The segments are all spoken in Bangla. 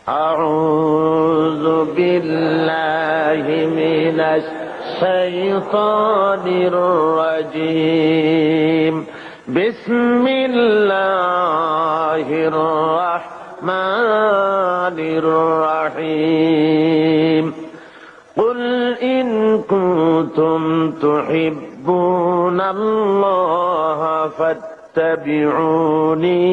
أعوذ بالله من الشيطان الرجيم بسم الله الرحمن الرحيم قل إن كنتم تحبون الله فاتبعوني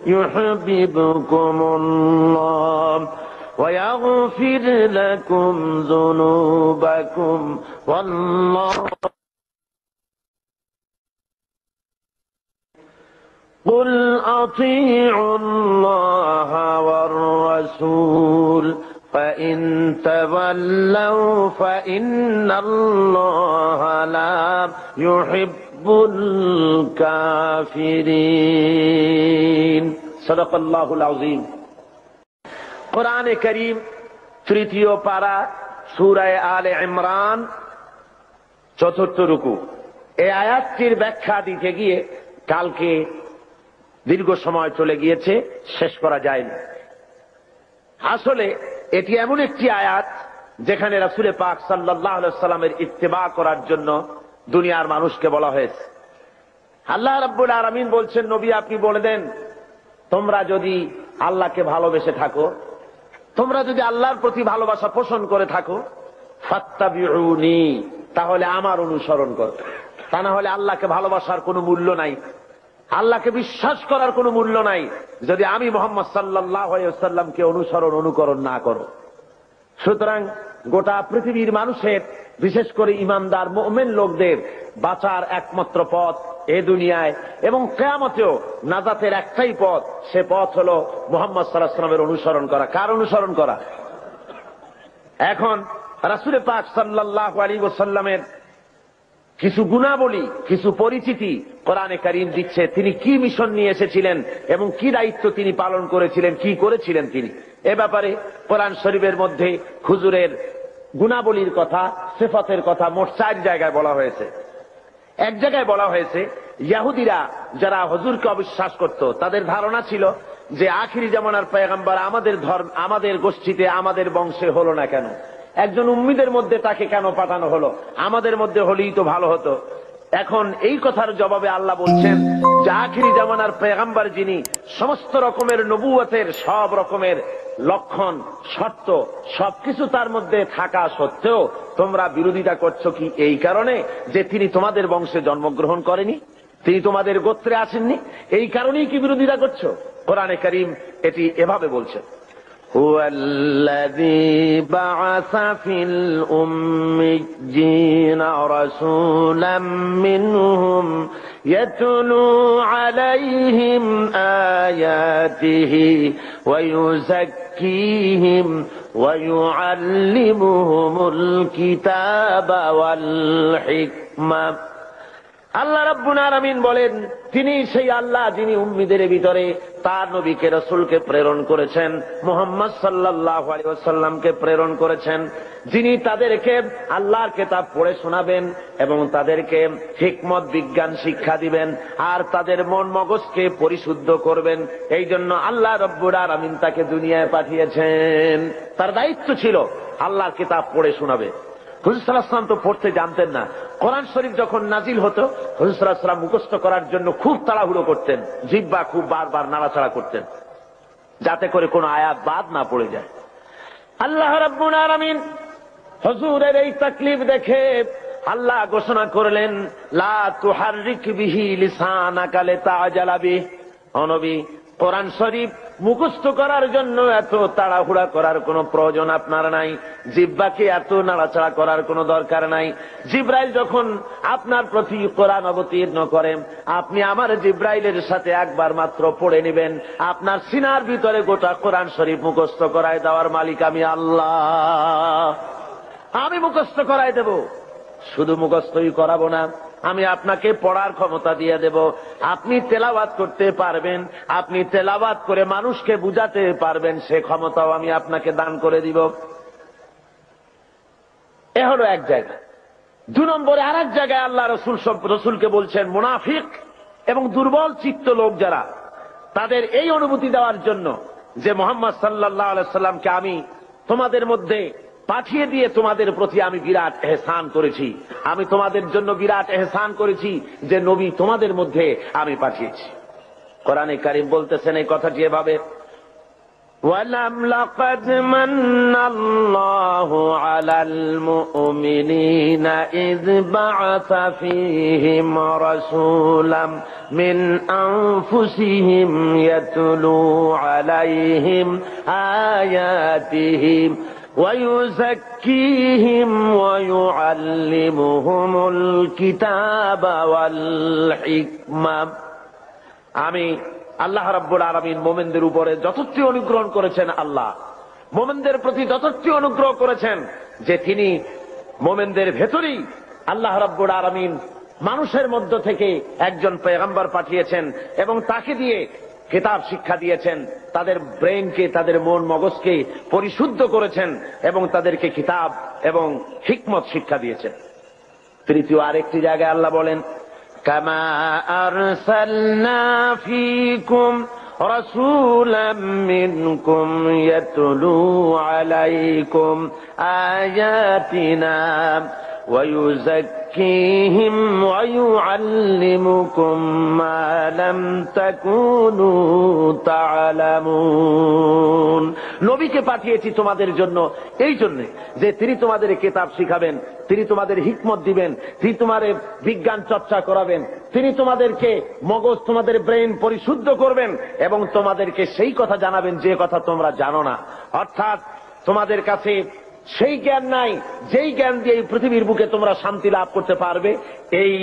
يحببكم الله ويغفر لكم ذنوبكم والله قل أطيعوا الله والرسول فإن تولوا فإن الله لا يحب الكافرين صدق الله العظيم। কোরআনে কারীম তৃতীয় পারা সূরা আলে ইমরান চতুর্থ রুকু। এই আয়াতটির ব্যাখ্যা দিতে গিয়ে কালকে দীর্ঘ সময় চলে গিয়েছে, শেষ করা যায়নি। আসলে এটি এমন একটি আয়াত যেখানে রাসূল পাক সাল্লাল্লাহু আলাইহি ওয়াসাল্লামের ইত্তেবা করার জন্য দুনিয়ার মানুষকে বলা হয়েছে। আল্লাহ রাব্বুল আলামিন বলছেন, নবী আপনি বলে দেন, তোমরা যদি আল্লাহকে ভালোবেসে থাকো, তোমরা যদি আল্লাহর প্রতি ভালোবাসা পোষণ করে থাকো, ফাত্তাবিউনি, তাহলে আমার অনুসরণ করো। তা না হলে আল্লাহকে ভালোবাসার কোনো মূল্য নাই, আল্লাহকে বিশ্বাস করার কোনো মূল্য নাই যদি আমি মুহাম্মদ সাল্লাল্লাহু আলাইহি ওয়াসাল্লামকে অনুকরণ না করো। সুতরাং গোটা পৃথিবীর মানুষের, বিশেষ করে ঈমানদার মুমিন লোকদের বাঁচার একমাত্র পথ এ দুনিয়ায় এবং কিয়ামতেও নাজাতের একটাই পথ, সে পথ হলো মুহাম্মদ সাল্লাল্লাহু আলাইহি ওয়াসাল্লামের অনুসরণ করা। কার অনুসরণ করা? এখন রাসূল পাক সাল্লাল্লাহু আলাইহি ওয়াসাল্লামের কিছু গুণাবলী, কিছু পরিচিতি কোরআনে কারীম দিচ্ছে। তিনি কি মিশন নিয়ে এসেছিলেন এবং কি দায়িত্ব তিনি পালন করেছিলেন, কি করেছিলেন তিনি। এ ব্যাপারে কোরআন শরীফের মধ্যে হুজুরের গুণাবলীর কথা, সিফাতের কথা মোট 4 জায়গায় বলা হয়েছে। এক জায়গায় বলা হয়েছে, ইহুদিরা যারা হুজুরকে অবিশ্বাস করত, তাদের ধারণা ছিল যে আখিরি জামানার পয়গম্বর আমাদের গোষ্ঠীতে, আমাদের বংশে হলো না কেন, একজন উম্মীদের মধ্যে তাকে কেন পাঠানো হলো, আমাদের মধ্যে হলেই তো ভালো হতো। এখন এই কথার জবাবে আল্লাহ বলছেন যে আখিরি জামানার পয়গম্বর যিনি, সমস্ত রকমের নবুয়তের সব রকমের লক্ষণ, শর্ত সবকিছু তার মধ্যে থাকা সত্ত্বেও তোমরা বিরোধিতা করছো কি এই কারণে যে তিনি তোমাদের বংশে জন্মগ্রহণ করেনি, তিনি তোমাদের গোত্রে আসেননি, এই কারণেই কি বিরোধিতা করছো? কোরআনে কারীম এটি এভাবে বলছে, هو الذي بعث في الأميين رسولا منهم يتلو عليهم آياته ويزكيهم ويعلمهم الكتاب والحكمة। আল্লাহ রাব্বুল আলামিন বলেন, তিনি সেই আল্লাহ যিনি উম্মীদের ভিতরে তার নবীকে রাসূলকে প্রেরণ করেছেন, মুহাম্মদ সাল্লাল্লাহু আলাইহি ওয়াসাল্লামকে প্রেরণ করেছেন, যিনি তাদেরকে আল্লাহর কিতাব পড়ে শোনাবেন এবং তাদেরকে হিকমত বিজ্ঞান শিক্ষা দিবেন আর তাদের মন মগজকে পরিশুদ্ধ করবেন। এই জন্য আল্লাহ রাব্বুল আলামিন তাকে দুনিয়ায় পাঠিয়েছেন। তার দায়িত্ব ছিল আল্লাহর কিতাব পড়ে শোনাবে। হুজুর সাল্লাল্লাহু আলাইহি ওয়াসাল্লাম তো পড়তে জানতেন না। কোরআন শরীফ যখন নাজিল হতো, হুজুর সাল্লাল্লাহু আলাইহি ওয়াসাল্লাম মুখস্থ করার জন্য খুব তাড়াহুড়ো করতেন, জিহ্বা খুব বারবার নাড়াচাড়া করতেন যাতে করে কোনো আয়াত বাদ না পড়ে যায়। আল্লাহ রাব্বুল আলামিন হুজুরের এই তাকলিফ দেখে আল্লাহ ঘোষণা করলেন, লা তুহাররিক বিহি লিসানাকা লিতাআজালা বিহি। ও নবী, কোরআন শরীফ মুখস্থ করার জন্য এত তাড়াহুড়া করার কোনো প্রয়োজন আপনার নাই, জিহ্বাকে এত নাড়াচাড়া করার কোনো দরকার নাই। জিবরাইল যখন আপনার প্রতি কোরআন অবতীর্ণ করেন, আপনি আমার জিবরাইলের সাথে একবার মাত্র পড়ে নেবেন, আপনার সিনার ভিতরে গোটা কোরআন শরীফ মুখস্থ করায় দেওয়ার মালিক আমি আল্লাহ। আমি মুখস্থ করায় দেব, শুধু মুখস্থই করাবো না, আমি আপনাকে পড়ার ক্ষমতা দিয়ে দেব। আপনি তেলাওয়াত করতে পারবেন, আপনি তেলাওয়াত করে মানুষকে বুঝাতে পারবেন, সে ক্ষমতাও আমি আপনাকে দান করে দিব। এ হলো এক জায়গা। 2 নম্বরে আর এক জায়গায় আল্লাহ রসুলকে বলছেন, মুনাফিক এবং দুর্বল চিত্ত লোক যারা, তাদের এই অনুভূতি দেওয়ার জন্য যে মুহাম্মদ সাল্লাল্লাহু আলাইহি সাল্লামকে আমি তোমাদের মধ্যে পাঠিয়ে দিয়ে তোমাদের প্রতি আমি বিরাট এহসান করেছি, আমি তোমাদের জন্য বিরাট এহসান করেছি যে নবী তোমাদের মধ্যে আমি পাঠিয়েছি। কোরআনে কারীম বলতেছেন এই কথাটি এভাবে, ওয়ালাম লাকাদ মান্নাল্লাহু আলাল মুমিনিনা ইয বা'আসা ফীহিম রাসূলাম মিন আনফুসিহিম ইয়াতলু আলাইহিম আয়াতিহি ويزكيهم ويعلمهم الكتاب والحكمة। আমি আল্লাহ রাব্বুল আলামিন মুমিনদের উপরে যথেষ্ট অনুগ্রহ করেছেন, আল্লাহ মুমিনদের প্রতি যথেষ্ট অনুগ্রহ করেছেন যে তিনি মুমিনদের ভেতরেই আল্লাহ রাব্বুল আলামিন মানুষের মধ্য থেকে একজন পয়গম্বর পাঠিয়েছেন এবং তাকে দিয়ে কিতাব শিক্ষা দিয়েছেন, তাদের ব্রেনকে, তাদের মন মগজকে পরিশুদ্ধ করেছেন এবং তাদেরকে কিতাব এবং হিকমত শিক্ষা দিয়েছেন। তৃতীয় আরেকটি জায়গায় আল্লাহ বলেন, কামা আরসালনা ফীকুম রাসূলাম মিনকুম ইয়াতলু আলাইকুম আয়াতিনা ওয়া ইউযাক্কিহিম ওয়া ইউআল্লিমুকুম মা লাম তাকুনু তা'লামুন। নবীকে পাঠিয়েছি তোমাদের জন্য এই জন্য যে তিনি তোমাদের কিতাব শিখাবেন, তিনি তোমাদের হিকমত দিবেন, তিনি তোমাদের বিজ্ঞান চর্চা করাবেন, তিনি তোমাদেরকে মগজ, তোমাদের ব্রেন পরিশুদ্ধ করবেন এবং তোমাদেরকে সেই কথা জানাবেন যে কথা তোমরা জানো না। অর্থাৎ তোমাদের কাছে সেই জ্ঞান নাই যেই জ্ঞান দিয়ে এই পৃথিবীর বুকে তোমরা শান্তি লাভ করতে পারবে এই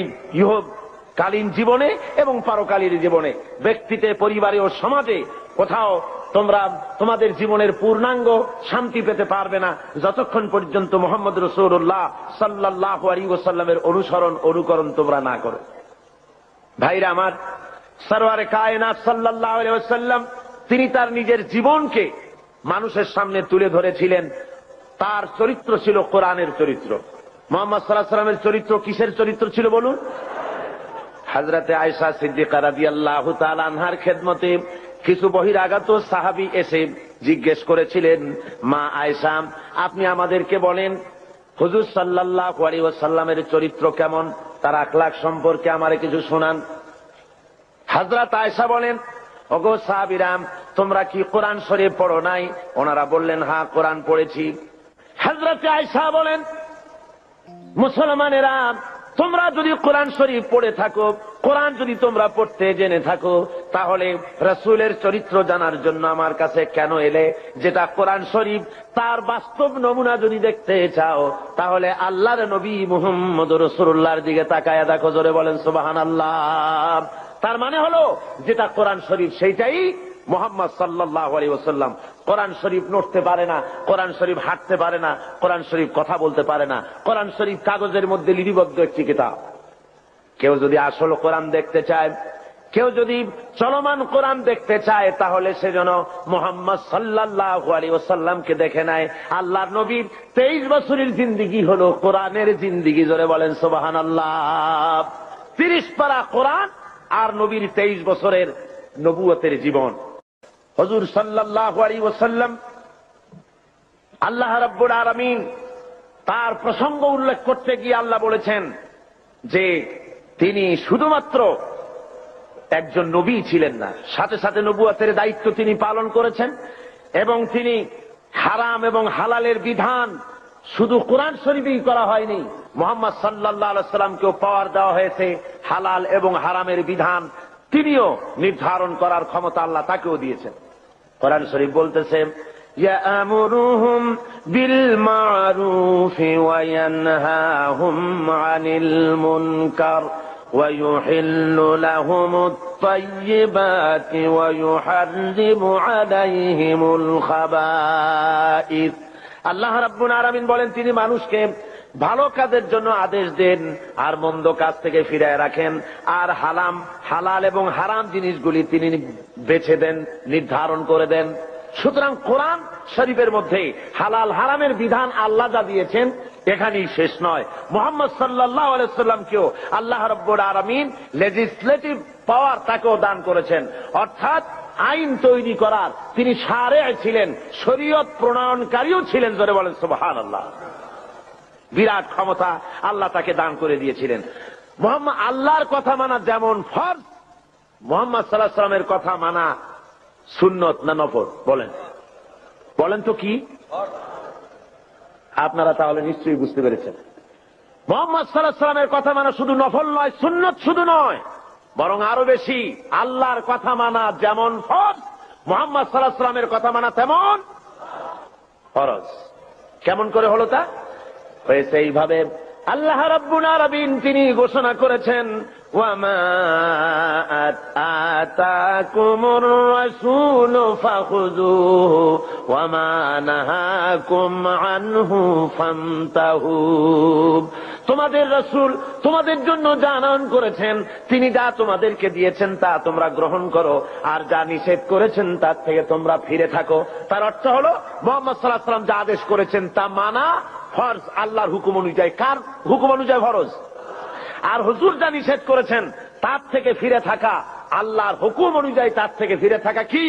ইহকালীন জীবনে এবং পারকালীন জীবনে, ব্যক্তিতে, পরিবারে ও সমাজে কোথাও তোমরা তোমাদের জীবনের পূর্ণাঙ্গ শান্তি পেতে পারবে না যতক্ষণ পর্যন্ত মুহাম্মদ রাসূলুল্লাহ সাল্লাল্লাহু আলাইহি ওয়াসাল্লামের অনুকরণ তোমরা না করো। ভাইরা আমার, সরওয়ারে কায়নাত সাল্লাল্লাহু আলাইহি ওয়াসাল্লাম তিনি তার নিজের জীবনকে মানুষের সামনে তুলে ধরেছিলেন। তার চরিত্র ছিল কোরআনের চরিত্র। মুহাম্মদ সাল্লাল্লাহু আলাইহি ওয়াসাল্লামের চরিত্র কিসের চরিত্র ছিল বলুন? হযরতে আয়েশা সিদ্দিকা রাদিয়াল্লাহু তাআলা আনহার খেদমতে কিছু বহিরাগত সাহাবী এসে জিজ্ঞেস করেছিলেন, মা আয়েশা, আপনি আমাদেরকে বলেন হুজুর সাল্লাল্লাহু আলাইহি ওয়াসাল্লামের চরিত্র কেমন, তার আখলাক সম্পর্কে আমারে কিছু শোনান। হযরত আয়েশা বলেন, ওগো সাহাবীরা, তোমরা কি কোরআন শরীফ পড়ো নাই? ওনারা বললেন, হ্যাঁ কোরআন পড়েছি। হযরত আয়েশা বলেন, মুসলমানেরা, তোমরা যদি কোরআন শরীফ পড়ে থাকো, কোরআন যদি তোমরা পড়তে জেনে থাকো, তাহলে রাসূলের চরিত্র জানার জন্য আমার কাছে কেন এলে? যেটা কোরআন শরীফ তার বাস্তব নমুনা যদি দেখতে চাও তাহলে আল্লাহর নবী মুহাম্মদুর রাসূলুল্লাহর দিকে তাকায়া দেখো। জোরে বলেন সুবহানাল্লাহ। তার মানে হলো যেটা কোরআন শরীফ সেইটাই মুহাম্মদ সাল্লাল্লাহু আলাইহি ওয়াসাল্লাম। কোরআন শরীফ নড়তে পারে না, কোরআন শরীফ হাঁটতে পারে না, কোরআন শরীফ কথা বলতে পারে না, কোরআন শরীফ কাগজের মধ্যে লিপিবদ্ধ একটি কিতাব। কেউ যদি আসল কোরআন দেখতে চায়, কেউ যদি চলমান কোরআন দেখতে চায়, তাহলে সে যেন মুহাম্মদ সাল্লাল্লাহু আলাইহি ওয়াসাল্লামকে দেখে নেয়। আল্লাহর নবীর 23 বছরের জিন্দেগি হলো কোরআনের জিন্দেগি। জোরে বলেন সুবহানাল্লাহ। 30 পারা কোরআন আর নবীর 23 বছরের নবুয়তের জীবন। হুজুর সাল্লাল্লাহু আলাইহি ওয়াসাল্লাম, আল্লাহ রাব্বুল আলামিন তার প্রসঙ্গ উল্লেখ করতে গিয়ে আল্লাহ বলেছেন যে তিনি শুধুমাত্র একজন নবী ছিলেন না, সাথে সাথে নবুয়তের দায়িত্ব তিনি পালন করেছেন এবং তিনি হারাম এবং হালালের বিধান শুধু কোরআন শরীফেই করা হয়নি, মুহাম্মদ সাল্লাল্লাহু আলাইহি ওয়াসাল্লামকেও পাওয়ার দেওয়া হয়েছে হালাল এবং হারামের বিধান তিনিও নির্ধারণ করার ক্ষমতা আল্লাহ তাকেও দিয়েছেন। কোরআন শরীফ বলতেছে, ইয়ামুরুহুম বিল মারুফি ওয়া ইয়ানহাহুম আনিল মুনকার ওয়া ইউহিল্লু লাহুমুত তাইয়্যিবাতি ওয়া ইউহাররিমু আলাইহিমুল খাবাইস। আল্লাহ রাব্বুল আলামিন বলেন তিনি মানুষকে ভালো কাজের জন্য আদেশ দেন আর মন্দ কাজ থেকে ফিরায় রাখেন, আর হালাল এবং হারাম জিনিসগুলি তিনি বেছে দেন, নির্ধারণ করে দেন। সুতরাং কোরআন শরীফের মধ্যে হালাল হারামের বিধান আল্লাহ যা দিয়েছেন এখানেই শেষ নয়, মুহাম্মদ সাল্লাল্লাহু আলাইহি ওয়াসাল্লামকেও আল্লাহ রাব্বুল আলামিন লেজিসলেটিভ পাওয়ার তাকেও দান করেছেন। অর্থাৎ আইন তৈরি করার তিনি শারে ছিলেন, শরীয়ত প্রণয়নকারীও ছিলেন। জোরে বলেন সুবহানাল্লাহ। বিরাট ক্ষমতা আল্লাহ তাকে দান করে দিয়েছিলেন। মুহাম্মদ আল্লাহর কথা মানা যেমন ফরজ, মুহাম্মদ সাল্লাল্লাহু আলাইহি ওয়াসাল্লামের কথা মানা সুন্নত না নফল? বলেন বলেন তো কি? আপনারা তাহলে নিশ্চয়ই বুঝতে পেরেছেন। মুহাম্মদ সাল্লাল্লাহু আলাইহি ওয়াসাল্লামের কথা মানা শুধু নফল নয়, সুন্নত শুধু নয়, বরং আরো বেশি। আল্লাহর কথা মানা যেমন ফরজ, মুহাম্মদ সাল্লাল্লাহু আলাইহি ওয়াসাল্লামের কথা মানা তেমন ফরজ। কেমন করে হলো তা? হয়েছে এইভাবে, আল্লাহ রাব্বুল আলামিন তিনি ঘোষণা করেছেন, ওয়ামা আতাকুমুর রাসূলু ফাখুযুহু ওয়ামা নাহাকুম আনহু ফান্তাহু। তোমাদের রাসূল তোমাদের জন্য যা আনয়ন করেছেন, তিনি যা তোমাদেরকে দিয়েছেন তা তোমরা গ্রহণ করো, আর যা নিষেধ করেছেন তার থেকে তোমরা ফিরে থাকো। তার অর্থ হলো মুহাম্মদ সাল্লাল্লাহু আলাইহি ওয়াসাল্লাম যা আদেশ করেছেন তা মানা ফরজ, আল্লাহর হুকুম অনুযায়ী। কার হুকুম অনুযায়ী? ফরজ। আর হুজুর যা নিষেধ করেছেন তার থেকে ফিরে থাকা, আল্লাহর হুকুম অনুযায়ী তার থেকে ফিরে থাকা কি?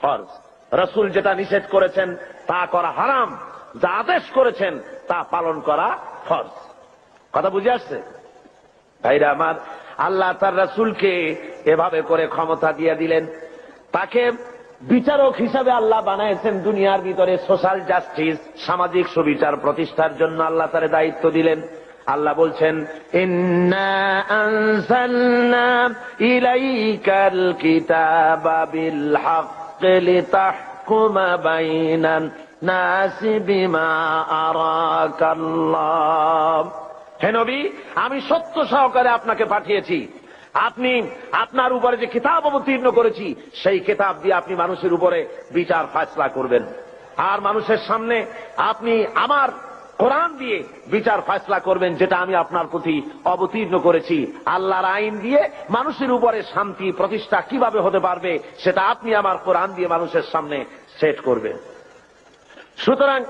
ফরজ। রাসূল যেটা নিষেধ করেছেন তা করা হারাম, যা আদেশ করেছেন তা পালন করা ফরজ। কথা বুঝে আসছে ভাইরা আমার? আল্লাহ তার রাসূলকে এভাবে করে ক্ষমতা দিয়ে দিলেন, তাকে বিচারক হিসাবে আল্লাহ বানাইছেন দুনিয়ার ভিতরে। সোশ্যাল জাস্টিস, সামাজিক সুবিচার প্রতিষ্ঠার জন্য আল্লাহ তার দায়িত্ব দিলেন। আল্লাহ বলছেন, ইন্না আনজালনা ইলাইকাল কিতাবা বিল হাক্কি লিতাহকুমা বাইনান নাসি বিমা আরাকাল্লাহ। হে নবী, আমি সত্য সহকারে আপনাকে পাঠিয়েছি। আপনি আপনার উপরে যে কিতাব অবতীর্ণ করেছি সেই কিতাব দিয়ে আপনি মানুষের উপরে বিচার ফায়সালা করবেন। আর মানুষের সামনে আপনি আমার কোরআন দিয়ে বিচার ফায়সালা করবেন, যেটা আমি আপনার প্রতি অবতীর্ণ করেছি। আল্লাহর আইন দিয়ে মানুষের উপরে শান্তি প্রতিষ্ঠা কিভাবে হতে পারবে সেটা আপনি আমার কোরআন দিয়ে মানুষের সামনে সেট করবেন। সুতরাং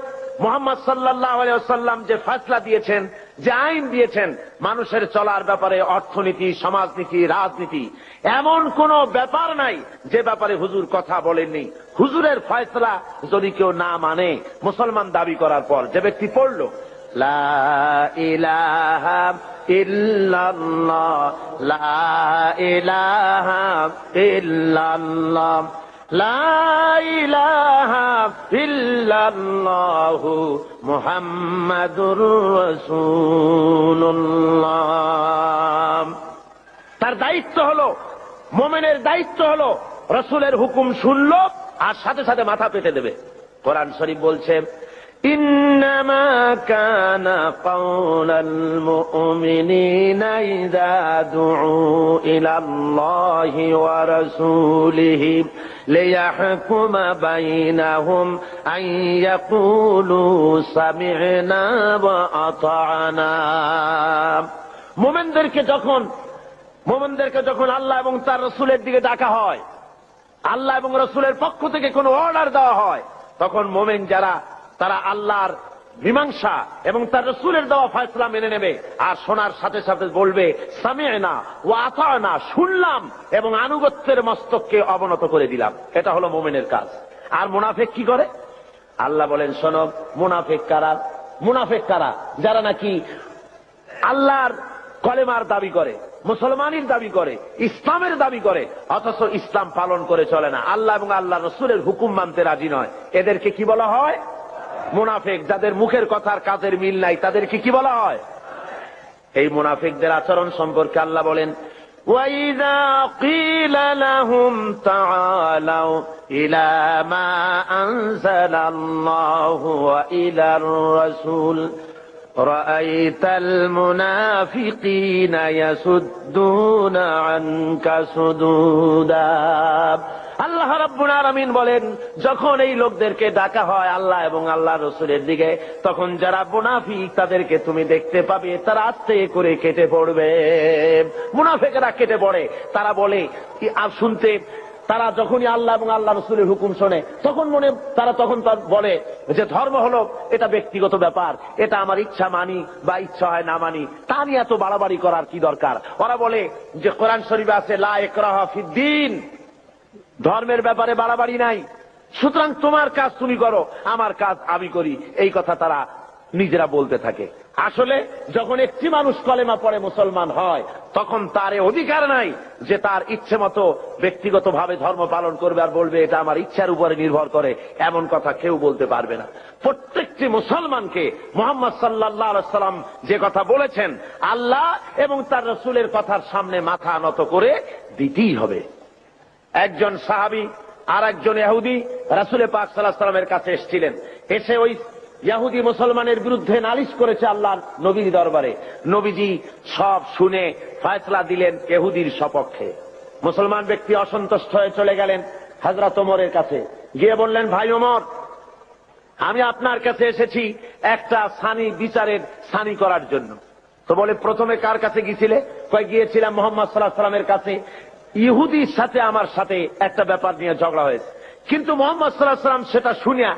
মুহাম্মদ সাল্লাল্লাহু আলাইহি ওয়াসাল্লাম যে ফয়সালা দিয়েছেন, যে আইন দিয়েছেন মানুষের চলার ব্যাপারে, অর্থনীতি, সমাজনীতি, রাজনীতি, এমন কোন ব্যাপার নাই যে ব্যাপারে হুজুর কথা বলেননি। হুজুরের ফয়সালা যদি কেউ না মানে, মুসলমান দাবি করার পর যে ব্যক্তি পড়ল লা ইলাহা ইল্লাল্লাহ, লা ইলাহা ইল্লাল্লাহ, লা ইলাহা ইল্লাল্লাহু মুহাম্মাদুর রাসূলুল্লাহ। তার দায়িত্ব হলো, মুমিনের দায়িত্ব হলো রাসূলের হুকুম শুনলো আর সাথে সাথে মাথা পেতে দেবে। কোরআন শরীফ বলছে, ইন্নামা কানা কাওলাল মুমিনিনা ইযা দুউ ইলাল্লাহি ওয়া রাসূলিহি লিয়াহকুমা বাইনাহুম আন ইয়াকুলু সামি'না ওয়া আতা'না। মুমিনদেরকে যখন আল্লাহ এবং তার রাসূলের দিকে ডাকা হয়, আল্লাহ এবং রাসূলের পক্ষ থেকে কোনো অর্ডার দেওয়া হয়, তখন মুমিন যারা, তারা আল্লাহর মীমাংসা এবং তার রাসূলের দেওয়া ফয়সালা মেনে নেবে। আর শোনার সাথে সাথে বলবে সামি'না ওয়া আতা'না, শুনলাম এবং আনুগত্যের মস্তককে অবনত করে দিলাম। এটা হলো মুমিনের কাজ। আর মুনাফিক কি করে? আল্লাহ বলেন, শোনো, মুনাফিক কারা? মুনাফিক কারা? যারা নাকি আল্লাহর কলেমার দাবি করে, মুসলমানের দাবি করে, ইসলামের দাবি করে, অথচ ইসলাম পালন করে চলে না, আল্লাহ এবং আল্লাহ রাসূলের হুকুম মানতে রাজি নয়। এদেরকে কি বলা হয়? মুনাফিক। যাদের মুখের কথার কাজের মিল নাই তাদেরকে কি বলা হয়? এই মুনাফিকদের আচরণ সম্পর্কে আল্লাহ বলেন, وَإِذَا قِيلَ لَهُمْ تَعَالَوْا إِلَى مَا أَنزَلَ اللَّهُ وَإِلَى الرَّسُولِ رَأَيْتَ الْمُنَافِقِينَ يَصُدُّونَ عَنكَ صُدُودًا। আল্লাহ রাব্বুল আলামিন বলেন, যখন এই লোকদেরকে ডাকা হয় আল্লাহ এবং আল্লাহ রাসূলের দিকে, তখন যারা মুনাফিক তাদেরকে তুমি দেখতে পাবে তারা আস্তে করে কেটে পড়বে। মুনাফিকরা কেটে পড়ে। তারা বলে, আর শুনতে, তারা যখনই আল্লাহ এবং আল্লাহ রাসূলের হুকুম শোনে তখন তখন বলে যে ধর্ম হলো এটা ব্যক্তিগত ব্যাপার, এটা আমার ইচ্ছা মানি বা ইচ্ছা হয় না মানি, তা নিয়ে এত বাড়াবাড়ি করার কি দরকার। ওরা বলে যে কোরআন শরীফে আছে লা ইকরাহা ফিদ্দীন, ধর্মের ব্যাপারে বাড়াবাড়ি নাই, সুতরাং তোমার কাজ তুমি করো, আমার কাজ আমি করি, এই কথা তারা নিজেরা বলতে থাকে। আসলে যখন একটি মানুষ কলেমা পড়ে মুসলমান হয়, তখন তার অধিকার নাই যে তার ইচ্ছে মতো ব্যক্তিগতভাবে ধর্ম পালন করবে আর বলবে এটা আমার ইচ্ছার উপরে নির্ভর করে, এমন কথা কেউ বলতে পারবে না। প্রত্যেকটি মুসলমানকে মুহাম্মদ সাল্লাল্লাহু আলাইহি সাল্লাম যে কথা বলেছেন, আল্লাহ এবং তার রাসূলের কথার সামনে মাথা নত করে দিতেই হবে। একজন সাহাবী আর একজন ইহুদি রাসূল পাক সাল্লাল্লাহু আলাইহি সাল্লামের কাছে এসেছিলেন। এসে ওই ইহুদি মুসলমানের বিরুদ্ধে নালিশ করেছে আল্লাহর নবীর দরবারে। নবীজি সব শুনে ফয়সালা দিলেন ইহুদির সপক্ষে। মুসলমান ব্যক্তি অসন্তুষ্ট হয়ে চলে গেলেন হযরত ওমরের কাছে, গিয়ে বললেন, ভাই ওমর, আমি আপনার কাছে এসেছি একটা সানি বিচারের সানি করার জন্য। তো বলে, প্রথমে কার কাছে গিয়েছিলে? কয়, গিয়েছিলাম মুহাম্মদ সাল্লাল্লাহু আলাইহি সাল্লামের কাছে, ইহুদির সাথে আমার সাথে একটা ব্যাপার নিয়ে ঝগড়া হয়েছে, কিন্তু মুহাম্মদ সাল্লাল্লাহু আলাইহি সাল্লাম সেটা শুনিয়া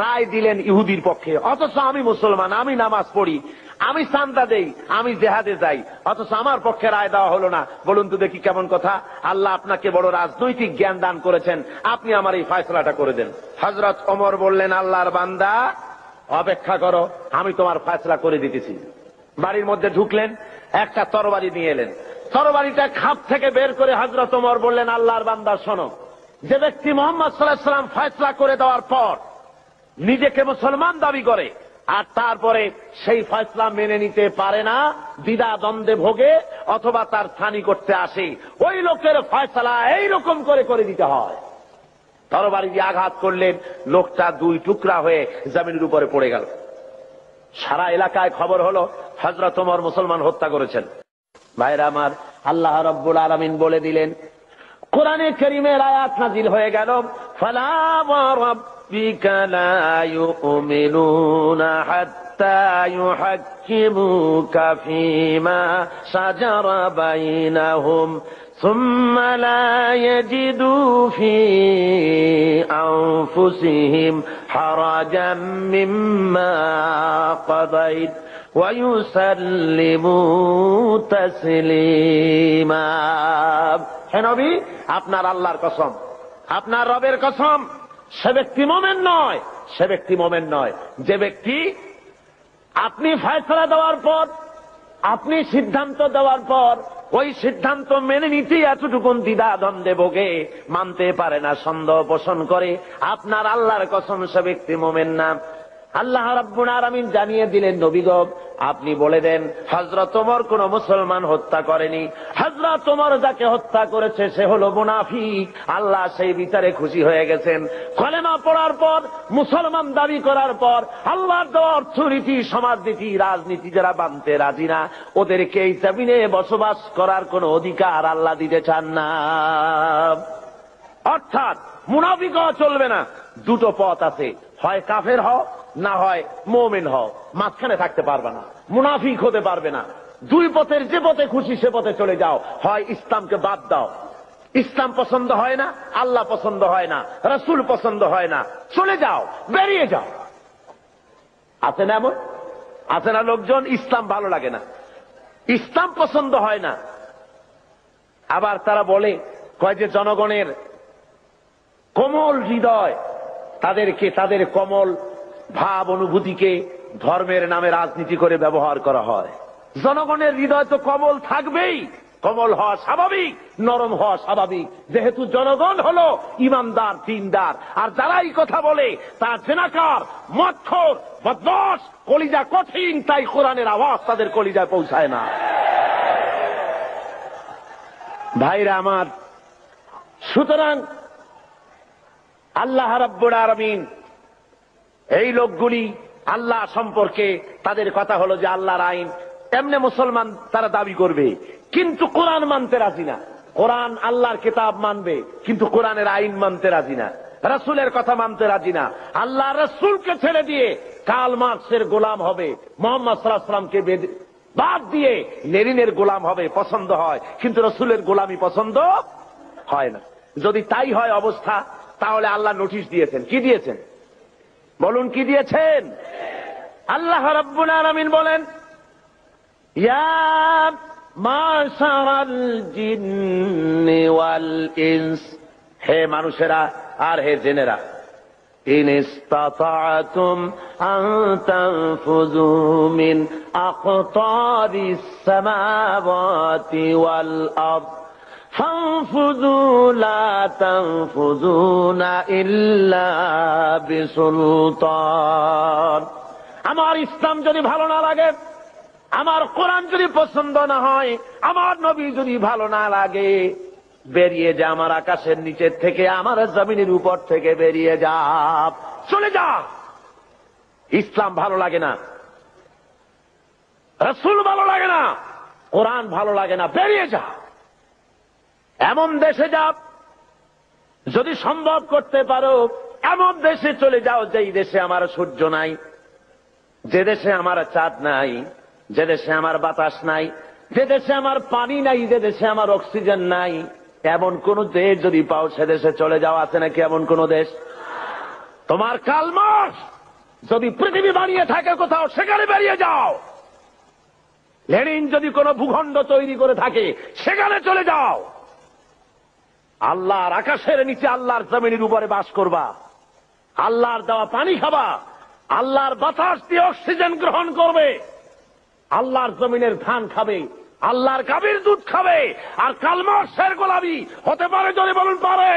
রায় দিলেন ইহুদির পক্ষে। অথচ আমি মুসলমান, আমি নামাজ পড়ি, আমি চাঁদা দেই, আমি জিহাদে যাই, অথচ আমার পক্ষে রায় দেওয়া হলো না। বলুন তো দেখি কেমন কথা? আল্লাহ আপনাকে বড় রাজনৈতিক জ্ঞান দান করেছেন, আপনি আমার এই ফয়সালাটা করে দেন। হযরত ওমর বললেন, আল্লাহর বান্দা, অপেক্ষা করো, আমি তোমার ফয়সালা করে দিতেছি। বাড়ির মধ্যে ঢুকলেন, একটা তরবারি নিয়ে এলেন। তরবারিটা খাপ থেকে বের করে হযরত ওমর বললেন, আল্লাহর বান্দা শোনো, যে ব্যক্তি মুহাম্মদ সাল্লাল্লাহু আলাইহি সাল্লাম ফয়সালা করে দেওয়ার পর নিজেকে মুসলমান দাবি করে আর তারপরে সেই ফয়সালা মেনে নিতে পারে না, দ্বিধা দ্বন্দ্বে ভোগে অথবা তার ছানি করতে আসে, ওই লোকের ফয়সালা এইরকম করে করে দিতে হয়। তরবারি দিয়ে আঘাত করলেন, লোকটা দুই টুকরা হয়ে জমিনের উপরে পড়ে গেল। সারা এলাকায় খবর হলো হযরত ওমর মুসলমান হত্যা করেছেন। ভাইরা আমার, আল্লাহ রাব্বুল আলামিন বলে দিলেন, কোরআনে কারীমের আয়াত নাযিল হয়ে গেল, ফালা ওয়া রাব্বিকা লা ইউমিনুনা হাত্তা ইউহাক্কিমুকা ফীমা শাজারা বাইনাহুম সুম্মা লা ইয়াজিদু ফী আনফুসিহিম হারাজাম মিম্মা কাদাইত ওয়া ইউসাল্লিমু তাসলিমা। হে নবী, আপনার আল্লাহর কসম, আপনার রবের কসম, সে ব্যক্তি মুমিন নয়, সে ব্যক্তি মুমিন নয় যে ব্যক্তি আপনি ফয়সালা দেওয়ার পর, আপনি সিদ্ধান্ত দেওয়ার পর ওই সিদ্ধান্ত মেনে নিতে এতটুকুন দ্বিধা দ্বন্দ্বে ভোগে, মানতে পারে না, সন্দেহ পোষণ করে, আপনার আল্লাহর কসম, সে ব্যক্তি মুমিন না। আল্লাহ রাব্বুল আলামিন জানিয়ে দিলেন, নবী গো, আপনি বলে দেন হযরত ওমর কোন মুসলমান হত্যা করেনি, হযরত ওমর যাকে হত্যা করেছে সে হলো মুনাফিক। আল্লাহ সেই বিচারে খুশি হয়ে গেছেন। কলেমা পড়ার পর, মুসলমান দাবি করার পর আল্লাহর দেওয়া অর্থনীতি, সমাজনীতি, রাজনীতি যারা মানতে রাজি না, ওদেরকে এই জমিনে বসবাস করার কোন অধিকার আল্লাহ দিতে চান না। অর্থাৎ মুনাফিক হওয়া চলবে না। দুটো পথ আছে, হয় কাফের হও, না হয় মুমিন হও, মাঝখানে থাকতে পারবে না, মুনাফিক হতে পারবে না। দুই পথের যে পথে খুশি সে পথে চলে যাও। হয় ইসলামকে বাদ দাও, ইসলাম পছন্দ হয় না, আল্লাহ পছন্দ হয় না, রাসূল পছন্দ হয় না, চলে যাও, বেরিয়ে যাও। আছে না এমন? আছে না লোকজন, ইসলাম ভালো লাগে না, ইসলাম পছন্দ হয় না, আবার তারা বলে, কয় যে জনগণের কোমল হৃদয়, তাদেরকে, তাদের কোমল ভাব অনুভূতিকে ধর্মের নামে রাজনীতি করে ব্যবহার করা হয়। জনগণের হৃদয় তো কোমল থাকবেই, কোমল হওয়া স্বাভাবিক, নরম হওয়া স্বাভাবিক, যেহেতু জনগণ হলো ইমানদার, দিনদার। আর যারাই কথা বলে তারা জেনাকার, মদখোর, বদমাশ, কলিজা কঠিন, তাই কোরআনের আওয়াজ তাদের কলিজায় পৌঁছায় না। ভাইরা আমার, সুতরাং আল্লাহ রাব্বুল আলামিন এই লোকগুলি আল্লাহ সম্পর্কে তাদের কথা হলো যে আল্লাহর আইন, এমনি মুসলমান তারা দাবি করবে, কিন্তু কোরআন মানতে রাজি না। কোরআন আল্লাহর কিতাব মানবে, কিন্তু কোরআনের আইন মানতে রাজি না, রাসূলের কথা মানতে রাজি না। আল্লাহ রাসূলকে ছেড়ে দিয়ে কার্ল মার্কসের গোলাম হবে, মুহাম্মদ সাল্লাল্লাহু আলাইহি ওয়াসাল্লামকে বাদ দিয়ে লেনিনের গোলাম হবে, পছন্দ হয়, কিন্তু রাসূলের গোলামি পছন্দ হয় না। যদি তাই হয় অবস্থা, তাহলে আল্লাহ নোটিশ দিয়েছেন। কি দিয়েছেন বলুন? কি দিয়েছেন? আল্লাহ রাব্বুল আলামিন বলেন, ইয়া মাশারাল জিন্নি ওয়াল ইনস হে মানুষেরা আর হে জেনেরা, ইন ইসতাতা'তুম আন তানফুযু মিন আকতারিস সামাওয়াতি ওয়াল আরদ ফানফুযু লা তানফুযুনা ইল্লা বিসুলতান। আমার ইসলাম যদি ভালো না লাগে, আমার কোরআন যদি পছন্দ না হয়, আমার নবী যদি ভালো না লাগে, বেরিয়ে যা আমার আকাশের নিচের থেকে, আমার জমিনের উপর থেকে বেরিয়ে যা, চলে যা। ইসলাম ভালো লাগে না, রাসূল ভালো লাগে না, কোরআন ভালো লাগে না, বেরিয়ে যা। এমন দেশে যা, যদি সম্ভব করতে পারো এমন দেশে চলে যাও যেই দেশে আমার সূর্য নাই, যে দেশে আমার চাঁদ নাই, যে দেশে আমার বাতাস নাই, যে দেশে আমার পানি নাই, যে দেশে আমার অক্সিজেন নাই। এমন কোন দেশ যদি পাও সে দেশে চলে যাও। আছে নাকি এমন কোন দেশ? তোমার কালমাস যদি পৃথিবী বানিয়ে থাকে কোথাও, সেখানে বেরিয়ে যাও। লেনিন যদি কোন ভূখণ্ড তৈরি করে থাকে, সেখানে চলে যাও। আল্লাহর আকাশের নিচে, আল্লাহর জমিনের উপরে বাস করবা, আল্লাহর দেওয়া পানি খাবা, আল্লাহর বাতাস দিয়ে অক্সিজেন গ্রহণ করবে, আল্লাহর জমিনের ধান খাবে, আল্লাহর গাভীর দুধ খাবে, আর কালমার শের গোলামি হতে পারে? যদি বলুন পারে।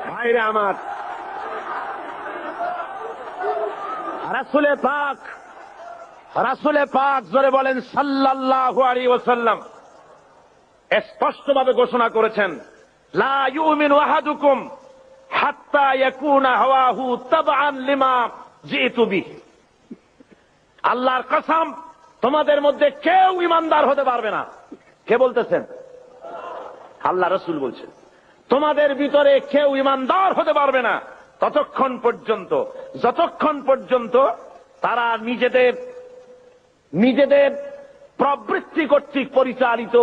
ভাইরা আমার, রাসূলে পাক জোরে বলেন সাল্লাল্লাহু আলাইহি ওয়াসাল্লাম স্পষ্টভাবে ঘোষণা করেছেন, লা ইউমিনু আহাদুকুম হাত্তা ইয়াকুনা হাওয়াহু তাবআন লিমা জিতু বিহি। আল্লাহর কসম, তোমাদের মধ্যে কেউ ঈমানদার হতে পারবে না। কে বলতেছেন? আল্লাহ রাসূল বলছেন, তোমাদের ভিতরে কেউ ঈমানদার হতে পারবে না ততক্ষণ পর্যন্ত, যতক্ষণ পর্যন্ত তারা নিজেদের প্রবৃত্তি কর্তৃক পরিচালিত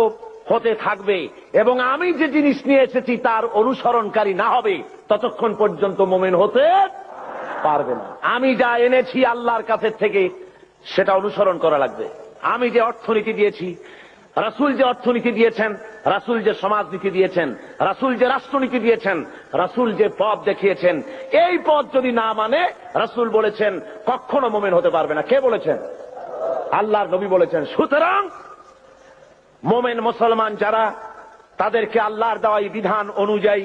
হতে থাকবে এবং আমি যে জিনিস নিয়ে এসেছি তার অনুসরণকারী না হবে, ততক্ষণ পর্যন্ত মুমিন হতে পারবে না। আমি যা এনেছি আল্লাহর কাছে থেকে সেটা অনুসরণ করা লাগবে। আমি যে অর্থনীতি দিয়েছি, রাসূল যে অর্থনীতি দিয়েছেন, রাসূল যে সমাজনীতি দিয়েছেন, রাসূল যে রাষ্ট্রনীতি দিয়েছেন, রাসূল যে পথ দেখিয়েছেন, এই পথ যদি না মানে, রাসূল বলেছেন কখনো মুমিন হতে পারবে না। কে বলেছেন? আল্লাহর নবী বলেছেন। সুতরাং মুমিন মুসলমান যারা, তাদেরকে আল্লাহর দেওয়া এই বিধান অনুযায়ী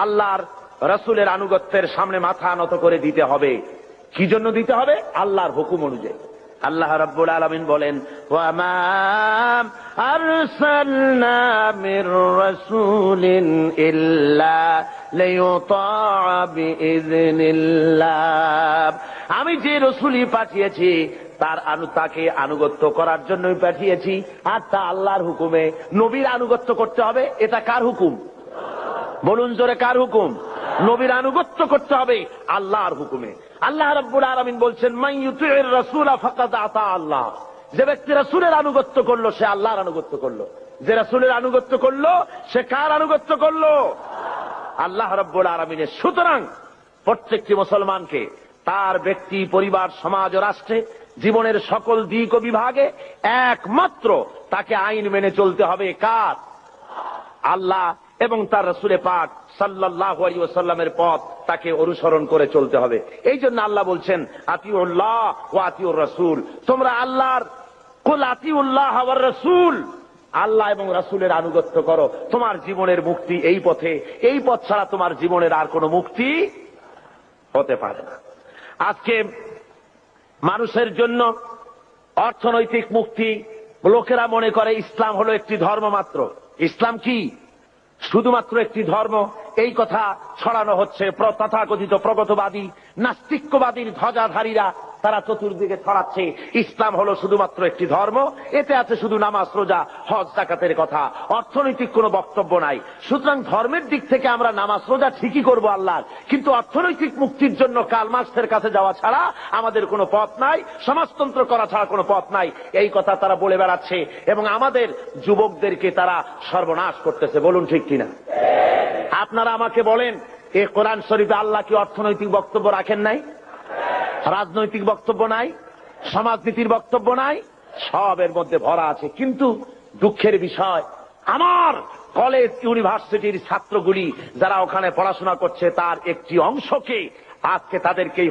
আল্লাহর রাসূলের আনুগত্যের সামনে মাথা নত করে দিতে হবে। কি জন্য দিতে হবে? আল্লাহর হুকুম অনুযায়ী। আল্লাহ রাব্বুল আলামিন বলেন, ওয়া মা আরসালনা মির রাসূলিন ইল্লা লিয়ুতাআ বিইذনিল্লাহ। আমি যে রাসূলই পাঠিয়েছি তাকে আনুগত্য করার জন্যই পাঠিয়েছি, আর তা আল্লাহর হুকুমে। নবীর আনুগত্য করতে হবে, এটা কার হুকুম? বলুন জোরে, কার হুকুম? নবীর আনুগত্য করতে হবে আল্লাহর হুকুমে। আল্লাহ রাব্বুল আলামিন বলছেন, মান ইউতি'র রাসূলা ফাকাদ আতা আল্লাহ। যে ব্যক্তি রাসূলের আনুগত্য করলো সে আল্লাহর আনুগত্য করলো। যে রাসূলের আনুগত্য করলো সে কার আনুগত্য করলো? আল্লাহ রাব্বুল আলামিনের। সুতরাং প্রত্যেকটি মুসলমানকে তার ব্যক্তি, পরিবার, সমাজ ও রাষ্ট্রে, জীবনের সকল দিক ও বিভাগে একমাত্র তাকে আইন মেনে চলতে হবে। কার? আল্লাহ এবং তার রাসূলে পাক সাল্লাল্লাহু আলাইহি ওয়াসাল্লামের পথ তাকে অনুসরণ করে চলতে হবে। এই জন্য আল্লাহ বলছেন, আতিউল্লাহ ওয়া আতিউর রাসূল। তোমরা আল্লাহর, কুল আতিউল্লাহ ওয়ার রাসূল, আল্লাহ এবং রাসূলের আনুগত্য করো। তোমার জীবনের মুক্তি এই পথে। এই পথ ছাড়া তোমার জীবনের আর কোনো মুক্তি হতে পারে না। আজকে মানুষের জন্য অর্থনৈতিক মুক্তি, লোকেরা মনে করে ইসলাম হলো একটি ধর্ম মাত্র। ইসলাম কি? শুধুমাত্র একটি ধর্ম। এই কথা ছড়ানো হচ্ছে তথাকথিত প্রগতবাদী, নাস্তিক্যবাদীর ধ্বজাধারীরা। তারা চতুর্দিকে ছড়াচ্ছে ইসলাম হলো শুধুমাত্র একটি ধর্ম, এতে আছে শুধু নামাজ, রোজা, হজ, যাকাতের কথা, অর্থনৈতিক কোনো বক্তব্য নাই। সুতরাং ধর্মের দিক থেকে আমরা নামাজ রোজা ঠিকই করবো আল্লাহর, কিন্তু অর্থনৈতিক মুক্তির জন্য কার্ল মার্কসের কাছে যাওয়া ছাড়া আমাদের কোনো পথ নাই, সমাজতন্ত্র করা ছাড়া কোনো পথ নাই। এই কথা তারা বলে বেড়াচ্ছে এবং আমাদের যুবকদেরকে তারা সর্বনাশ করতেছে। বলুন ঠিক কিনা? আপনারা আমাকে বলেন, এই কোরআন শরীফে আল্লাহ কি অর্থনৈতিক বক্তব্য রাখেন নাই? রাজনৈতিক বক্তব্য নাই, সমাজনীতির বক্তব্য নাই, সবের মধ্যে ভরা আছে। কিন্তু দুঃখের বিষয়, আমার কলেজ ইউনিভার্সিটির ছাত্রগুলি যারা ওখানে পড়াশোনা করছে তার একটি অংশকে আজকে তাদেরকে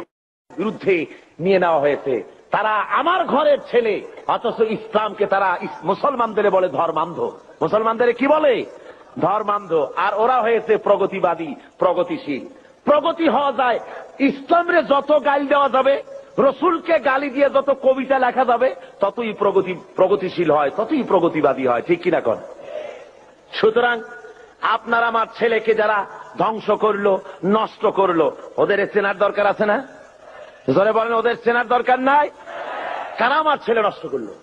বিরুদ্ধে নিয়ে নেওয়া হয়েছে। তারা আমার ঘরের ছেলে, অথচ ইসলামকে তারা মুসলমানদের বলে ধর্মান্ধ। মুসলমানদের কি বলে? ধর্মান্ধ। আর ওরা হয়েছে প্রগতিবাদী, প্রগতিশীল। প্রগতি হওয়া যায়, ইসলামরে যত গালি দেওয়া যাবে, রসুলকে গালি দিয়ে যত কবিতা লেখা যাবে, ততই প্রগতিশীল হয়, ততই প্রগতিবাদী হয়। ঠিক কিনা কন? সুতরাং আপনার আমার ছেলেকে যারা ধ্বংস করলো, নষ্ট করলো, ওদের চেনার দরকার আছে না? জোরে বলেন, ওদের চেনার দরকার নাই? কারা আমার ছেলে নষ্ট করলো?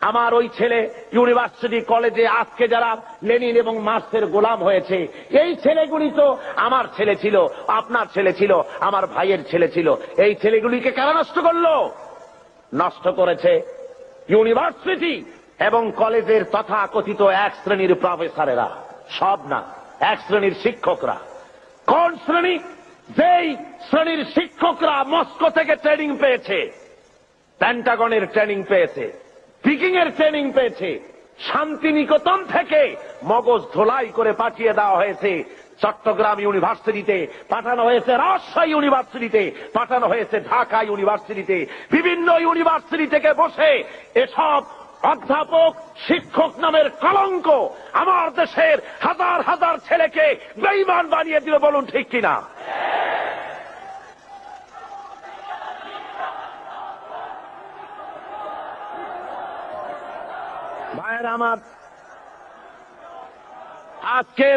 আমার ওই ছেলে ইউনিভার্সিটি কলেজে আজকে যারা লেনিন এবং মার্ক্সের গোলাম হয়েছে, এই ছেলেগুলি তো আমার ছেলে ছিল, আপনার ছেলে ছিল, আমার ভাইয়ের ছেলে ছিল। এই ছেলেগুলিকে কারা নষ্ট করলো? নষ্ট করেছে ইউনিভার্সিটি এবং কলেজের তথাকথিত এক শ্রেণীর প্রফেসরেরা। সব না, এক শ্রেণীর শিক্ষকরা। কোন শ্রেণী? যেই শ্রেণীর শিক্ষকরা মস্কো থেকে ট্রেনিং পেয়েছে, পেন্টাগনের ট্রেনিং পেয়েছে, পিকিং এর ট্রেনিং পেয়েছে, শান্তিনিকেতন থেকে মগজ ধোলাই করে পাঠিয়ে দেওয়া হয়েছে চট্টগ্রাম ইউনিভার্সিটিতে, পাঠানো হয়েছে রাজশাহী ইউনিভার্সিটিতে, পাঠানো হয়েছে ঢাকা ইউনিভার্সিটিতে। বিভিন্ন ইউনিভার্সিটি থেকে বসে এসব অধ্যাপক, শিক্ষক নামের কলঙ্ক আমার দেশের হাজার হাজার ছেলেকে বেঈমান বানিয়ে দিল। বলুন ঠিক কিনা? ভাইয়ের আমার, আজকে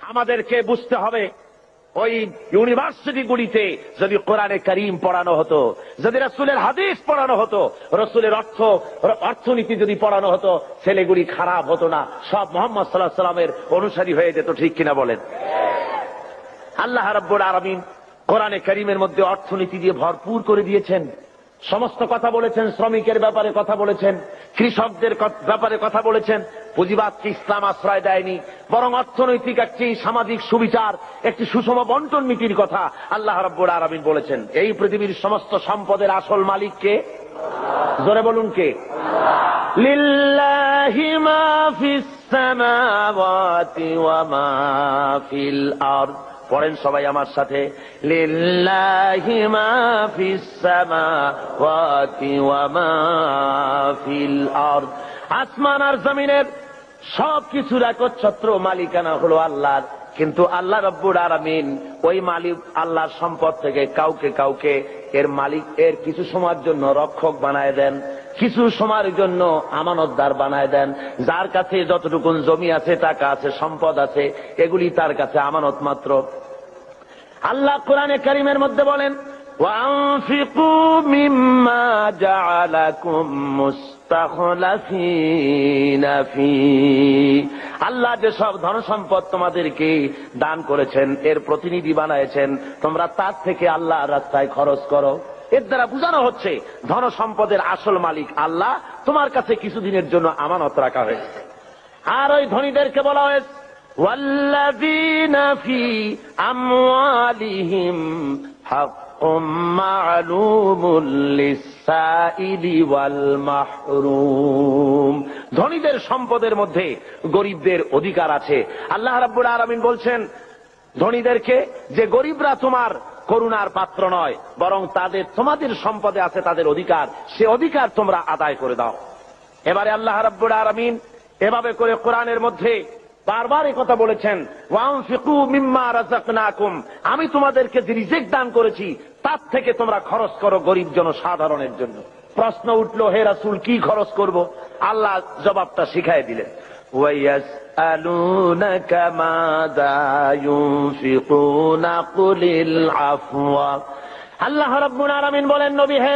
আমাদেরকে বুঝতে হবে, ওই ইউনিভার্সিটিগুলিতে যদি কোরআনে কারীম পড়ানো হতো, যদি রাসূলের হাদিস পড়ানো হতো, রাসূলের অর্থনীতি যদি পড়ানো হতো, ছেলেগুলি খারাপ হতো না, সব মুহাম্মদ সাল্লাল্লাহু আলাইহি ওয়াসাল্লামের অনুসারী হয়ে যেত। ঠিক কিনা বলেন? আল্লাহ রাব্বুল আলামিন কোরআনে কারীমের মধ্যে অর্থনীতি দিয়ে ভরপুর করে দিয়েছেন। সমস্ত কথা বলেছেন, শ্রমিকের ব্যাপারে কথা বলেছেন, কৃষকদের ব্যাপারে কথা বলেছেন। পুঁজিবাদকে ইসলাম আশ্রয় দেয়নি, বরং অর্থনৈতিক একটি সামাজিক সুবিচার, একটি সুষম বন্টন নীতির কথা আল্লাহ রাব্বুল আলামিন বলেছেন। এই পৃথিবীর সমস্ত সম্পদের আসল মালিক কে? জোরে বলুন কে? লিল্লাহি মা ফিস সামাওয়াতি ওয়া মা ফিল আরদ। পড়েন সবাই আমার সাথে, লিল্লাহি মা ফিস সামাওয়াতি ওয়া মা ফিল আরদ। আসমান আর জমিনের সবকিছুর একচ্ছত্র মালিকানা হলো আল্লাহর। কিন্তু আল্লাহ রাব্বুল আলামিন ওই মালিক আল্লাহর সম্পদ থেকে কাউকে কাউকে এর মালিক, এর কিছু সময়ের জন্য রক্ষক বানায় দেন, কিছু সময়ের জন্য আমানতদার বানায় দেন। যার কাছে যতটুকু জমি আছে, টাকা আছে, সম্পদ আছে, এগুলি তার কাছে আমানত মাত্র। আল্লাহ কোরআনে কারীমের মধ্যে বলেন, ওয়ানফিকু মিম্মা জাআলাকুম মুস্তাখলাফিনা ফি। আল্লাহ যে সব ধন সম্পদ তোমাদেরকে দান করেছেন, এর প্রতিনিধি বানায়ছেন, তোমরা তার থেকে আল্লাহর রাস্তায় খরচ করো। এর দ্বারা বোঝানো হচ্ছে ধন সম্পদের আসল মালিক আল্লাহ, তোমার কাছে কিছুদিনের জন্য আমানত রাখা হয়েছে। আর ওই ধনীদেরকে বলা হয়েছে, ওয়াল্লাযীনা ফি আমওয়ালিহিম হাক্কুম মা'লুমুন লিস-সাইলি ওয়াল মাহরুম। ধনীদের সম্পদের মধ্যে গরিবদের অধিকার আছে। আল্লাহ রাব্বুল আলামিন বলছেন ধনীদেরকে যে গরিবরা তোমার করুণার পাত্র নয়, বরং তোমাদের সম্পদে আছে তাদের অধিকার, সে অধিকার তোমরা আদায় করে দাও। এবারে আল্লাহ রাব্বুল আলামিন এভাবে করে কোরআনের মধ্যে বারবার এই কথা বলেছেন, ওয়ানফিকু মিম্মা রাযাকনাকুম, আমি তোমাদেরকে যে রিজিক দান করেছি তার থেকে তোমরা খরচ করো গরিব জনসাধারণের জন্য। প্রশ্ন উঠলো, হে রাসূল কি খরচ করব? আল্লাহ জবাবটা শিখাই দিলেন, ওয়ায়াসআলুনাকা মাযা ইউনফিকুনা কুলিল আফওয়া। আল্লাহ রাব্বুল আলামিন বলেন, নবী হে,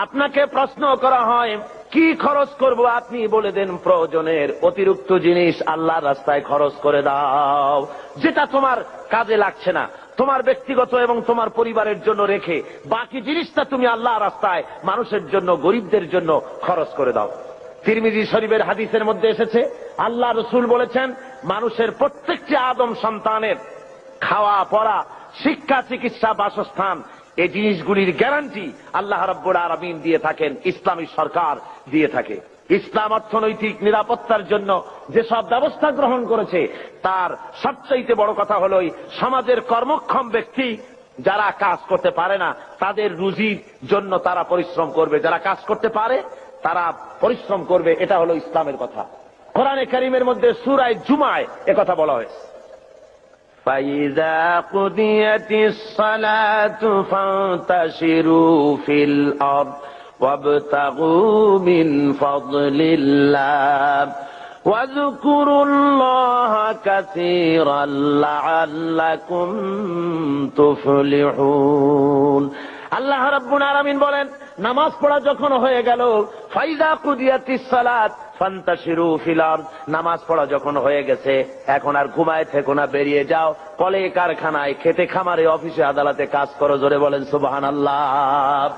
আপনাকে প্রশ্ন করা হয় কি খরচ করব, আপনি বলে দেন প্রয়োজনের অতিরিক্ত জিনিস আল্লাহর রাস্তায় খরচ করে দাও, যেটা তোমার কাজে লাগছে না, তোমার ব্যক্তিগত এবং তোমার পরিবারের জন্য রেখে বাকি জিনিসটা তুমি আল্লাহর রাস্তায় মানুষের জন্য, গরিবদের জন্য খরচ করে দাও। তিরমিজি শরীফের হাদিসের মধ্যে এসেছে, আল্লাহ রাসূল বলেছেন, মানুষের প্রত্যেকটি আদম সন্তানের খাওয়া, পড়া, শিক্ষা, চিকিৎসা, বাসস্থান এই জিনিসগুলির গ্যারান্টি আল্লাহ রাব্বুল আলামিন দিয়ে থাকেন, ইসলামী সরকার দিয়ে থাকে। ইসলাম অর্থনৈতিক নিরাপত্তার জন্য যেসব ব্যবস্থা গ্রহণ করেছে তার সবচাইতে বড় কথা হলো সমাজের কর্মক্ষম ব্যক্তি যারা কাজ করতে পারে না তাদের রুজির জন্য তারা পরিশ্রম করবে, যারা কাজ করতে পারে তারা পরিশ্রম করবে। এটা হলো ইসলামের কথা। কোরআনে কারীমের মধ্যে সূরা জুমায় একথা বলা হয়েছে, فَإِذَا قُضِيَتِ الصَّلَاةُ فَانتَشِرُوا فِي الْأَرْضِ وَابْتَغُوا مِنْ فَضْلِ اللَّهِ وَاذْكُرُوا اللَّهَ كَثِيرًا لَعَلَّكُمْ تُفْلِحُونَ। আল্লাহ রাব্বুল আলামিন বলেন, নামাজ পড়া যখন হয়ে গেল, ফাইজা কুদিয়াতিস সালাত ফান্তাশিরু ফিল আরদ, নামাজ পড়া যখন হয়ে গেছে এখন আর ঘুমায় থেকো না, বেরিয়ে যাও, কলে কারখানায়, খেতে খামারে, অফিসে আদালতে কাজ করো। জোরে বলেন সুবহানাল্লাহ।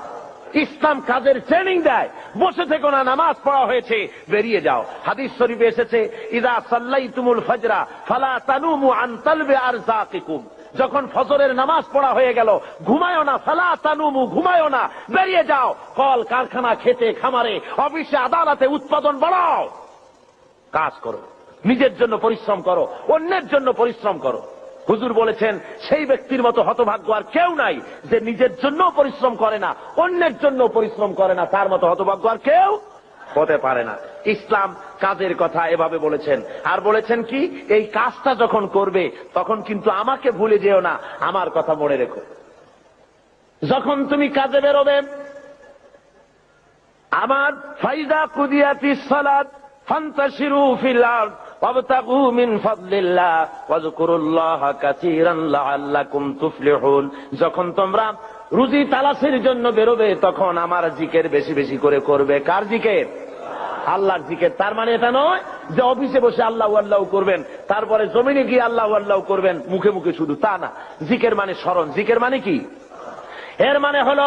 ইসলাম কাজের ট্রেনিং দেয়, বসে থেকো না, নামাজ পড়া হয়েছে, বেরিয়ে যাও। হাদিস শরীফে এসেছে, ইযা সাল্লাইতুমুল ফাজরা ফালা তানুমু আন তালবি আরযাকিকুম, যখন ফজরের নামাজ পড়া হয়ে গেল ঘুমায়ও না, ফালা তানুমু, ঘুমায়ও না, বেরিয়ে যাও, কল কারখানা, খেতে খামারে, অফিসে আদালতে উৎপাদন বাড়াও, কাজ করো, নিজের জন্য পরিশ্রম করো, অন্যের জন্য পরিশ্রম করো। হুজুর বলেছেন সেই ব্যক্তির মতো হতভাগ্য আর কেউ নাই যে নিজের জন্য পরিশ্রম করে না, অন্যের জন্য পরিশ্রম করে না, তার মতো হতভাগ্য আর কেউ হতে পারে না। ইসলাম কাজের কথা এভাবে বলেছেন, আর বলেছেন কি, এই কাজটা যখন করবে তখন কিন্তু আমাকে ভুলে যেও না, আমার কথা মনে রেখো। যখন তুমি কাজে বেরোবে, আমার ফাইদা কুদিয়াতিস সালাত ফান্তাশিরু ফিল আরদ ওয়াবতাগু মিন ফাদলিল্লাহ ওয়াজকুরুল্লাহা কাসীরান লাআল্লাকুম তুফলিহুন, যখন তোমরা রুজি তালাশের জন্য বেরোবে তখন আমার জিকির বেশি বেশি করে করবে। কার জিকির? আল্লাহর জিকির। তার মানে এটা নয় যে অফিসে বসে আল্লাহু আল্লাহু করবেন, তারপরে জমিনে গিয়ে আল্লাহু আল্লাহু করবেন মুখে মুখে শুধু, তা না। জিকির মানে স্মরণ। জিকির মানে কি? এর মানে হলো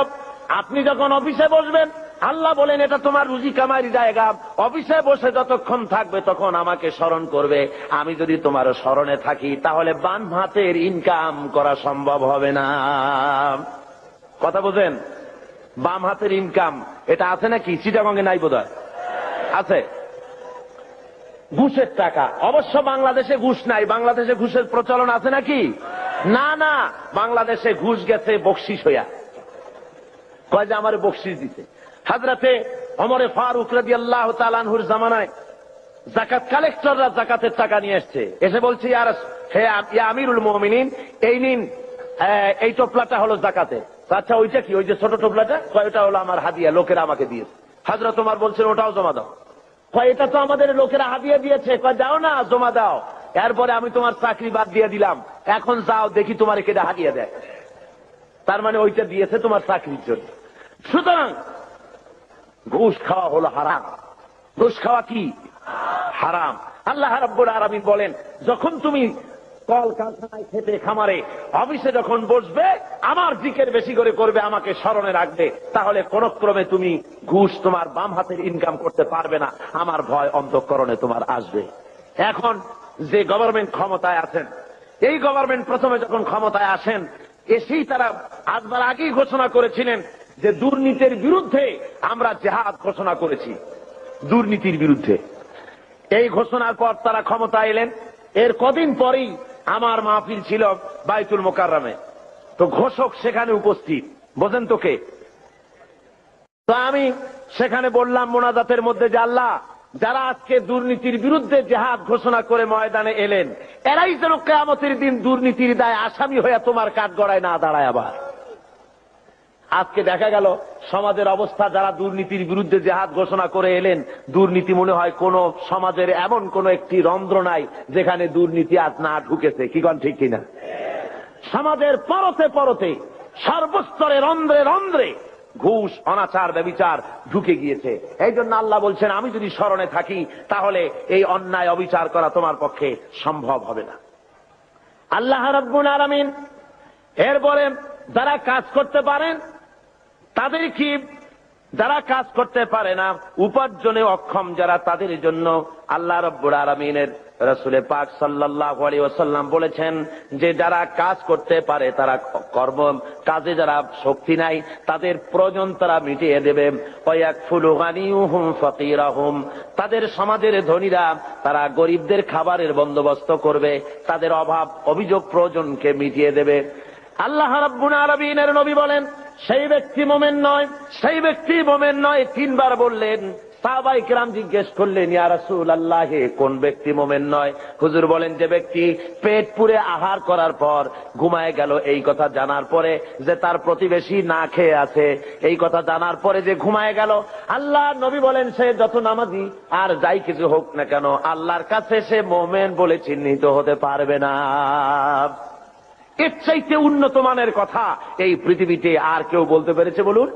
আপনি যখন অফিসে বসবেন, আল্লাহ বলেন এটা তোমার রুজি কামাইয়ের জায়গা, অফিসে বসে যতক্ষণ থাকবে তখন আমাকে স্মরণ করবে। আমি যদি তোমার স্মরণে থাকি তাহলে বাম হাতের ইনকাম করা সম্ভব হবে না। কথা বোঝেন? বাম হাতের ইনকাম এটা আছে নাকি? চিটাগঙ্গে নাই বোধহয়, আছে। ঘুষের টাকা, অবশ্য বাংলাদেশে ঘুষ নাই, বাংলাদেশে ঘুষের প্রচলন আছে নাকি? না না, বাংলাদেশে ঘুষ গেছে বকশিশ হইয়া, কয় যে আমার বকশিশ দিতে। হযরতে ওমর ফারুক রাদিয়াল্লাহু তাআলা আনহুর জামানায় যাকাত কালেক্টররা যাকাতের টাকা নিয়ে এসেছে, এসে বলছে, হে আমিরুল মুমিনিন, এই নিন, এই টোপলাটা হলো যাকাতে। আচ্ছা ওইটা কি? ওই যে ছোট টোপলাটা? ওইটা হলো আমার হাদিয়া, লোকেরা আমাকে দিয়েছে। হযরত ওমর বলছেন ওটাও জমা দাও। এটা তো আমাদের লোকেরা হাদিয়া দিয়েছে। যাও না, জমা দাও, এরপরে আমি তোমার চাকরি বাদ দিয়ে দিলাম, এখন যাও দেখি তোমার কেটে হাদিয়া দেয়। তার মানে ওইটা দিয়েছে তোমার চাকরির জন্য। সুতরাং ঘুষ খাওয়া হলো হারাম। ঘুষ খাওয়া কি? হারাম। আল্লাহ রাব্বুল আলামিন বলেন, যখন তুমি কল কারখানায়, খেতে খামারে, অফিসে যখন বসবে আমার জিকির বেশি করে করবে, আমাকে স্মরণে রাখবে, তাহলে কোন ক্রমে তুমি ঘুষ তোমার বাম হাতের ইনকাম করতে পারবে না। আমার ভয় অন্তঃকরণে তোমার আসবে। এখন যে গভর্নমেন্ট ক্ষমতায় আছেন, এই গভর্নমেন্ট প্রথমে যখন ক্ষমতায় আসেন, এসেই তারা আসবার আগেই ঘোষণা করেছিলেন যে দুর্নীতির বিরুদ্ধে আমরা জিহাদ ঘোষণা করেছি, দুর্নীতির বিরুদ্ধে। এই ঘোষণার পর তারা ক্ষমতা এলেন। এর কদিন পরেই আমার মাহফিল ছিল বাইতুল মোকাররমে, তো ঘোষক সেখানে উপস্থিত, বোঝেন তো কে? তো আমি সেখানে বললাম মোনাজাতের মধ্যে যে আল্লাহ, যারা আজকে দুর্নীতির বিরুদ্ধে জিহাদ ঘোষণা করে ময়দানে এলেন, এরাই যেন কিয়ামতের দিন দুর্নীতির দায়ে আসামি হয়ে তোমার কাঠগড়ায় না দাঁড়ায়। আবার আজকে দেখা গেল সমাজের অবস্থা, যারা দুর্নীতির বিরুদ্ধে জিহাদ ঘোষণা করে এলেন, দুর্নীতি মনে হয় কোন সমাজের এমন কোন একটি রন্ধ্র নাই যেখানে দুর্নীতি আজ না ঢুকেছে। কি কোন ঠিক কিনা? সমাজের পরতে পরতে, সর্বস্তরে, রন্ধ্রে রন্ধ্রে ঘুষ, অনাচার, ব্যভিচার ঢুকে গিয়েছে। এই জন্য আল্লাহ বলছেন, আমি যদি স্মরণে থাকি তাহলে এই অন্যায় অবিচার করা তোমার পক্ষে সম্ভব হবে না। আল্লাহ রাব্বুল আলামিন এরপরে যারা কাজ করতে পারেন তাদের কি যারা কাজ করতে পারে না, উপার্জনে অক্ষম যারা, তাদের জন্য আল্লাহ রাব্বুল আলামিনের রাসূল পাক সাল্লাল্লাহু আলাইহি ওয়াসাল্লাম বলেছেন যে যারা কাজ করতে পারে, তারা কর্ম কাজে যারা শক্তি নাই, তাদের প্রয়োজন তারা মিটিয়ে দেবে। ওয়ায়াকফুলু গানিয়ুহুম ফাকিরাহুম, তাদের সমাজের ধনীরা তারা গরিবদের খাবারের বন্দোবস্ত করবে, তাদের অভাব অভিযোগ প্রয়োজনকে মিটিয়ে দেবে। আল্লাহ রাব্বুল আলামিনের নবী বলেন সেই ব্যক্তি মুমিন নয়, সেই ব্যক্তি মুমিন নয়। তিনবার বললেন। সাহাবায়ে কেরাম জিজ্ঞেস করলেন, ইয়া রাসূলুল্লাহ, কোন ব্যক্তি মুমিন নয়? হুজুর বলেন যে ব্যক্তি পেট পুরে আহার করার পর ঘুমায় গেল, এই কথা জানার পরে যে তার প্রতিবেশী না খেয়ে আছে, এই কথা জানার পরে যে ঘুমায় গেল। আল্লাহ নবী বলেন সে যত নামাজি আর যাই কিছু হোক না কেন, আল্লাহর কাছে সে মুমিন বলে চিহ্নিত হতে পারবে না। এর চাইতে উন্নত মানের কথা এই পৃথিবীতে আর কেউ বলতে পেরেছে? বলুন,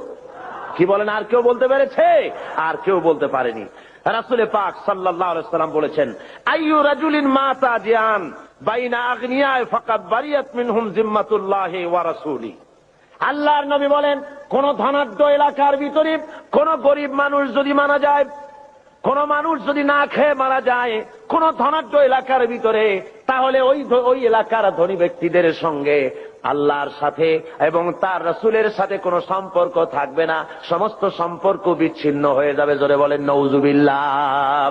কি বলেন? আর কেউ বলতে পেরেছে? আর কেউ বলতে পারেনি। রাসূল পাক সাল্লাল্লাহু আলাইহি ওয়াসাল্লাম বলেছেন, আইয়ু রাজুলিন মাতা জিয়ান বাইনা আগনিয়া ফাকাদ বারিয়াত মিনহুম জিম্মাতুল্লাহি ওয়া রাসূলি। আল্লাহর নবী বলেন, কোন ধনাঢ্য এলাকার ভিতরে কোন গরিব মানুষ যদি মারা যায়, কোন মানুষ যদি না খেয়ে মারা যায় কোন ধনাঢ্য এলাকার ভিতরে, তাহলে ওই এলাকার ধনী ব্যক্তিদের সঙ্গে আল্লাহর সাথে এবং তার রাসূলের সাথে কোনো সম্পর্ক থাকবে না, সমস্ত সম্পর্ক বিচ্ছিন্ন হয়ে যাবে। জোরে বলেন নাউযুবিল্লাহ।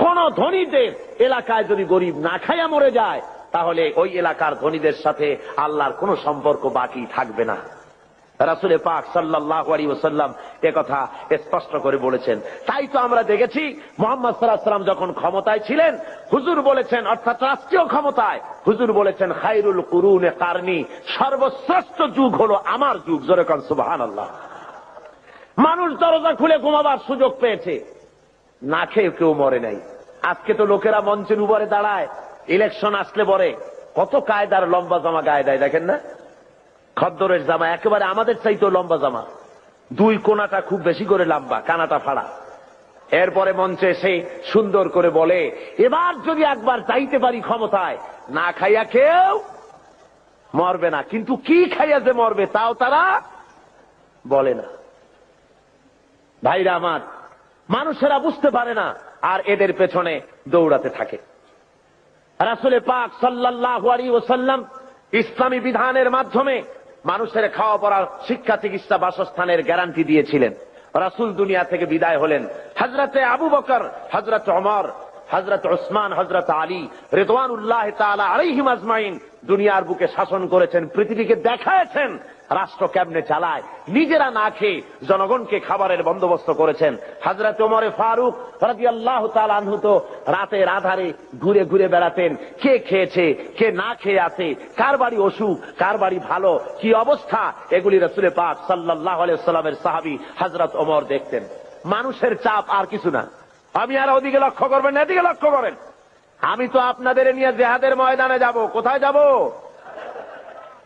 কোন ধনীদের এলাকায় যদি গরিব না খাইয়া মরে যায়, তাহলে ওই এলাকার ধনীদের সাথে আল্লাহর কোনো সম্পর্ক বাকি থাকবে না। রাসূল পাক সাল্লাল্লাহু আলাইহি ওয়াসাল্লাম একথা স্পষ্ট করে বলেছেন। তাই তো আমরা দেখেছি মুহাম্মদ সাল্লাল্লাহু আলাইহি ওয়াসাল্লাম যখন ক্ষমতায় ছিলেন, হুজুর বলেছেন, অর্থাৎ রাষ্ট্রীয় ক্ষমতায়, হুজুর বলেছেন খায়রুল কুরুনে কারনি, সর্বশ্রেষ্ঠ যুগ হলো আমার যুগ। জোরে কোন সুবহানাল্লাহ। মানুষ দরজা খুলে ঘুমাবার সুযোগ পেয়েছে, না খেয়ে কেউ মরে নাই। আজকে তো লোকেরা মঞ্চের উপরে দাঁড়ায়, ইলেকশন আসলে পরে কত কায়দার লম্বা জামা গায়ে দেয়, দেখেন না? খদ্দরের জামা একেবারে আমাদের চাইতেও লম্বা জামা, দুই কোনাটা খুব বেশি করে লম্বা, কানাটা ফাড়া। এরপরে মঞ্চে এসে সুন্দর করে বলে, এবার যদি একবার চাইতে পারি ক্ষমতায়, না খাইয়া কেউ মরবে না। কিন্তু কি খাইয়া যে মরবে তাও তারা বলে না। ভাইরা আমার, মানুষেরা বুঝতে পারে না, আর এদের পেছনে দৌড়াতে থাকে। রাসূল পাক সাল্লাল্লাহু আলাইহি ওয়াসাল্লাম ইসলামী বিধানের মাধ্যমে মানুষের খাওয়া পড়া, শিক্ষা, চিকিৎসা, বাসস্থানের গ্যারান্টি দিয়েছিলেন। রাসূল দুনিয়া থেকে বিদায় হলেন, হযরতে আবু বকর, হযরত ওমর, হযরত উসমান, হযরত আলী রিদওয়ানুল্লাহি তাআলা আলাইহিম আজমাইন দুনিয়ার বুকে শাসন করেছেন, পৃথিবীকে দেখায়েছেন রাষ্ট্র কেমনে চালায়। নিজেরা না খেয়ে জনগণকে খাবারের বন্দোবস্ত করেছেন। হযরত ওমর ফারুক রাদিয়াল্লাহু তাআলা আনহু তো রাতের আধারে ঘুরে ঘুরে বেড়াতেন, কে খেয়েছে, কে না খেয়ে আছে, কার বাড়ি অসুখ, কার বাড়ি ভালো, কি অবস্থা, এগুলি রাসূল পাক সাল্লাল্লাহু আলাইহি ওয়াসাল্লামের সাহাবী হযরত ওমর দেখতেন। মানুষের চাপ আর কিছু না। আমি আর ওদিকে লক্ষ্য করবেন না, এদিকে লক্ষ্য করেন। আমি তো আপনাদের নিয়ে জিহাদের ময়দানে যাব। কোথায় যাব?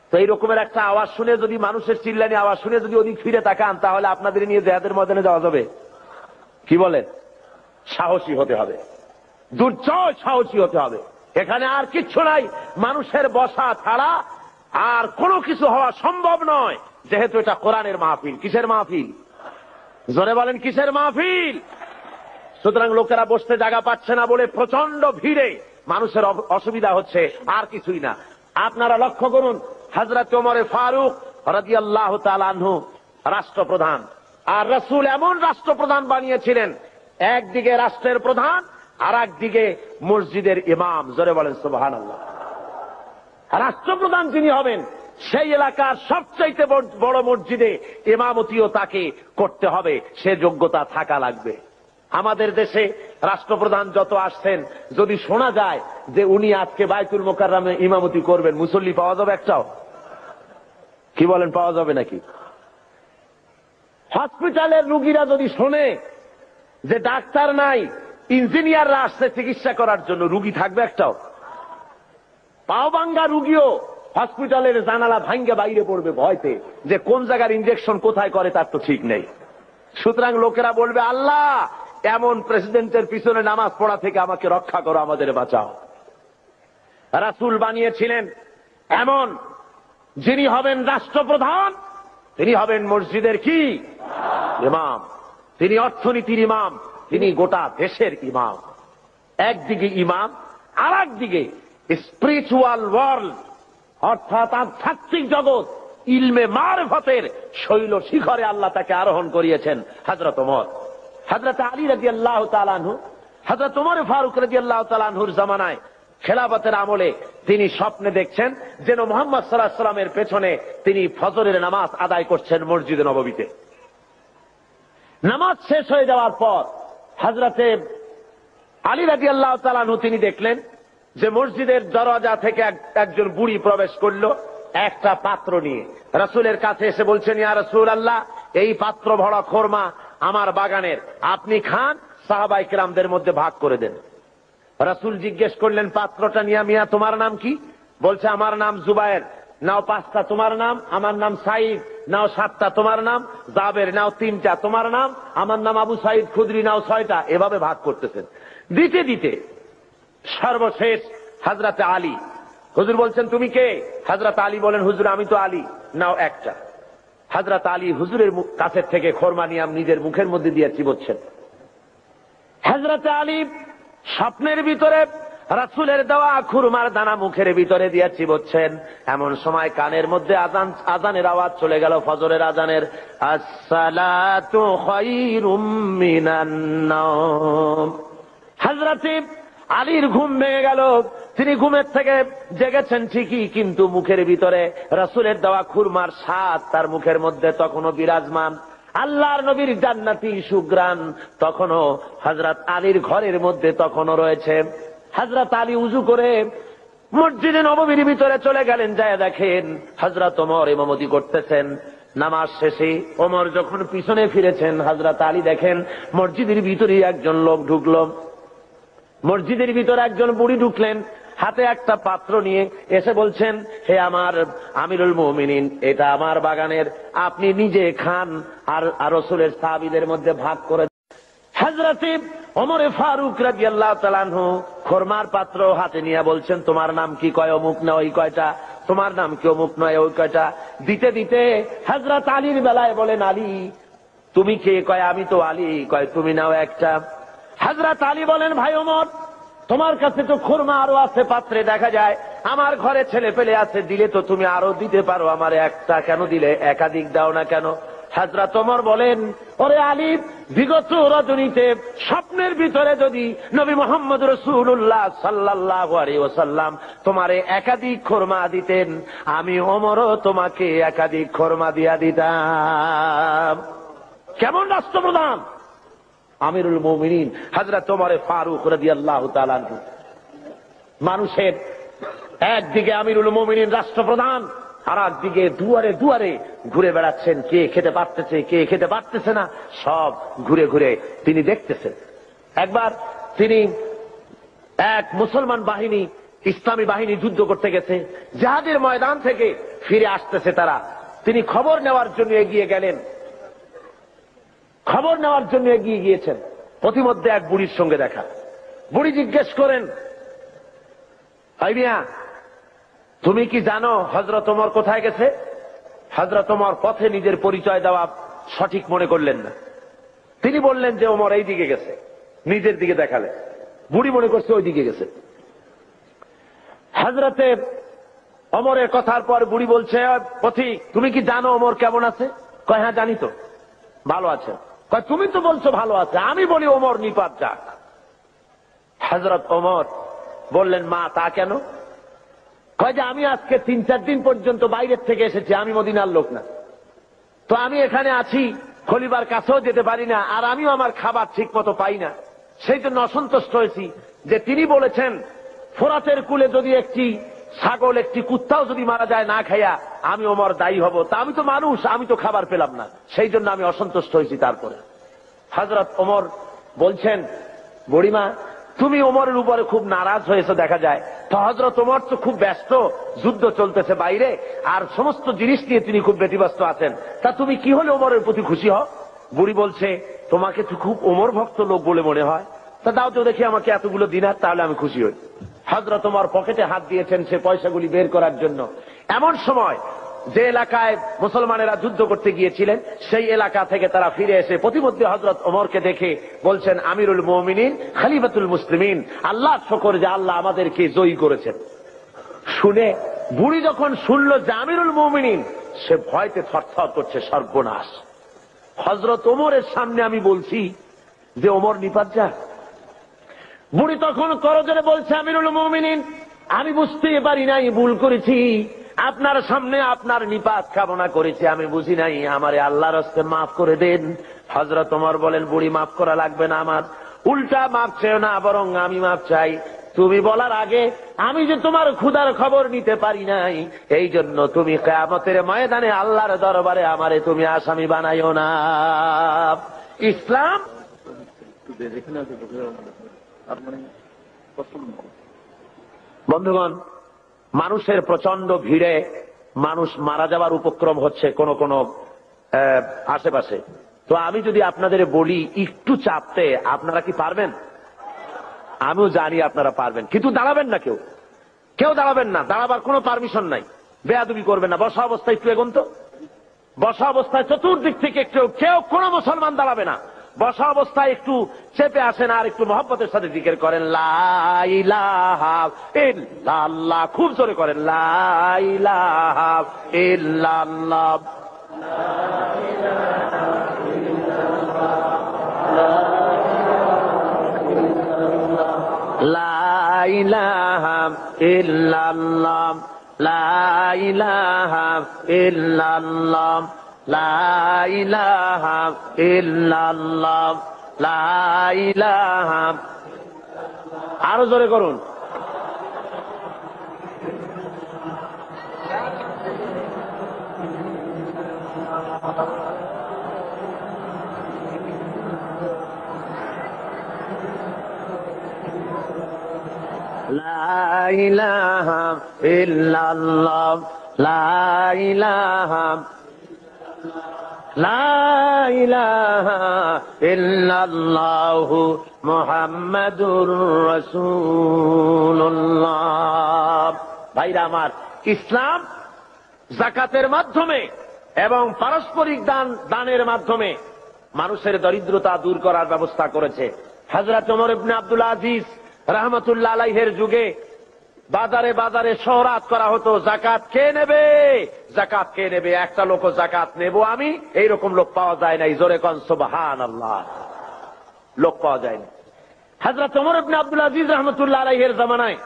তো এই রকমের একটা আওয়াজ শুনে, যদি মানুষের চিল্লানি আওয়াজ শুনে যদি ওদিক ফিরে তাকান, তাহলে আপনাদের নিয়ে জিহাদের ময়দানে যাওয়া যাবে? কি বলেন? সাহসী হতে হবে, দুর্জয় সাহসী হতে হবে। এখানে আর কিচ্ছু নাই, মানুষের বসা ছাড়া আর কোনো কিছু হওয়া সম্ভব নয়, যেহেতু এটা কোরআনের মাহফিল। কিসের মাহফিল? জোরে বলেন, কিসের মাহফিল? সুতরাং লোকেরা বসতে জায়গা পাচ্ছে না বলে প্রচন্ড ভিড়ে মানুষের অসুবিধা হচ্ছে, আর কিছুই না। আপনারা লক্ষ্য করুন, হযরত ওমর ফারুক রাদিয়াল্লাহু তাআলা আনহু রাষ্ট্রপ্রধান, আর রাসূল এমন রাষ্ট্রপ্রধান বানিয়েছিলেন, একদিকে রাষ্ট্রের প্রধান আর একদিকে মসজিদের ইমাম। জোরে বলেন সুবহানাল্লাহ। রাষ্ট্রপ্রধান যিনি হবেন, সেই এলাকার সবচাইতে বড় মসজিদে ইমামতিও তাকে করতে হবে, সে যোগ্যতা থাকা লাগবে। আমাদের দেশে রাষ্ট্রপ্রধান যত আসছেন, যদি শোনা যায় যে উনি আজকে বাইতুল মুকাররমে ইমামতি করবেন, মুসল্লি পাওয়া যাবে একটাও? কি বলেন, পাওয়া যাবে নাকি? হসপিটালের রুগীরা যদি শোনে যে ডাক্তার নাই, ইঞ্জিনিয়াররা আসছে চিকিৎসা করার জন্য, রুগী থাকবে একটাও? পাও ভাঙ্গা রুগীও হসপিটালের জানালা ভাঙ্গে বাইরে পড়বে ভয়তে, যে কোন জায়গার ইনজেকশন কোথায় করে তার তো ঠিক নেই। সুতরাং লোকেরা বলবে, আল্লাহ এমন প্রেসিডেন্টের পিছনে নামাজ পড়া থেকে আমাকে রক্ষা করো, আমাদের বাঁচাও। রাসূল বানিয়েছিলেন এমন, যিনি হবেন রাষ্ট্রপ্রধান, তিনি হবেন মসজিদের কি? ইমাম, তিনি অর্থনীতির ইমাম, তিনি গোটা দেশের ইমাম। একদিকে ইমাম, আর একদিকে স্পিরিচুয়াল ওয়ার্ল্ড, অর্থাৎ আধ্যাত্মিক জগৎ, ইলমে মারফতের শৈল শিখরে আল্লাহ তাকে আরোহণ করিয়েছেন হযরত ওমর। হযরত আলী রাদিয়াল্লাহু তাআলা আনহু, হযরত ওমর ফারুক রাদিয়াল্লাহু তাআলা আনহুর জামানায় খেলাফতের আমলে তিনি স্বপ্নে দেখছেন যেন মুহাম্মদ সাল্লাল্লাহু আলাইহি ওয়াসাল্লামের পেছনে তিনি ফজরের নামাজ আদায় করছেন মসজিদে নববীতে। নামাজ শেষ হয়ে যাওয়ার পর হযরতে আলী রাদিয়াল্লাহু তাআলা আনহু তিনি দেখলেন যে মসজিদের দরজা থেকে একজন বুড়ি প্রবেশ করলো একটা পাত্র নিয়ে। রাসূলের কাছে এসে বলছেন, ইয়া রাসূলুল্লাহ, এই পাত্র ভরা খোরমা আমার বাগানের, আপনি খান, সাহাবায়ে কেরামদের মধ্যে ভাগ করে দেন। রাসূল জিজ্ঞেস করলেন, পাত্রটা নিয়ে, মিয়া তোমার নাম কি? বলছে, আমার নাম জুবায়ের। নাও 5টা, তোমার নাম? আমার নাম সাঈদ। নাও 7টা, তোমার নাম? জাবের। নাও 3টা, তোমার নাম? আমার নাম আবু সাঈদ খুদরি। নাও 6টা। এভাবে ভাগ করতেছেন। দিতে দিতে সর্বশেষ হযরত আলী, হুজুর বলছেন তুমি কে? হযরত আলী বলেন, হুজুর আমি তো আলী। নাও 1টা। হযরত আলী হুজুরের কাছের থেকে খোরমা নিয়ে নিজের মুখের মধ্যে দিয়ে চিবোচ্ছেন। হযরত আলী স্বপ্নের ভিতরে রাসূলের দেওয়া খুরমার দানা মুখের ভিতরে দিয়ে চিবোচ্ছেন। এমন সময় কানের মধ্যে আজানের আওয়াজ চলে গেল, ফজরের আজানের, আসসালাতু খায়রুম মিনান নাওম। হযরত আলীর ঘুম ভেঙে গেল। তিনি ঘুমের থেকে জেগেছেন ঠিকই, কিন্তু মুখের ভিতরে রাসূলের দেওয়া খুরমার স্বাদ তার মুখের মধ্যে তখনও বিরাজমান। আল্লাহর নবীর জান্নাতি সুগ্রাণ তখনও হযরত আলীর ঘরের মধ্যে তখনও রয়েছে। হযরত আলী উযু করে মসজিদে নববীর ভিতরে চলে গেলেন। যায় দেখেন হযরত ওমর ইমামতি করতেছেন। নামাজ শেষে ওমর যখন পিছনে ফিরেছেন, হযরত আলী দেখেন মসজিদের ভিতরে একজন লোক ঢুকলো। মসজিদের ভিতরে একজন বুড়ি ঢুকলেন, হাতে একটা পাত্র নিয়ে এসে বলছেন, হে আমার আমিরুল মুমিনিন, এটা আমার বাগানের, আপনি নিজে খান আর রাসূলের সাহাবীদের মধ্যে ভাগ করে। হযরত ওমর ফারুক রাদিয়াল্লাহু তাআলা আনহু খোরমার পাত্র হাতে নিয়ে বলছেন, তোমার নাম কি? কয় অমুক না ওই কয়টা। তোমার নাম কি? অমুক নয় ওই কয়টা। দিতে দিতে হযরত আলীর বেলায় বলেন, আলী তুমি কে? কয় আমি তো আলী। কয় তুমি নাও 1টা। হযরত আলী বলেন, ভাই ওমর, তোমার কাছে তো খুরমা আরো আছে পাত্রে দেখা যায়, আমার ঘরে ছেলে পেলে আছে, দিলে তো তুমি আরো দিতে পারো, আমার 1টা কেন দিলে? একাধিক দাও না কেন? হযরত ওমর বলেন, ওরে আলী, বিগত রজনীতে স্বপ্নের ভিতরে যদি নবী মুহাম্মদ রাসূলুল্লাহ সাল্লাল্লাহু আলাইহি ওয়াসাল্লাম তোমারে একাধিক খুরমা দিতেন, আমি ওমরও তোমাকে একাধিক খুরমা দিয়া দিতাম। কেমন রাষ্ট্রপ্রধান! আমিরুল মুমিনিন হযরত ওমর ফারুক রাদিয়াল্লাহু তাআলা আনহু। মানুষের একদিকে আমিরুল মুমিনিন রাষ্ট্রপ্রধান, আর একদিকে দুয়ারে দুয়ারে ঘুরে বেড়াচ্ছেন, কে খেতে পারতেছে কে খেতে পারতেছে না, সব ঘুরে ঘুরে তিনি দেখতেছেন। একবার তিনি এক মুসলমান বাহিনী, ইসলামী বাহিনী যুদ্ধ করতে গেছে, জিহাদের ময়দান থেকে ফিরে আসতেছে তারা। তিনি খবর নেওয়ার জন্য এগিয়ে গেলেন, খবর নেওয়ার জন্য এগিয়ে গিয়েছেন। প্রতিমধ্যে এক বুড়ির সঙ্গে দেখা। বুড়ি জিজ্ঞেস করেন, ভাই মিয়া, তুমি কি জানো হযরত ওমর কোথায় গেছে? হযরত ওমর পথে নিজের পরিচয় দেওয়া সঠিক মনে করলেন না। তিনি বললেন যে ওমর এই দিকে গেছে, নিজের দিকে দেখালেন। বুড়ি মনে করছে ওই দিকে গেছে। হযরতে ওমরের কথার পর বুড়ি বলছে, পথিক তুমি কি জানো ওমর কেমন আছে? কয় হ্যাঁ জানি তো। ভালো আছে? কয় তুমি তো বলছো ভালো আছে, আমি বলি ওমর নিপাত যাক। হযরত ওমর বললেন, মা তা কেন? কয় যে আমি আজকে 3-4 দিন পর্যন্ত বাইরের থেকে এসেছি, আমি মদিনার লোক না, তো আমি এখানে আছি, খলিফার কাছেও যেতে পারি না, আর আমিও আমার খাবার ঠিক মতো পাই না। সেই জন্য অসন্তুষ্ট হয়েছি যে তিনি বলেছেন ফোরাতের কূলে যদি একটি ছাগল একটি কুত্তাও যদি মারা যায় না খাইয়া, আমি ওমর দায়ী হব। তা আমি তো মানুষ, আমি তো খাবার পেলাম না, সেই জন্য আমি অসন্তুষ্ট হয়েছি। তারপরে হযরত ওমর বলছেন, বুড়িমা তুমি ওমরের উপরে খুব নারাজ হয়েছে দেখা যায়। তো হযরত ওমর তো খুব ব্যস্ত, যুদ্ধ চলতেছে বাইরে, আর সমস্ত জিনিস নিয়ে তিনি খুব ব্যতিব্যস্ত আছেন, তা তুমি কি হলে ওমরের প্রতি খুশি হও? বুড়ি বলছে, তোমাকে তো খুব ওমর ভক্ত লোক বলে মনে হয়, তা দাও তো দেখি আমাকে এতগুলো দিনার, তাহলে আমি খুশি হই। হযরত ওমর পকেটে হাত দিয়েছেন সে পয়সাগুলি বের করার জন্য। এমন সময় যে এলাকায় মুসলমানেরা যুদ্ধ করতে গিয়েছিলেন সেই এলাকা থেকে তারা ফিরে এসে প্রতিমধ্যে হযরত ওমরকে দেখে বলছেন, আমিরুল মুমিনিন খলিফাতুল মুসলিমিন, আল্লাহর শুকর যে আল্লাহ আমাদেরকে জয়ী করেছেন। শুনে বুড়ি যখন শুনল যে আমিরুল মুমিনিন, সে ভয়তে থরথর করছে, সর্বনাশ, হযরত ওমরের সামনে আমি বলছি যে ওমর নিপাত যা। বুড়ি তখন করজোরে বলছে, আমিরুল মুমিনিন, আমি বুঝতে পারি নাই, ভুল করেছি, আপনার সামনে আপনার নিপাত কামনা করেছি, আমি বুঝি নাই, আমারে আল্লাহর রাস্তে মাফ করে দেন। হযরত ওমর বলেন, বুড়ি মাফ করা লাগবে না, আমার উল্টা মাফ চাই না, বরং আমি মাফ চাই। তুমি বলার আগে আমি যে তোমার ক্ষুধার খবর নিতে পারি নাই, এই জন্য তুমি কিয়ামতের ময়দানে আল্লাহর দরবারে আমারে তুমি আসামি বানাইও না। ইসলাম বন্ধুগণ, মানুষের প্রচন্ড ভিড়ে মানুষ মারা যাওয়ার উপক্রম হচ্ছে কোন কোন আশেপাশে। তো আমি যদি আপনাদের বলি একটু চাপতে, আপনারা কি পারবেন? আমিও জানি আপনারা পারবেন, কিন্তু দাঁড়াবেন না, কেউ দাঁড়াবেন না, দাঁড়াবার কোনো পারমিশন নাই, বেয়াদবি করবেন না। বসা অবস্থায় একটু এগোন তো, বসা অবস্থায় চতুর্দিক থেকে কেউ কোনো মুসলমান দাঁড়াবে না। বসা অবস্থায় একটু চেপে আসেন আর একটু মহব্বতের সাথে জিকির করেন, লা ইলাহা ইল্লাল্লাহ, খুব জোরে করেন, লা ইলাহা ইল্লাল্লাহ, লা ইলাহা ইল্লাল্লাহ, লা ইলাহা ইল্লাল্লাহ, লা ইলাহা ইল্লাল্লাহ, লা ইলাহা। আরো জোরে করুন, লা ইলাহা ইল্লাল্লাহ, লা ইলাহা, লা ইলাহা ইল্লাল্লাহু মুহাম্মাদুর রাসূলুল্লাহ। ভাইরা আমার, ইসলাম যাকাতের মাধ্যমে এবং পারস্পরিক দানের মাধ্যমে মানুষের দরিদ্রতা দূর করার ব্যবস্থা করেছে। হযরত ওমর ইবনে আব্দুল আজিজ রাহমাতুল্লাহ আলাইহির যুগে বাজারে বাজারে শহরাত করা হতো, যাকাত কে নেবে, যাকাত কে নেবে, একটা লোক যাকাত নেব আমি, এইরকম লোক পাওয়া যায় নাই। জোরে কোন সুবহানাল্লাহ, লোক পাওয়া যায় না। হযরত ওমর ইবনে আব্দুল আজিজ রাহমাতুল্লাহ আলাইহির জামানায়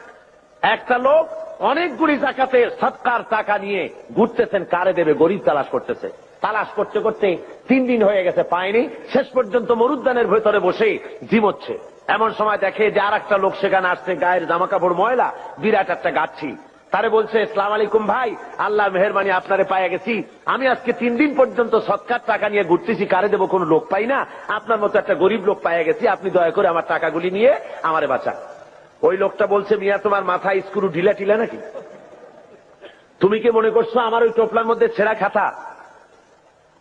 একটা লোক অনেকগুলি যাকাতের সদকার টাকা নিয়ে ঘুরতেছেন, কারে দেবে, গরিব তালাশ করতেছে। তালাশ করতে করতে 3 দিন হয়ে গেছে, পায়নি। শেষ পর্যন্ত মরুদ্যানের ভেতরে বসে ঝিমোচ্ছে। এমন সময় দেখে যে আর একটা লোক সেখানে আসছে, গায়ের জামা কাপড় ময়লা, বিরাট একটা গাচ্ছি। তারে বলছে, আসসালামু আলাইকুম ভাই, আল্লাহ মেহেরবানি আপনারে পাইয়া গেছি, আমি আজকে 3 দিন পর্যন্ত সদকার টাকা নিয়ে ঘুরতেছি, কারে দেবো কোনো লোক পাই না, আপনার মতো একটা গরিব লোক পাইয়া গেছি, আপনি দয়া করে আমার টাকাগুলি নিয়ে আমারে বাঁচান। ওই লোকটা বলছে, মিয়া তোমার মাথায় স্ক্রু ঢিলা টিলা নাকি? তুমি কি মনে করছো আমার ওই টোপলার মধ্যে ছেঁড়া খাতা?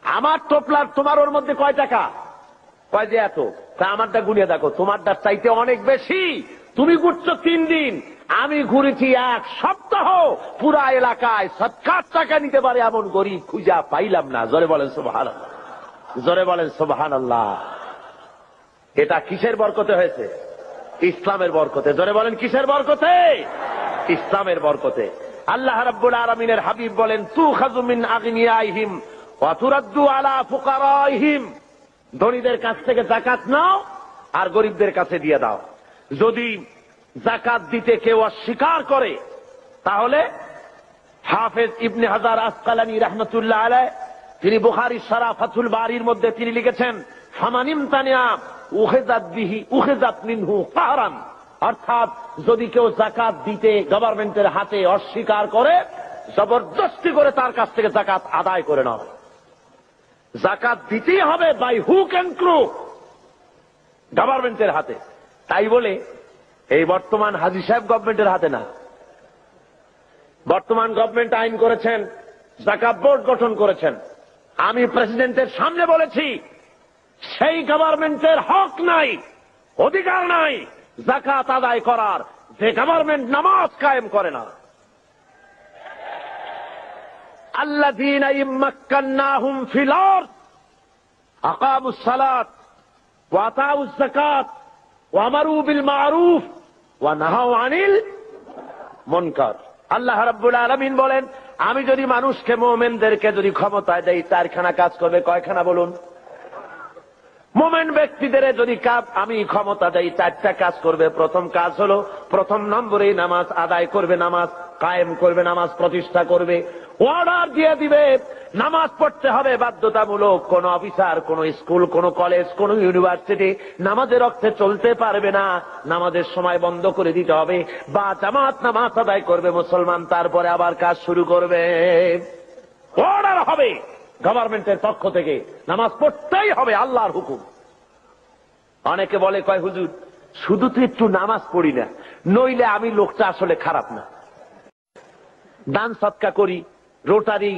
আমার টোপলার তোমার ওর মধ্যে কয় টাকা? কয় যে এত। তা আমারটা গুনিয়ে দেখো, তোমারটা চাইতে অনেক বেশি। তুমি ঘুরছো 3 দিন, আমি ঘুরেছি 1 সপ্তাহ। পুরা এলাকায় সদকার টাকা নিতে পারে এমন গরিব খুঁজা পাইলাম না। জোরে বলেন সুবহানাল্লাহ, জোরে বলেন সুবহানাল্লাহ। এটা কিসের বরকতে হয়েছে? ইসলামের বরকতে। জোরে বলেন কিসের বরকতে? ইসলামের বরকতে। আল্লাহ রাব্বুল আলামিনের হাবিব বলেন, তুখাযু মিন আগনিয়াইহিম ওয়া তুরাদ্দু আলা ফুকারাইহিম, ধনীদের কাছ থেকে যাকাত নাও আর গরিবদের কাছে দিয়ে দাও। যদি যাকাত দিতে কেউ অস্বীকার করে, তাহলে হাফেজ ইবনে হাজার আসকালানী রাহমাতুল্লাহ আলাইহি তিনি বুখারীর শারহ ফাথুল বারীর মধ্যে তিনি লিখেছেন, ফামানিম তানিয়া উখিযাত বিহি উখিযাত মিনহু কাহরান, অর্থাৎ যদি কেউ যাকাত দিতে গভর্নমেন্টের হাতে অস্বীকার করে, জবরদস্তি করে তার কাছ থেকে যাকাত আদায় করে নাও। যাকাত দিতেই হবে বাই হুক এন্ড ক্রুক, গভর্নমেন্টের হাতে। তাই বলে এই বর্তমান হাজী সাহেব গভর্নমেন্টের হাতে না। বর্তমান গভর্নমেন্ট আইন করেছেন, যাকাত বোর্ড গঠন করেছেন। আমি প্রেসিডেন্টের সামনে বলেছি, সেই গভর্নমেন্টের হক নাই, অধিকার নাই যাকাত আদায় করার, যে গভর্নমেন্ট নামাজ কায়েম করে না। আল্লাযীনা ইম্মাক্কান্নাহুম ফিল আরদ আকামুস সালাত ওয়া আতাউজ যাকাত ওয়া আমারু বিল মা'রুফ ওয়া নাহাউ আনিল মুনকার। আল্লাহ রাব্বুল আলামিন বলেন, আমি যদি মানুষকে মুমিনদেরকে যদি ক্ষমতায় দেই, চারখানা কাজ করবে। কয়খানা বলুন? মুমিন ব্যক্তিদের যদি আমি ক্ষমতা দেই, চারটা কাজ করবে। প্রথম কাজ হলো, প্রথম নম্বরে নামাজ আদায় করবে, নামাজ কায়েম করবে, নামাজ প্রতিষ্ঠা করবে। অর্ডার দিয়ে দিবে নামাজ পড়তে হবে বাধ্যতামূলক। কোন অফিসার, কোন স্কুল, কোন কলেজ, কোন ইউনিভার্সিটি নামাজের অর্থে চলতে পারবে না। নামাজের সময় বন্ধ করে দিতে হবে, বা জামাত নামাজ আদায় করবে মুসলমান, তারপরে আবার কাজ শুরু করবে। অর্ডার হবে গভর্নমেন্টের পক্ষ থেকে, নামাজ পড়তেই হবে, আল্লাহর হুকুম। অনেকে বলে, কয় হুজুর শুধু তো একটু নামাজ পড়ি না, নইলে আমি লোকটা আসলে খারাপ না। দান সৎকা করি, রোটারি,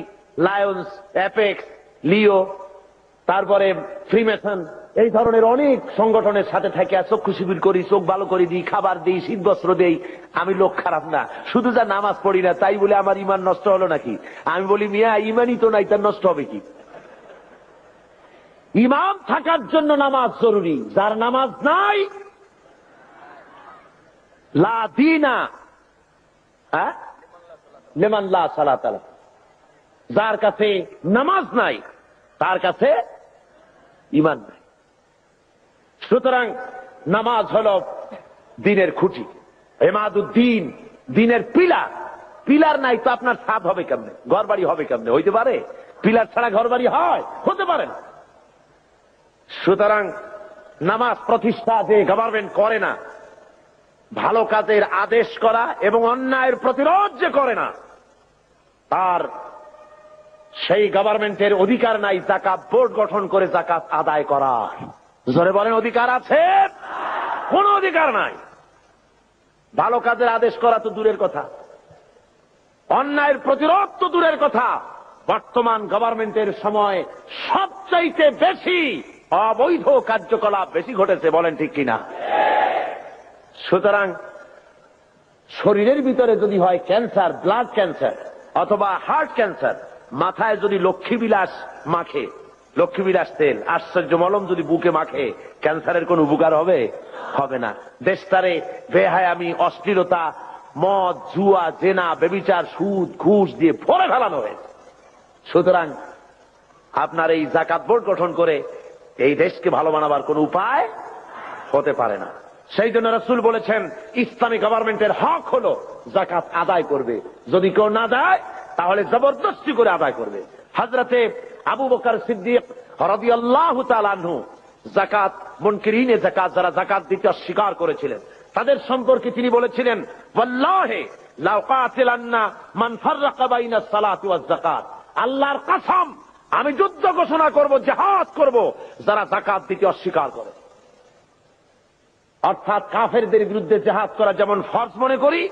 লায়ন্স, অ্যাপেক্স, লিও, তারপরে ফ্রিমেসন, এই ধরনের অনেক সংগঠনের সাথে থাকে, চক্ষু শিবির করি, চোখ ভালো করে দিই, খাবার দিই, শীত বস্ত্র দেই। আমি লোক খারাপ না, শুধু যা নামাজ পড়ি না তাই বলে আমার ইমান নষ্ট হলো নাকি? আমি বলি, মিয়া ইমানই তো নাই, তার নষ্ট হবে কি? ইমাম থাকার জন্য নামাজ জরুরি। যার নামাজ নাই, লা দীনা লিমান লা সালাত লাহু, যার কাছে নামাজ নাই তার কাছে ঈমান নাই। সুতরাং নামাজ হলো দ্বীনের খুঁটি, ইমাদুদ্দিন, দ্বীনের পিলার। পিলার নাই তো আপনার ছাদ হবে কেমনে, ঘর বাড়ি হবে কেমনে? হইতে পারে? পিলার ছাড়া ঘর বাড়ি হয়? হতে পারে না। সুতরাং নামাজ প্রতিষ্ঠা যে গভর্নমেন্ট করে না, ভালো কাজের আদেশ করা এবং অন্যায়ের প্রতিরোধ যে করে না, তার সেই গভর্নমেন্টের অধিকার নাই যাকাত বোর্ড গঠন করে যাকাত আদায় করার। জোরে বলেন, অধিকার আছে? কোন অধিকার নাই। ভালো কাজের আদেশ করা তো দূরের কথা, অন্যায়ের প্রতিরোধ তো দূরের কথা। বর্তমান গভর্নমেন্টের সময় সবচাইতে বেশি অবৈধ কার্যকলাপ বেশি ঘটেছে, বলেন ঠিক কিনা? সুতরাং শরীরের ভিতরে যদি হয় ক্যান্সার, ব্লাড ক্যান্সার অথবা হার্ট ক্যান্সার, মাথায় যদি লক্ষ্মীবিলাস মাখে, লক্ষ্মীবিলাস তেল, আশ্চর্য মলম যদি বুকে মাখে, ক্যান্সারের কোন উপকার হবে? হবে না। দেশটারে বেহায়ামি, অশ্লীলতা, মদ, জুয়া, জেনা, ব্যভিচার, সুদ, ঘুষ দিয়ে ভরে ফেলানো হয়েছে। সুতরাং আপনার এই যাকাত বোর্ড গঠন করে এই দেশকে ভালো বানাবার কোন উপায় হতে পারে না। সেই জন্য রাসূল বলেছেন, ইসলামী গভর্নমেন্টের হক হলো যাকাত আদায় করবে। যদি কেউ না দেয় তাহলে জবরদস্তি করে আদায় করবে। হযরতে আবু বকর সিদ্দিক রাদিয়াল্লাহু তাআলা আনহু যাকাত, মুনকিরিনে যাকাত, যারা যাকাত দিতে অস্বীকার করেছিলেন, তাদের সম্পর্কে তিনি বলেছিলেন, ওয়াল্লাহি লা কাতিলান্না মান ফাররাকা বাইনাস সালাতি ওয়াজ যাকাত, আল্লাহর কসম আমি যুদ্ধ ঘোষণা করব, জিহাদ করব যারা যাকাত দিতে অস্বীকার করে। অর্থাৎ কাফেরদের বিরুদ্ধে জিহাদ করা যেমন ফরজ মনে করি,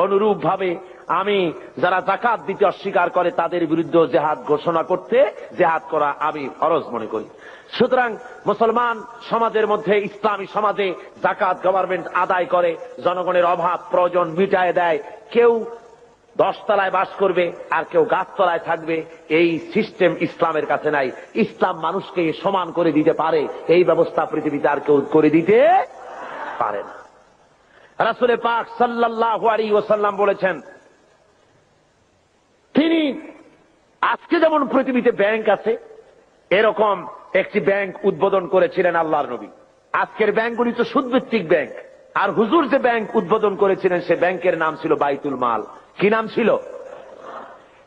অনুরূপ ভাবে আমি যারা যাকাত দিতে অস্বীকার করে তাদের বিরুদ্ধে জিহাদ ঘোষণা করতে, জিহাদ করা আমি ফরজ মনে করি। সুতরাং মুসলমান সমাজের মধ্যে, ইসলামী সমাজে যাকাত গভর্নমেন্ট আদায় করে, জনগণের অভাব প্রয়োজন মিটায় দেয়। কেউ 10 তলায় বাস করবে আর কেউ গাছতলায় থাকবে, এই সিস্টেম ইসলামের কাছে নাই। ইসলাম মানুষকে সমান করে দিতে পারে, এই ব্যবস্থা পৃথিবীতে আর কেউ করে দিতে পারে না। রাসূল পাক সাল্লাল্লাহু আলাইহি ওয়াসাল্লাম বলেছেন, তিনি আজকে যেমন পৃথিবীতে ব্যাংক আছে, এরকম একটি ব্যাংক উদ্বোধন করেছিলেন আল্লাহর নবী। আজকের ব্যাংকগুলি তো সুদভিত্তিক ব্যাংক, আর হুজুর যে ব্যাংক উদ্বোধন করেছিলেন সে ব্যাংকের নাম ছিল বাইতুল মাল। কি নাম ছিল?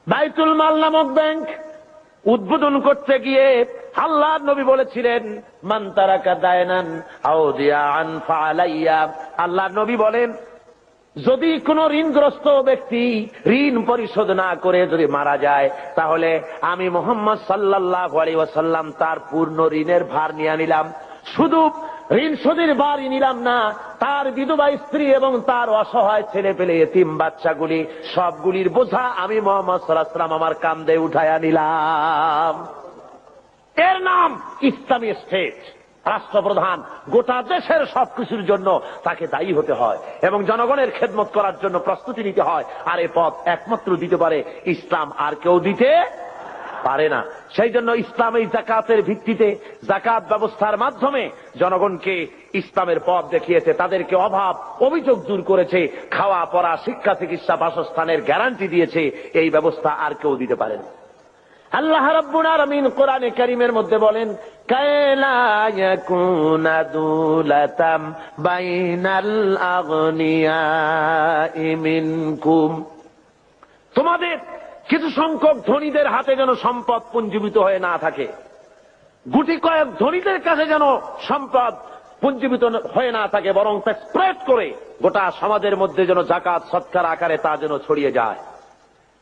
বাইতুল মাল নামক ব্যাংক উদ্বোধন করতে গিয়ে আল্লাহর নবী বলেছিলেন, মান তারাকা দায়নান আও দিয়ান ফালাইয়া। আল্লাহর নবী বলেন, যদি কোন ঋণগ্রস্ত ব্যক্তি ঋণ পরিশোধ না করে যদি মারা যায়, তাহলে আমি মুহাম্মদ সাল্লাল্লাহু আলাইহি ওয়াসাল্লাম তার পূর্ণ ঋণের ভার নিয়ে নিলাম। শুধু ঋণ শোধের ভারই নিলাম না, তার বিধবা স্ত্রী এবং তার অসহায় ছেলে পেলে এতিম বাচ্চাগুলি সবগুলির বোঝা আমি মুহাম্মদ সাল্লাল্লাহু আলাইহি ওয়াসাল্লাম আমার কাঁধে উঠায়া নিলাম। এর নাম ইসলামী স্টেট। রাষ্ট্রপ্রধান গোটা দেশের সবকিছুর জন্য তাকে দায়ী হতে হয় এবং জনগণের খেদমত করার জন্য প্রস্তুতি নিতে হয়। আর এ পথ একমাত্র দিতে পারে ইসলাম, আর কেউ দিতে পারে না। সেই জন্য ইসলাম এই যাকাতের ভিত্তিতে, যাকাত ব্যবস্থার মাধ্যমে জনগণকে ইসলামের পথ দেখিয়েছে, তাদেরকে অভাব অভিযোগ দূর করেছে, খাওয়া পড়া শিক্ষা চিকিৎসা বাসস্থানের গ্যারান্টি দিয়েছে। এই ব্যবস্থা আর কেউ দিতে পারে না। আল্লাহ রাব্বুল আলামিন কোরআনে কারীমের মধ্যে বলেন, কায়লা ইয়াকুনা দুলাতাম বাইনাল আগনিয়াই মিনকুম, তোমাদের কিছু সংখ্যক ধনীদের হাতে যেন সম্পদ পুঞ্জীভূত হয়ে না থাকে, গুটি কয়েক ধনীদের কাছে যেন সম্পদ পুঞ্জীভূত হয়ে না থাকে, বরং তা স্প্রেড করে গোটা সমাজের মধ্যে যেন যাকাত সৎকার আকারে তা যেন ছড়িয়ে যায়।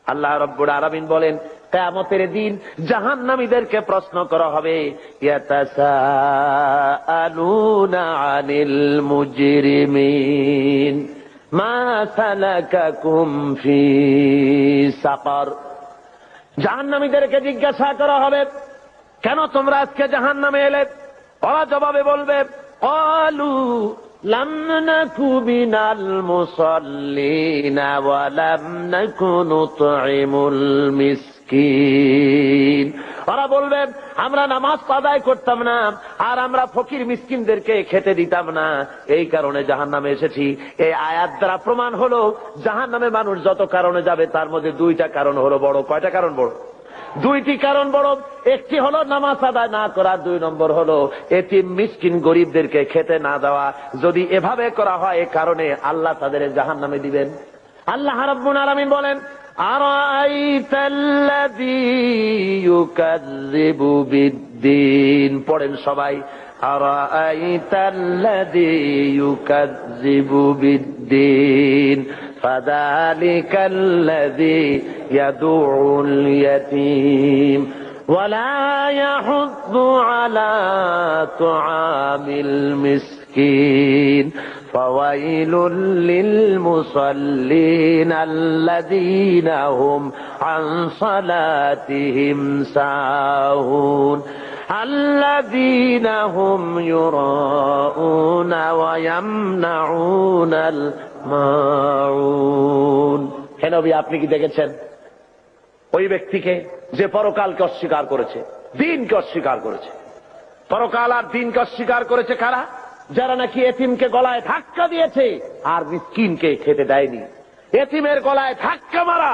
আল্লাহ রাব্বুল আলামিন বলেন, কিয়ামতের দিন জাহান্নামীদেরকে প্রশ্ন করা হবে, ইয়াতাসাআলুনা আনিল মুজরিমিন মা সালাকাকুম ফি সাকার। জাহান্নামীদেরকে জিজ্ঞাসা করা হবে, কেন তোমরা আজকে জাহান্নামে এলে? ওরা জবাবে বলবে, ক্বালু লাম নাকু মিনাল মুসাল্লিনা ওয়া লাম নাকু নুতঈমুল মিসকিন। ওরা বলবে, আমরা নামাজ আদায় করতাম না, আর আমরা ফকির মিসকিনদেরকে খেতে দিতাম না, এই কারণে জাহান্নামে এসেছি। এই আয়াত দ্বারা প্রমাণ হলো জাহান্নামে মানুষ যত কারণে যাবে তার মধ্যে দুইটা কারণ হলো বড়। কয়টা কারণ বড়? দুইটি কারণ বড়। একটি হলো নামাজ আদায় না করা, 2 নম্বর হলো এতিম মিসকিন গরিবদেরকে খেতে না দেওয়া। যদি এভাবে করা হয়, এ কারণে আল্লাহ তাদের জাহান্নামে দিবেন। আল্লাহ রাব্বুল আলামিন বলেন, আরাআইতাল্লাযী ইউকাযযিবু বিদ্দীন। পড়েন সবাই, আরাআইতাল্লাযী ইউকাযযিবু বিদ্দীন ফাযালিকাল্লাযী ইয়াদুউল ইয়াতীম ওয়া লা ইয়াহুদ্দু আলা তুআমিল মিসকিন ফাওয়াইলুল লিল মুসাল্লিন আল্লাযীনা হুম আন সালাতিহিম সাহুন আল্লাযীনা হুম ইউরাউনা ওয়া ইয়ামনাউনাল মাউন। হে নবী, আপনি কি দেখেছেন ওই ব্যক্তিকে যে পরকালকে অস্বীকার করেছে, দিনকে অস্বীকার করেছে? পরকাল আর দিনকে অস্বীকার করেছে কারা? যারা নাকি এতিমকে গলায় ধাক্কা দিয়েছে আর মিসকিনকে খেতে দেয়নি। এতিমের গলায় ধাক্কা মারা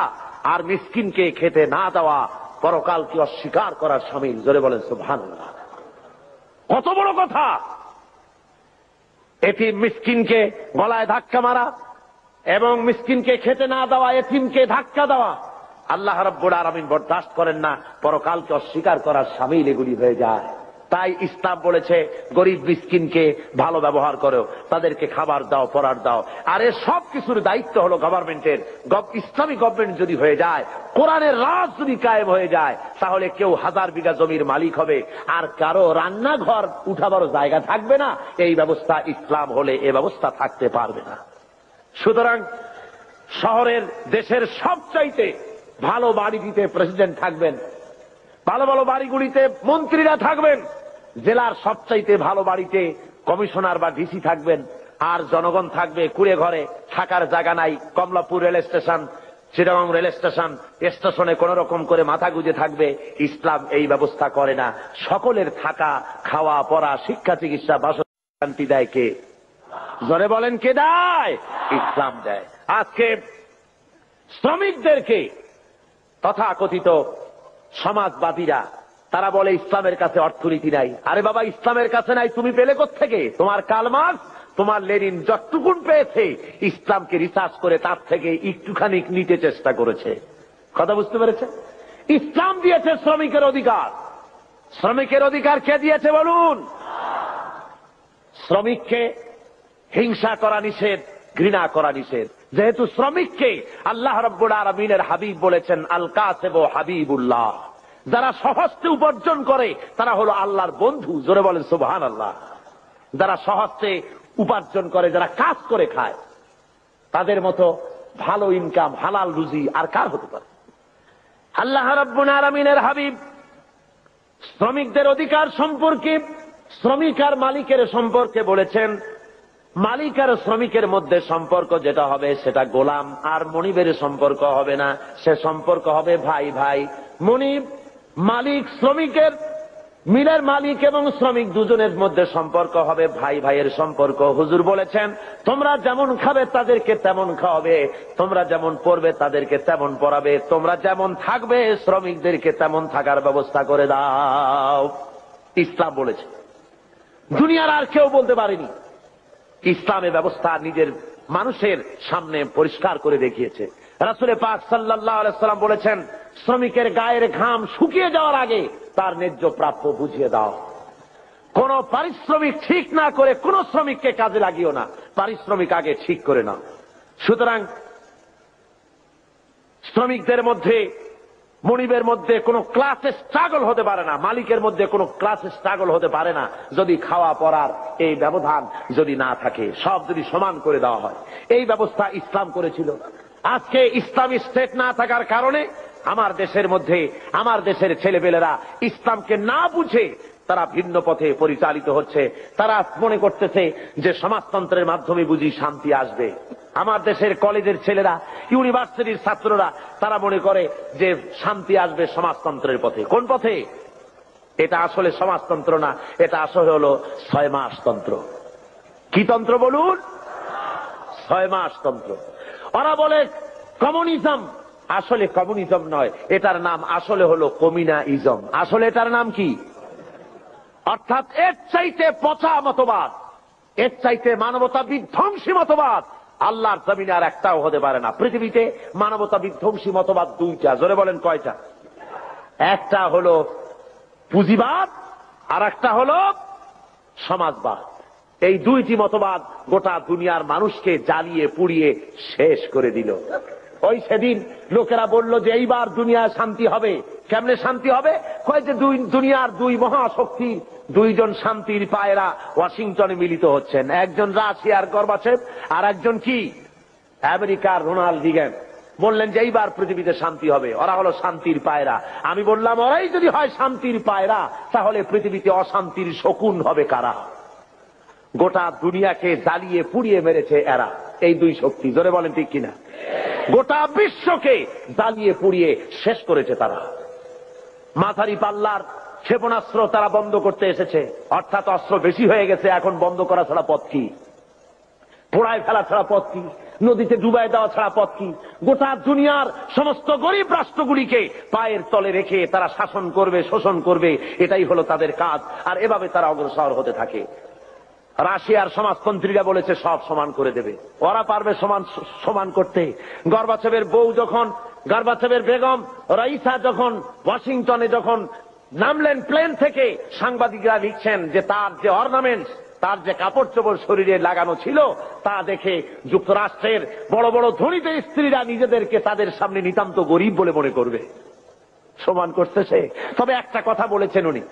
আর মিসকিনকে খেতে না দেওয়া পরকালকে অস্বীকার করার শামিল। জোরে বলেন সুবহানাল্লাহ। কত বড় কথা! এতিম মিসকিনকে গলায় ধাক্কা মারা এবং মিসকিনকে খেতে না দেওয়া, এতিমকে ধাক্কা দেওয়া আল্লাহ রাব্বুল আলামিন বরদাস্ত করেন না। পরকালকে অস্বীকার করার শামিল এগুলি হয়ে যায়। তাই ইসলাম বলেছে, গরিব মিসকিনকে ভালো ব্যবহার করো, তাদেরকে খাবার দাও, পড়ার দাও। আর এর সব কিছুর দায়িত্ব হলো গভর্নমেন্টের। ইসলামী গভর্নমেন্ট যদি হয়ে যায়, কোরআনের রাজ যদি কায়েম হয়ে যায়, তাহলে কেউ 1000 বিঘা জমির মালিক হবে, আর কারো রান্নাঘর উঠাবারও জায়গা থাকবে না। এই ব্যবস্থা ইসলাম হলে এ ব্যবস্থা থাকতে পারবে না। সুতরাং শহরের, দেশের সবচাইতে ভালো বাড়িটিতে প্রেসিডেন্ট থাকবেন, ভালো ভালো বাড়িগুলিতে মন্ত্রীরা থাকবেন, জেলার সবচাইতে ভালো বাড়িতে কমিশনার বা ডিসি থাকবেন, আর জনগণ থাকবে কুড়ে ঘরে, থাকার জায়গা নাই। Kamalapur rail station, Chittagong rail station, স্টেশনে কোন রকম করে মাথা গুজে থাকবে। ইসলাম এই ব্যবস্থা করে না। সকলের থাকা, খাওয়া, পড়া, শিক্ষা, চিকিৎসা, বাসস্থান দেয় কে? জোরে বলেন, কে দেয়? ইসলাম দেয়। আজকে শ্রমিকদেরকে তথাকথিত সমাজবাদীরা তারা বলে ইসলামের কাছে অর্থনীতি নাই। আরে বাবা, ইসলামের কাছে নাই, তুমি পেলে কোত্থেকে? তোমার কার্ল মার্কস, তোমার লেনিন যতটুকুন পেয়েছে ইসলামকে রিসার্চ করে তার থেকে একটুখানি নিতে চেষ্টা করেছে। কথা বুঝতে পেরেছে? ইসলাম দিয়েছে শ্রমিকের অধিকার। শ্রমিকের অধিকার কে দিয়েছে বলুন? শ্রমিককে হিংসা করা নিষেধ, ঘৃণা করা নিষেধ। যেহেতু শ্রমিককে আল্লাহ রাব্বুল আলামিনের হাবিব বলেছেন, আল কাসিব হাবিবুল্লাহ, যারা সহজে উপার্জন করে তারা হলো আল্লাহর বন্ধু। জোরে বলেন সুবহানাল্লাহ। যারা সহজে উপার্জন করে, যারা কাজ করে খায়, তাদের মতো ভালো ইনকাম, হালাল রুজি আর কার হতে পারে? আল্লাহ রাব্বুল আলামিনের হাবিব শ্রমিকদের অধিকার সম্পর্কে শ্রমিক আর মালিকের সম্পর্কে বলেছেন, মালিক আর শ্রমিকের মধ্যে সম্পর্ক যেটা হবে সেটা গোলাম আর মনিবের সম্পর্ক হবে না, সে সম্পর্ক হবে ভাই ভাই। মনিব মালিক শ্রমিকের, মিলের মালিক এবং শ্রমিক দুজনের মধ্যে সম্পর্ক হবে ভাই ভাইয়ের সম্পর্ক। হুজুর বলেছেন, তোমরা যেমন খাবে তাদেরকে তেমন খাওয়াবে, তোমরা যেমন পড়বে তাদেরকে তেমন পড়াবে, তোমরা যেমন থাকবে শ্রমিকদেরকে তেমন থাকার ব্যবস্থা করে দাও। ইসলাম বলেছে, দুনিয়ার আর কেউ বলতে পারেনি। ইসলামের ব্যবস্থা নিজের মানুষের সামনে পরিষ্কার করে দেখিয়েছে। রাসূল পাক সাল্লাল্লাহু আলাইহি সাল্লাম বলেছেন, শ্রমিকের গায়ের ঘাম শুকিয়ে যাওয়ার আগে তার ন্যায্য প্রাপ্য বুঝিয়ে দাও। কোন পারিশ্রমিক ঠিক না করে কোন শ্রমিককে কাজে লাগিও না, পারিশ্রমিক আগে ঠিক করে নাও। সুতরাং শ্রমিকদের মধ্যে, মনিবের মধ্যে কোন ক্লাসে স্ট্রাগল হতে পারে না, মালিকের মধ্যে কোন ক্লাসে স্ট্রাগল হতে পারে না, যদি খাওয়া পড়ার এই ব্যবধান যদি না থাকে, সব যদি সমান করে দেওয়া হয়। এই ব্যবস্থা ইসলাম করেছিল। আজকে ইসলামী স্টেট না থাকার কারণে আমার দেশের মধ্যে, আমার দেশের ছেলেপেলেরা ইসলামকে না বুঝে তারা ভিন্ন পথে পরিচালিত হচ্ছে। তারা মনে করতেছে যে সমাজতন্ত্রের মাধ্যমে বুঝি শান্তি আসবে। আমার দেশের কলেজের ছেলেরা, ইউনিভার্সিটির ছাত্ররা তারা মনে করে যে শান্তি আসবে সমাজতন্ত্রের পথে। কোন পথে? এটা আসলে সমাজতন্ত্র না, এটা আসলে হলো 6 মাস তন্ত্র। কি তন্ত্র বলুন? 6 মাস তন্ত্র। ওরা বলে কমিউনিজম, আসলে কমিউনিজম নয়, এটার নাম আসলে হলো কমিউনাইজম। আসলে এটার নাম কি? অর্থাৎ এর চাইতে পচা মতবাদ, এর চাইতে মানবতা বিধ্বংসী মতবাদ আল্লাহর জমিনে আর একটাও হতে পারে না। পৃথিবীতে মানবতা বিধ্বংসী মতবাদ 2টা। জোরে বলেন কয়টা? একটা হলো পুঁজিবাদ আর একটা হলো সমাজবাদ। এই 2টি মতবাদ গোটা দুনিয়ার মানুষকে জ্বালিয়ে পুড়িয়ে শেষ করে দিল। ওই সেদিন লোকেরা বলল যে এইবার দুনিয়ায় শান্তি হবে। কেমনে শান্তি হবে? কয় যে দুনিয়ার 2 মহাশক্তি, 2জন শান্তির পায়রা ওয়াশিংটনে মিলিত হচ্ছেন। একজন রাশিয়ার গর্বাচেভ আর একজন কি আমেরিকার রোনাল্ড রিগান। বললেন যে এইবার পৃথিবীতে শান্তি হবে। ওরা হলো শান্তির পায়রা। আমি বললাম, ওরাই যদি হয় শান্তির পায়রা, তাহলে পৃথিবীতে অশান্তির শকুন হবে কারা? গোটা দুনিয়াকে জ্বালিয়ে পুড়িয়ে মেরেছে এরা, এই 2 শক্তি। জোরে বলেন ঠিক কিনা? গোটা বিশ্বকে জ্বালিয়ে পুড়িয়ে শেষ করেছে তারা। মাঝারি পাল্লার ক্ষেপণাস্ত্র তারা বন্ধ করতে এসেছে, অর্থাৎ অস্ত্র বেশি হয়ে গেছে, এখন বন্ধ করা ছাড়া পথ কি? পোড়ায় ফেলা ছাড়া পথ কি? নদীতে ডুবাই দেওয়া ছাড়া পথ কি? গোটা দুনিয়ার সমস্ত গরিব রাষ্ট্রগুলিকে পায়ের তলে রেখে তারা শাসন করবে, শোষণ করবে, এটাই হলো তাদের কাজ। আর এভাবে তারা অগ্রসর হতে থাকে। রাশিয়ার সমাজতন্ত্রীরা বলেছে সব সমান করে দেবে। ওরা পারবে সমান করতে? গর্বাচেভের বউ যখন, গর্বাচেভের বেগম রাইসা যখন ওয়াশিংটনে যখন নামলেন প্লেন থেকে, সাংবাদিকরা লিখছেন যে তার যে অর্নামেন্টস, তার যে কাপড় চোপড় শরীরে লাগানো ছিল, তা দেখে যুক্তরাষ্ট্রের বড় বড় ধনীদের স্ত্রীরা নিজেদেরকে তাদের সামনে নিতান্ত গরিব বলে মনে করবে। সমান করছে সে। তবে একটা কথা বলেছেন উনি,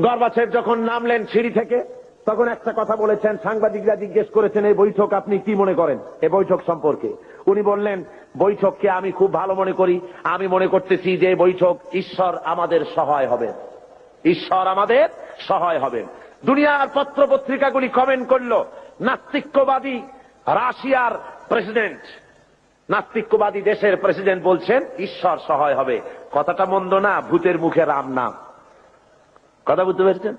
গর্বাচেভ যখন নামলেন সিঁড়ি থেকে, তখন একটা কথা বলেছেন। সাংবাদিকরা জিজ্ঞেস করেছেন, এই বৈঠক আপনি কি মনে করেন এই বৈঠক সম্পর্কে? উনি বললেন, বৈঠককে আমি খুব ভালো মনে করি। আমি মনে করতেছি যে বৈঠক ঈশ্বর আমাদের সহায় হবেন, ঈশ্বর আমাদের সহায় হবেন। দুনিয়ার পত্র পত্রিকাগুলি কমেন্ট করল, নাস্তিক্যবাদী রাশিয়ার প্রেসিডেন্ট, নাস্তিক্যবাদী দেশের প্রেসিডেন্ট বলছেন ঈশ্বর সহায় হবে। কথাটা মন্দ না, ভূতের মুখে রাম নাম। কথা বুঝতে পেরেছেন?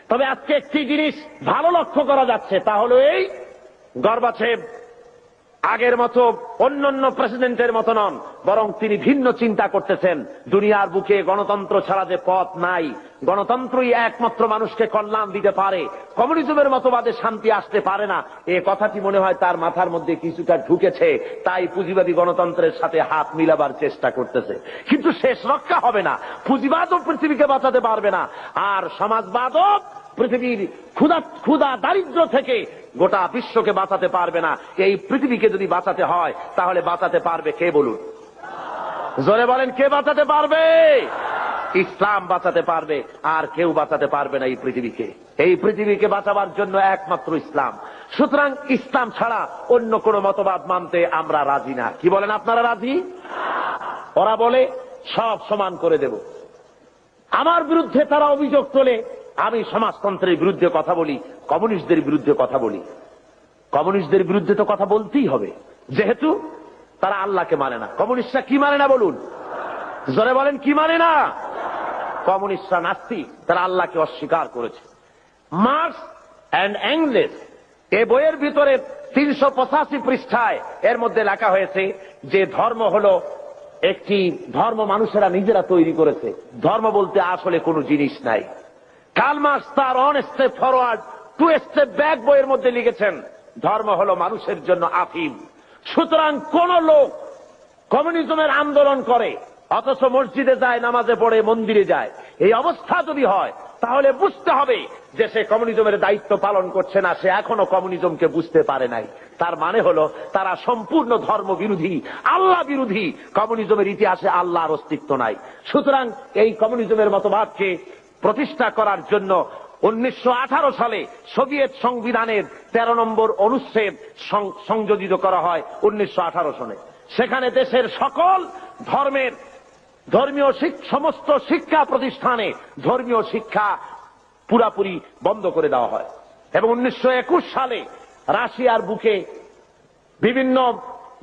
তবে আজকে একটি জিনিস ভালো লক্ষ্য করা যাচ্ছে, তা হলো এই, গর্বাচেভ আগের মতো অন্যান্য প্রেসিডেন্টের মতো নন, বরং তিনি ভিন্ন চিন্তা করতেছেন। দুনিয়ার বুকে গণতন্ত্র ছাড়া যে পথ নাই, গণতন্ত্রই একমাত্র মানুষকে কল্যাণ দিতে পারে, কমিউনিজমের মতবাদে শান্তি আসতে পারে না, এ কথাটি মনে হয় তার মাথার মধ্যে কিছুটা ঢুকেছে। তাই পুঁজিবাদী গণতন্ত্রের সাথে হাত মিলাবার চেষ্টা করতেছে। কিন্তু শেষ রক্ষা হবে না। পুঁজিবাদও পৃথিবীকে বাঁচাতে পারবে না, আর সমাজবাদও পৃথিবীর ক্ষুধা দারিদ্র থেকে গোটা বিশ্বকে বাঁচাতে পারবে না। এই পৃথিবীকে যদি বাঁচাতে হয়, তাহলে বাঁচাতে পারবে কে বলুন? জোরে বলেন, কে বাঁচাতে পারবে? ইসলাম বাঁচাতে পারবে, আর কেউ বাঁচাতে পারবে না এই পৃথিবীকে। এই পৃথিবীকে বাঁচাবার জন্য একমাত্র ইসলাম। সুতরাং ইসলাম ছাড়া অন্য কোন মতবাদ মানতে আমরা রাজি না। কি বলেন, আপনারা রাজি? ওরা বলে সব সমান করে দেব। আমার বিরুদ্ধে তারা অভিযোগ তোলে, আমি সমাজতন্ত্রের বিরুদ্ধে কথা বলি, কমিউনিস্টদের বিরুদ্ধে কথা বলি। কমিউনিস্টদের বিরুদ্ধে তো কথা বলতেই হবে, যেহেতু তারা আল্লাহকে মানে না। কমিউনিস্টরা কি মানে না বলুন, জোরে বলেন, কি মানে না? কমিউনিস্টরা নাস্তিক, তারা আল্লাহকে অস্বীকার করেছে। মার্কস অ্যান্ড এঙ্গেলস এ বইয়ের ভিতরে 385 পৃষ্ঠায় এর মধ্যে লেখা হয়েছে যে ধর্ম হলো একটি ধর্ম মানুষেরা নিজেরা তৈরি করেছে। ধর্ম বলতে আসলে কোনো জিনিস নাই। কার্ল মার্কস তার on step forward to step back বইয়ের মধ্যে লিখেছেন ধর্ম হলো মানুষের জন্য আফিম। সুতরাং কোন লোক কমিউনিজমের আন্দোলন করে অথচ মসজিদে যায়, নামাজে পড়ে, মন্দিরে যায়, এই অবস্থা যদি হয় তাহলে বুঝতে হবে যে সে কমিউনিজমের দায়িত্ব পালন করছে না, সে এখনো কমিউনিজমকে বুঝতে পারে নাই। তার মানে হলো তারা সম্পূর্ণ ধর্ম বিরোধী, আল্লাহ বিরোধী। কমিউনিজমের ইতিহাসে আল্লাহর অস্তিত্ব নাই। সুতরাং এই কমিউনিজমের মতবাদকে প্রতিষ্ঠা করার জন্য 1918 সালে সোভিয়েত সংবিধানের 13 নম্বর অনুচ্ছেদ সংযোজিত করা হয় 1918 সনে। সেখানে দেশের সকল ধর্মের ধর্মীয় সমস্ত শিক্ষা প্রতিষ্ঠানে ধর্মীয় শিক্ষা পুরাপুরি বন্ধ করে দেওয়া হয়। এবং 1921 সালে রাশিয়ার বুকে বিভিন্ন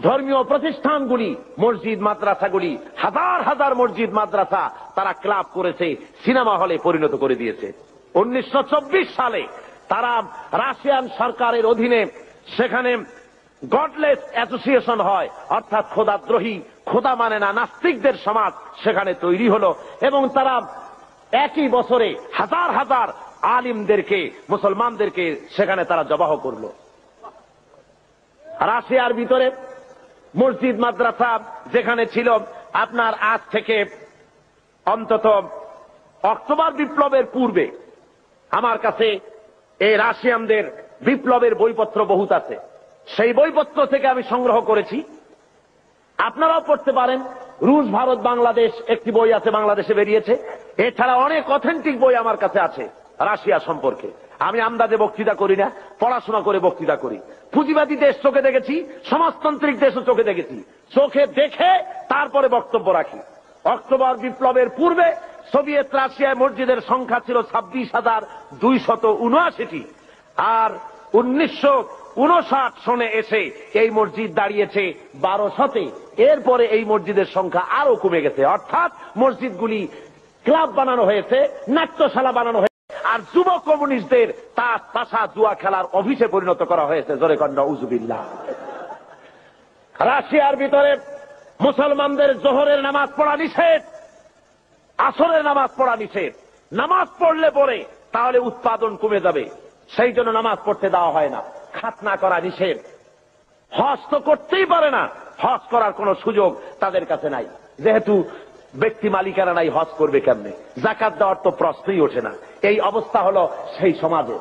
ধর্মীয় প্রতিষ্ঠানগুলি, মসজিদ মাদ্রাসাগুলি, হাজার হাজার মসজিদ মাদ্রাসা তারা ক্লাব করেছে, সিনেমা হলে পরিণত করে দিয়েছে। 1924 সালে তারা রাশিয়ান সরকারের অধীনে সেখানে গডলেস অ্যাসোসিয়েশন হয়, অর্থাৎ খোদাদ্রোহী, খোদা মানে না নাস্তিকদের সমাজ সেখানে তৈরি হলো। এবং তারা একই বছরে হাজার হাজার আলিমদেরকে, মুসলমানদেরকে সেখানে তারা জবাহ করলো। রাশিয়ার ভিতরে মসজিদ মাদ্রাসা যেখানে ছিল, আপনার আজ থেকে অন্তত অক্টোবর বিপ্লবের পূর্বে আমার কাছে এই রাশিয়ানদের বিপ্লবের বইপত্র বহুত আছে। সেই বইপত্র থেকে আমি সংগ্রহ করেছি, আপনারাও পড়তে পারেন। রুশ, ভারত, বাংলাদেশ একটি বই আছে, বাংলাদেশে বেরিয়েছে। এছাড়া অনেক অথেন্টিক বই আমার কাছে আছে রাশিয়া সম্পর্কে। আমি আন্দাজে বক্তৃতা করি না, পড়াশোনা করে বক্তৃতা করি। পুঁজিবাদী দেশ চোখে দেখেছি, সমাজতান্ত্রিক দেশও চোখে দেখেছি, চোখে দেখে তারপরে বক্তব্য রাখি। অক্টোবর বিপ্লবের পূর্বে সোভিয়েত রাশিয়ায় মসজিদের সংখ্যা ছিল 26,279টি, আর 1959 সনে এসে এই মসজিদ দাঁড়িয়েছে 1200-তে। এরপরে এই মসজিদের সংখ্যা আরো কমে গেছে, অর্থাৎ মসজিদগুলি ক্লাব বানানো হয়েছে, নাট্যশালা বানানো হয়েছে, আর যুব কমিউনিস্টদের তাস, তাসা, জুয়া খেলার অফিসে পরিণত করা হয়েছে। জোরে কন্যা উজুবিল্লাহ। রাশিয়ার ভিতরে মুসলমানদের জোহরের নামাজ পড়া নিষেধ, আসরের নামাজ পড়া নিষেধ। নামাজ পড়লে পরে তাহলে উৎপাদন কমে যাবে, সেই জন্য নামাজ পড়তে দেওয়া হয় না। খাতনা করা নিষেধ। হজ তো করতেই পারে না, হজ করার কোন সুযোগ তাদের কাছে নাই, যেহেতু ব্যক্তি মালিকানা নাই, হজ করবে কেমনে? যাকাত দেওয়ার তো প্রশ্নই ওঠে না। এই অবস্থা হলো সেই সমাজে।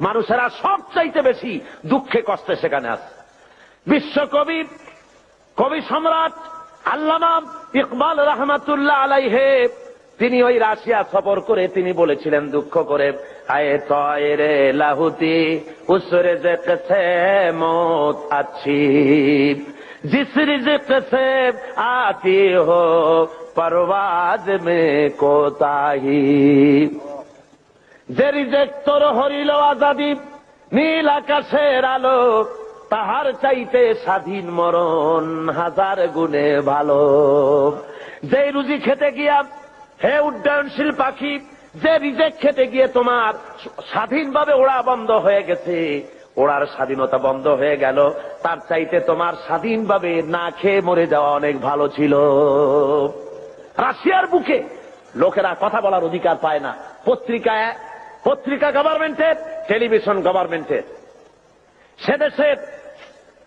মানুষেরা সবচাইতে বেশি দুঃখে কষ্টে সেখানে আছে। বিশ্বকবি, কবি সম্রাট আল্লামা ইকবাল রহমাতুল্লাহ আলাইহে তিনি ওই রাশিয়া সফর করে তিনি বলেছিলেন দুঃখ করে, আয়ে তয়রে লাহুতি উস রিজক সে মৌত আচ্ছি, জিস রিজক সে আতি হো পরওয়াজ মে কোতাহি। যে রিজক তোর হরিল আজাদি, নীল আকাশের আলো, তাহার চাইতে স্বাধীন মরণ হাজার গুণে ভালো। যে রুজি খেতে গিয়া হে উড্ডয়নশীল পাখি, যে রিজেক খেতে গিয়ে তোমার স্বাধীনভাবে ওড়া বন্ধ হয়ে গেছে, ওড়ার স্বাধীনতা বন্ধ হয়ে গেল, তার চাইতে তোমার স্বাধীনভাবে না খেয়ে মরে যাওয়া অনেক ভালো ছিল। রাশিয়ার বুকে লোকেরা কথা বলার অধিকার পায় না। পত্রিকা গভর্নমেন্টের, টেলিভিশন গভর্নমেন্টের, সে দেশে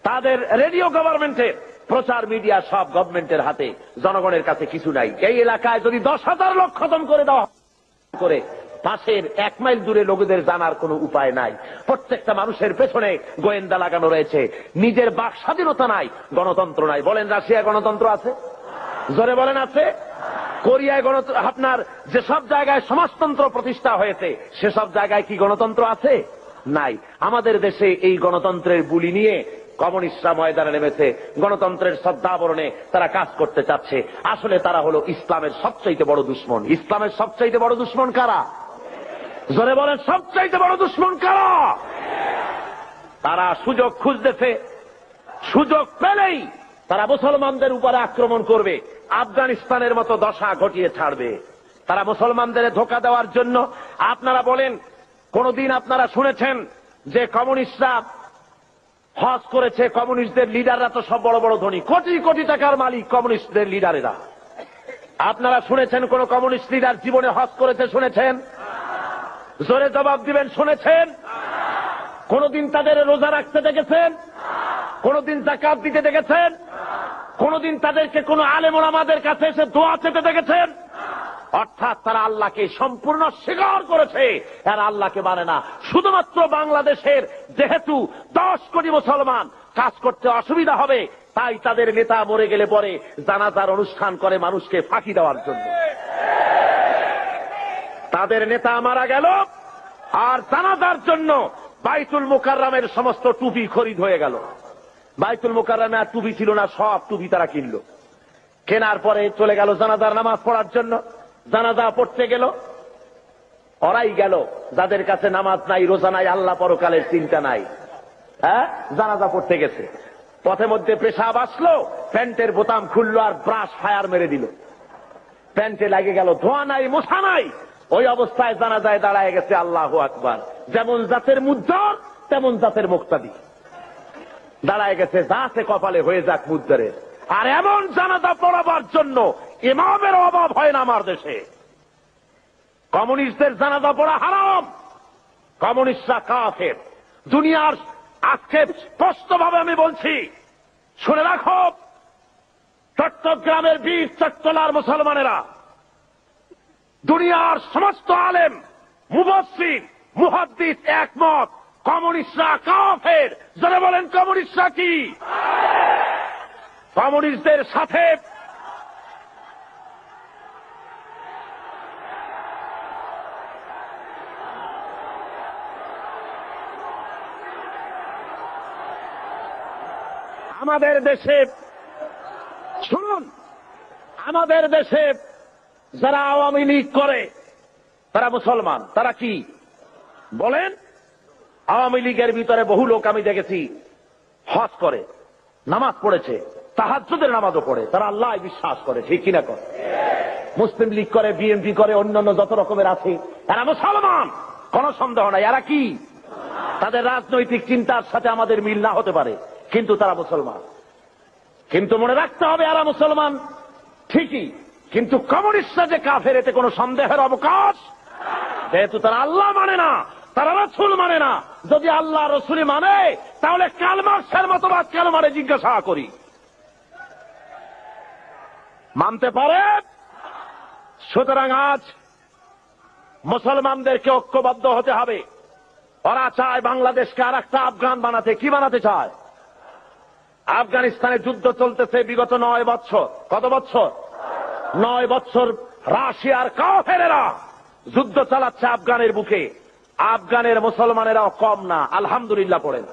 তাদের রেডিও গভর্নমেন্টের, প্রচার মিডিয়া সব গভর্নমেন্টের হাতে, জনগণের কাছে কিছু নাই। এই এলাকায় যদি 10,000 লোক খতম করে দেওয়া করে, পাশের 1 মাইল দূরে লোকেদের জানার কোনো উপায় নাই। প্রত্যেকটা মানুষের পেছনে গোয়েন্দা লাগানো রয়েছে। নিজের বাক স্বাধীনতা নাই, গণতন্ত্র নাই। বলেন রাশিয়া গণতন্ত্র আছে? জোরে বলেন আছে? কোরিয়ায় গণতন্ত্র, আপনার যেসব জায়গায় সমাজতন্ত্র প্রতিষ্ঠা হয়েছে সেসব জায়গায় কি গণতন্ত্র আছে? নাই। আমাদের দেশে এই গণতন্ত্রের বুলি নিয়ে কমিউনিস্টরা ময়দানে নেমেছে, গণতন্ত্রের শ্রদ্ধাবরণে তারা কাজ করতে চাচ্ছে। আসলে তারা হলো ইসলামের সবচাইতে বড় দুশ্মন। ইসলামের সবচাইতে বড় দুশ্মন কারা? জোরে বলেন, সবচাইতে বড় দুশ্মন কারা? তারা সুযোগ খুঁজতেছে, সুযোগ পেলেই তারা মুসলমানদের উপরে আক্রমণ করবে, আফগানিস্তানের মতো দশা ঘটিয়ে ছাড়বে। তারা মুসলমানদের ধোঁকা দেওয়ার জন্য। আপনারা বলেন, কোনদিন আপনারা শুনেছেন যে কমিউনিস্টরা হজ করেছে? কমিউনিস্টদের লিডাররা তো সব বড় বড় ধনী, কোটি কোটি টাকার মালিক কমিউনিস্টদের লিডারেরা। আপনারা শুনেছেন কোন কমিউনিস্ট লিডার জীবনে হজ করেছে? শুনেছেন? জোরে জবাব দিবেন, শুনেছেন? কোনদিন তাদের রোজা রাখতে দেখেছেন? কোনদিন যাকাত দিতে দেখেছেন? কোনদিন তাদেরকে কোন আলেম ওলামাদের কাছে এসে দোয়া চেতে দেখেছেন? অর্থাৎ তারা আল্লাহকে সম্পূর্ণ স্বীকার করেছে, এরা আল্লাহকে মানে না। শুধুমাত্র বাংলাদেশের যেহেতু 10 কোটি মুসলমান, কাজ করতে অসুবিধা হবে, তাই তাদের নেতা মরে গেলে পরে জানাজার অনুষ্ঠান করে মানুষকে ফাঁকি দেওয়ার জন্য। তাদের নেতা মারা গেল আর জানাজার জন্য বাইতুল মুকাররমের সমস্ত টুপি খরিদ হয়ে গেল। বাইতুল মুকাররমে আর টুপি ছিল না, সব টুপি তারা কিনল। কেনার পরে চলে গেল জানাজার নামাজ পড়ার জন্য। জানাজা পড়তে গেল, ওরাই গেল যাদের কাছে নামাজ নাই, রোজা নাই, আল্লাহ পরকালের চিন্তা নাই। হ্যাঁ, জানাজা পড়তে গেছে, পথে মধ্যে পেশাব আসলো, প্যান্টের বোতাম খুললো আর ব্রাশ ফায়ার মেরে দিল। প্যান্টে লাগে গেল, ধোয়া নাই, মশা নাই। ওই অবস্থায় জানাজায় দাঁড়ায় গেছে আল্লাহু আকবার। যেমন জাতের মুদ্দার তেমন জাতের মুক্তাদি দাঁড়ায় গেছে, যাতে কপালে হয়ে যাক মুদ্দারের। আর এমন জানাজা পড়াবার জন্য ইমামের অভাব হয় না আমার দেশে। কমিউনিস্টদের জানাজা পড়া হারাম, কমিউনিস্টরা কাফের। দুনিয়ার আজকে স্পষ্টভাবে আমি বলছি, শুনে রাখো, চট্টগ্রামের 20 চট্টলার মুসলমানেরা, দুনিয়ার সমস্ত আলেম, মুফাসসির, মুহাদ্দিস একমত, কমিউনিস্টরা কাফের। যারা বলেন কমিউনিস্টরা কি? কমিউনিস্টদের সাথে আমাদের দেশে, শুনুন, আমাদের দেশে যারা আওয়ামী লীগ করে তারা মুসলমান। তারা কি বলেন? আওয়ামী লীগের ভিতরে বহু লোক আমি দেখেছি হজ করে, নামাজ পড়েছে, তাহাজ্জুদের নামাজও পড়ে, তারা আল্লাহ বিশ্বাস করে, ঠিক কিনা করে? মুসলিম লীগ করে, বিএনপি করে, অন্যান্য যত রকমের আছে, এরা মুসলমান, কোন সন্দেহ নাই। এরা কি? তাদের রাজনৈতিক চিন্তার সাথে আমাদের মিল না হতে পারে, কিন্তু তারা মুসলমান। কিন্তু মনে রাখতে হবে, এরা মুসলমান ঠিকই, কিন্তু কমিউনিস্টরা যে কাফের এতে কোনো সন্দেহের অবকাশ। যেহেতু তারা আল্লাহ মানে না, তারা রাসূল মানে না। যদি আল্লাহ রাসূল মানে, তাহলে কার্ল মার্কসের মতবাদ কেন মানে জিজ্ঞাসা করি? মানতে পারে? সুতরাং আজ মুসলমানদেরকে ঐক্যবদ্ধ হতে হবে। ওরা চায় বাংলাদেশকে আর একটা আফগান বানাতে। কি বানাতে চায়? আফগানিস্তানে যুদ্ধ চলতেছে বিগত 9 বছর। কত বছর? 9 বছর রাশিয়ার কাফেরেরা যুদ্ধ চালাচ্ছে আফগানের বুকে। আফগানের মুসলমানেরাও কম না, আলহামদুলিল্লাহ পড়েন।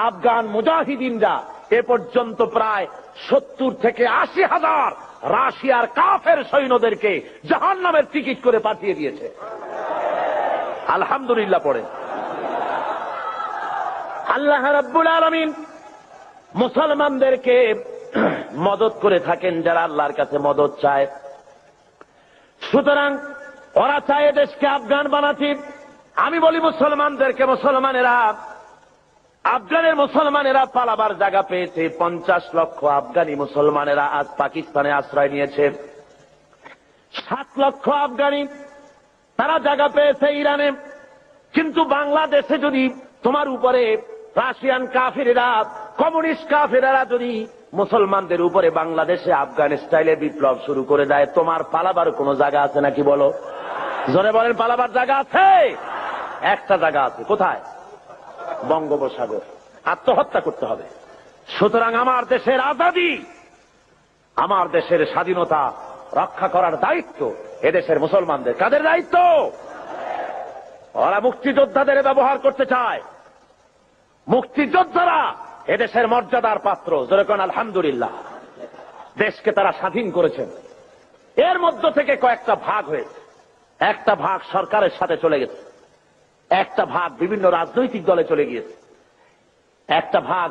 আফগান মুজাহিদিনরা এ পর্যন্ত প্রায় 70 থেকে 80 হাজার রাশিয়ার কাফের সৈন্যদেরকে জাহান্নামের টিকিট করে পাঠিয়ে দিয়েছে, আলহামদুলিল্লাহ পড়েন। আল্লাহ রাব্বুল আলামিন মুসলমানদেরকে মদত করে থাকেন যারা আল্লাহর কাছে মদত চায়। সুতরাং ওরা চায় দেশকে আফগান বানাতে। আমি বলি মুসলমানদেরকে, মুসলমানেরা, আফগানের মুসলমানেরা পালাবার জায়গা পেয়েছে। 50 লক্ষ আফগানি মুসলমানেরা আজ পাকিস্তানে আশ্রয় নিয়েছে। 7 লক্ষ আফগানি তারা জায়গা পেয়েছে ইরানে। কিন্তু বাংলাদেশে যদি তোমার উপরে রাশিয়ান কাফেরেরা, কমিউনিস্ট কাফেরেরা যদি মুসলমানদের উপরে বাংলাদেশে আফগান স্টাইলে বিপ্লব শুরু করে দেয়, তোমার পালাবার কোনো জায়গা আছে নাকি বলো? জোরে বলেন, পালাবার জায়গা আছে? একটা জায়গা আছে। কোথায়? বঙ্গোপসাগর। আত্মহত্যা করতে হবে। সুতরাং আমার দেশের আজাদী, আমার দেশের স্বাধীনতা রক্ষা করার দায়িত্ব এদেশের মুসলমানদের। কাদের দায়িত্ব? ওরা মুক্তিযোদ্ধাদের ব্যবহার করতে চায়। মুক্তিযোদ্ধারা এদেশের মর্যাদার পাত্র। যেরকম আলহামদুলিল্লাহ, দেশকে তারা স্বাধীন করেছেন। এর মধ্য থেকে কয়েকটা ভাগ হয়েছে। একটা ভাগ সরকারের সাথে চলে গেছে, একটা ভাগ বিভিন্ন রাজনৈতিক দলে চলে গিয়েছে, একটা ভাগ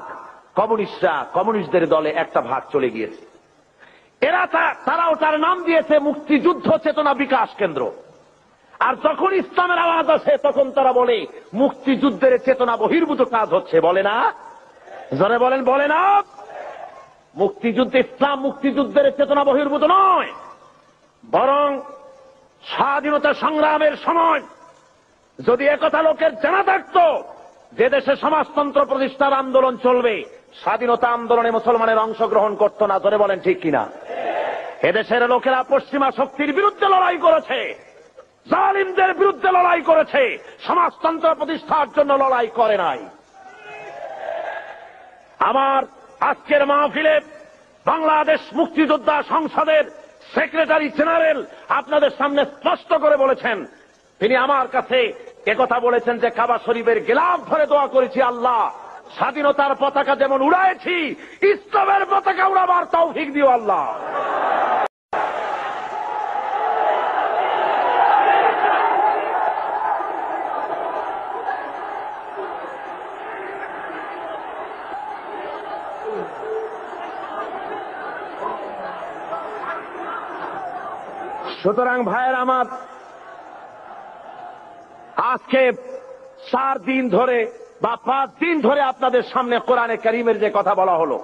কমিউনিস্টদের দলে একটা ভাগ চলে গিয়েছে। তারাও তার নাম দিয়েছে মুক্তিযুদ্ধ চেতনা বিকাশ কেন্দ্র। আর যখন ইসলামের আওয়াজ আসে তখন তারা বলে মুক্তিযুদ্ধের চেতনা বহির্ভূত কাজ হচ্ছে। বলে না? জোরে বলেন, বলে না? ইসলাম মুক্তিযুদ্ধের চেতনা বহির্ভূত নয়, বরং স্বাধীনতা সংগ্রামের সময় যদি একথা লোকের জানা থাকত যে দেশে সমাজতন্ত্র প্রতিষ্ঠার আন্দোলন চলবে, স্বাধীনতা আন্দোলনে মুসলমানের অংশগ্রহণ করত না। ধরে বলেন ঠিক কিনা? এদেশের লোকেরা পশ্চিমা শক্তির বিরুদ্ধে লড়াই করেছে, জালিমদের বিরুদ্ধে লড়াই করেছে, সমাজতন্ত্র প্রতিষ্ঠার জন্য লড়াই করে নাই। আমার আজকের মাহফিলে বাংলাদেশ মুক্তিযোদ্ধা সংসদের সেক্রেটারি জেনারেল আপনাদের সামনে স্পষ্ট করে বলেছেন, তিনি আমার কাছে একথা বলেছেন যে কাবা শরীফের গিলাফ ধরে দোয়া করেছি, আল্লাহ স্বাধীনতার পতাকা যেমন উড়াইছি ইসলামের পতাকা উড়াবার তৌফিক দিও আল্লাহ। সুতরাং ভাইয়ের আমার, আজকে 4 দিন ধরে বা 5 দিন ধরে আপনাদের সামনে কোরআনে কারীমের যে কথা বলা হলো,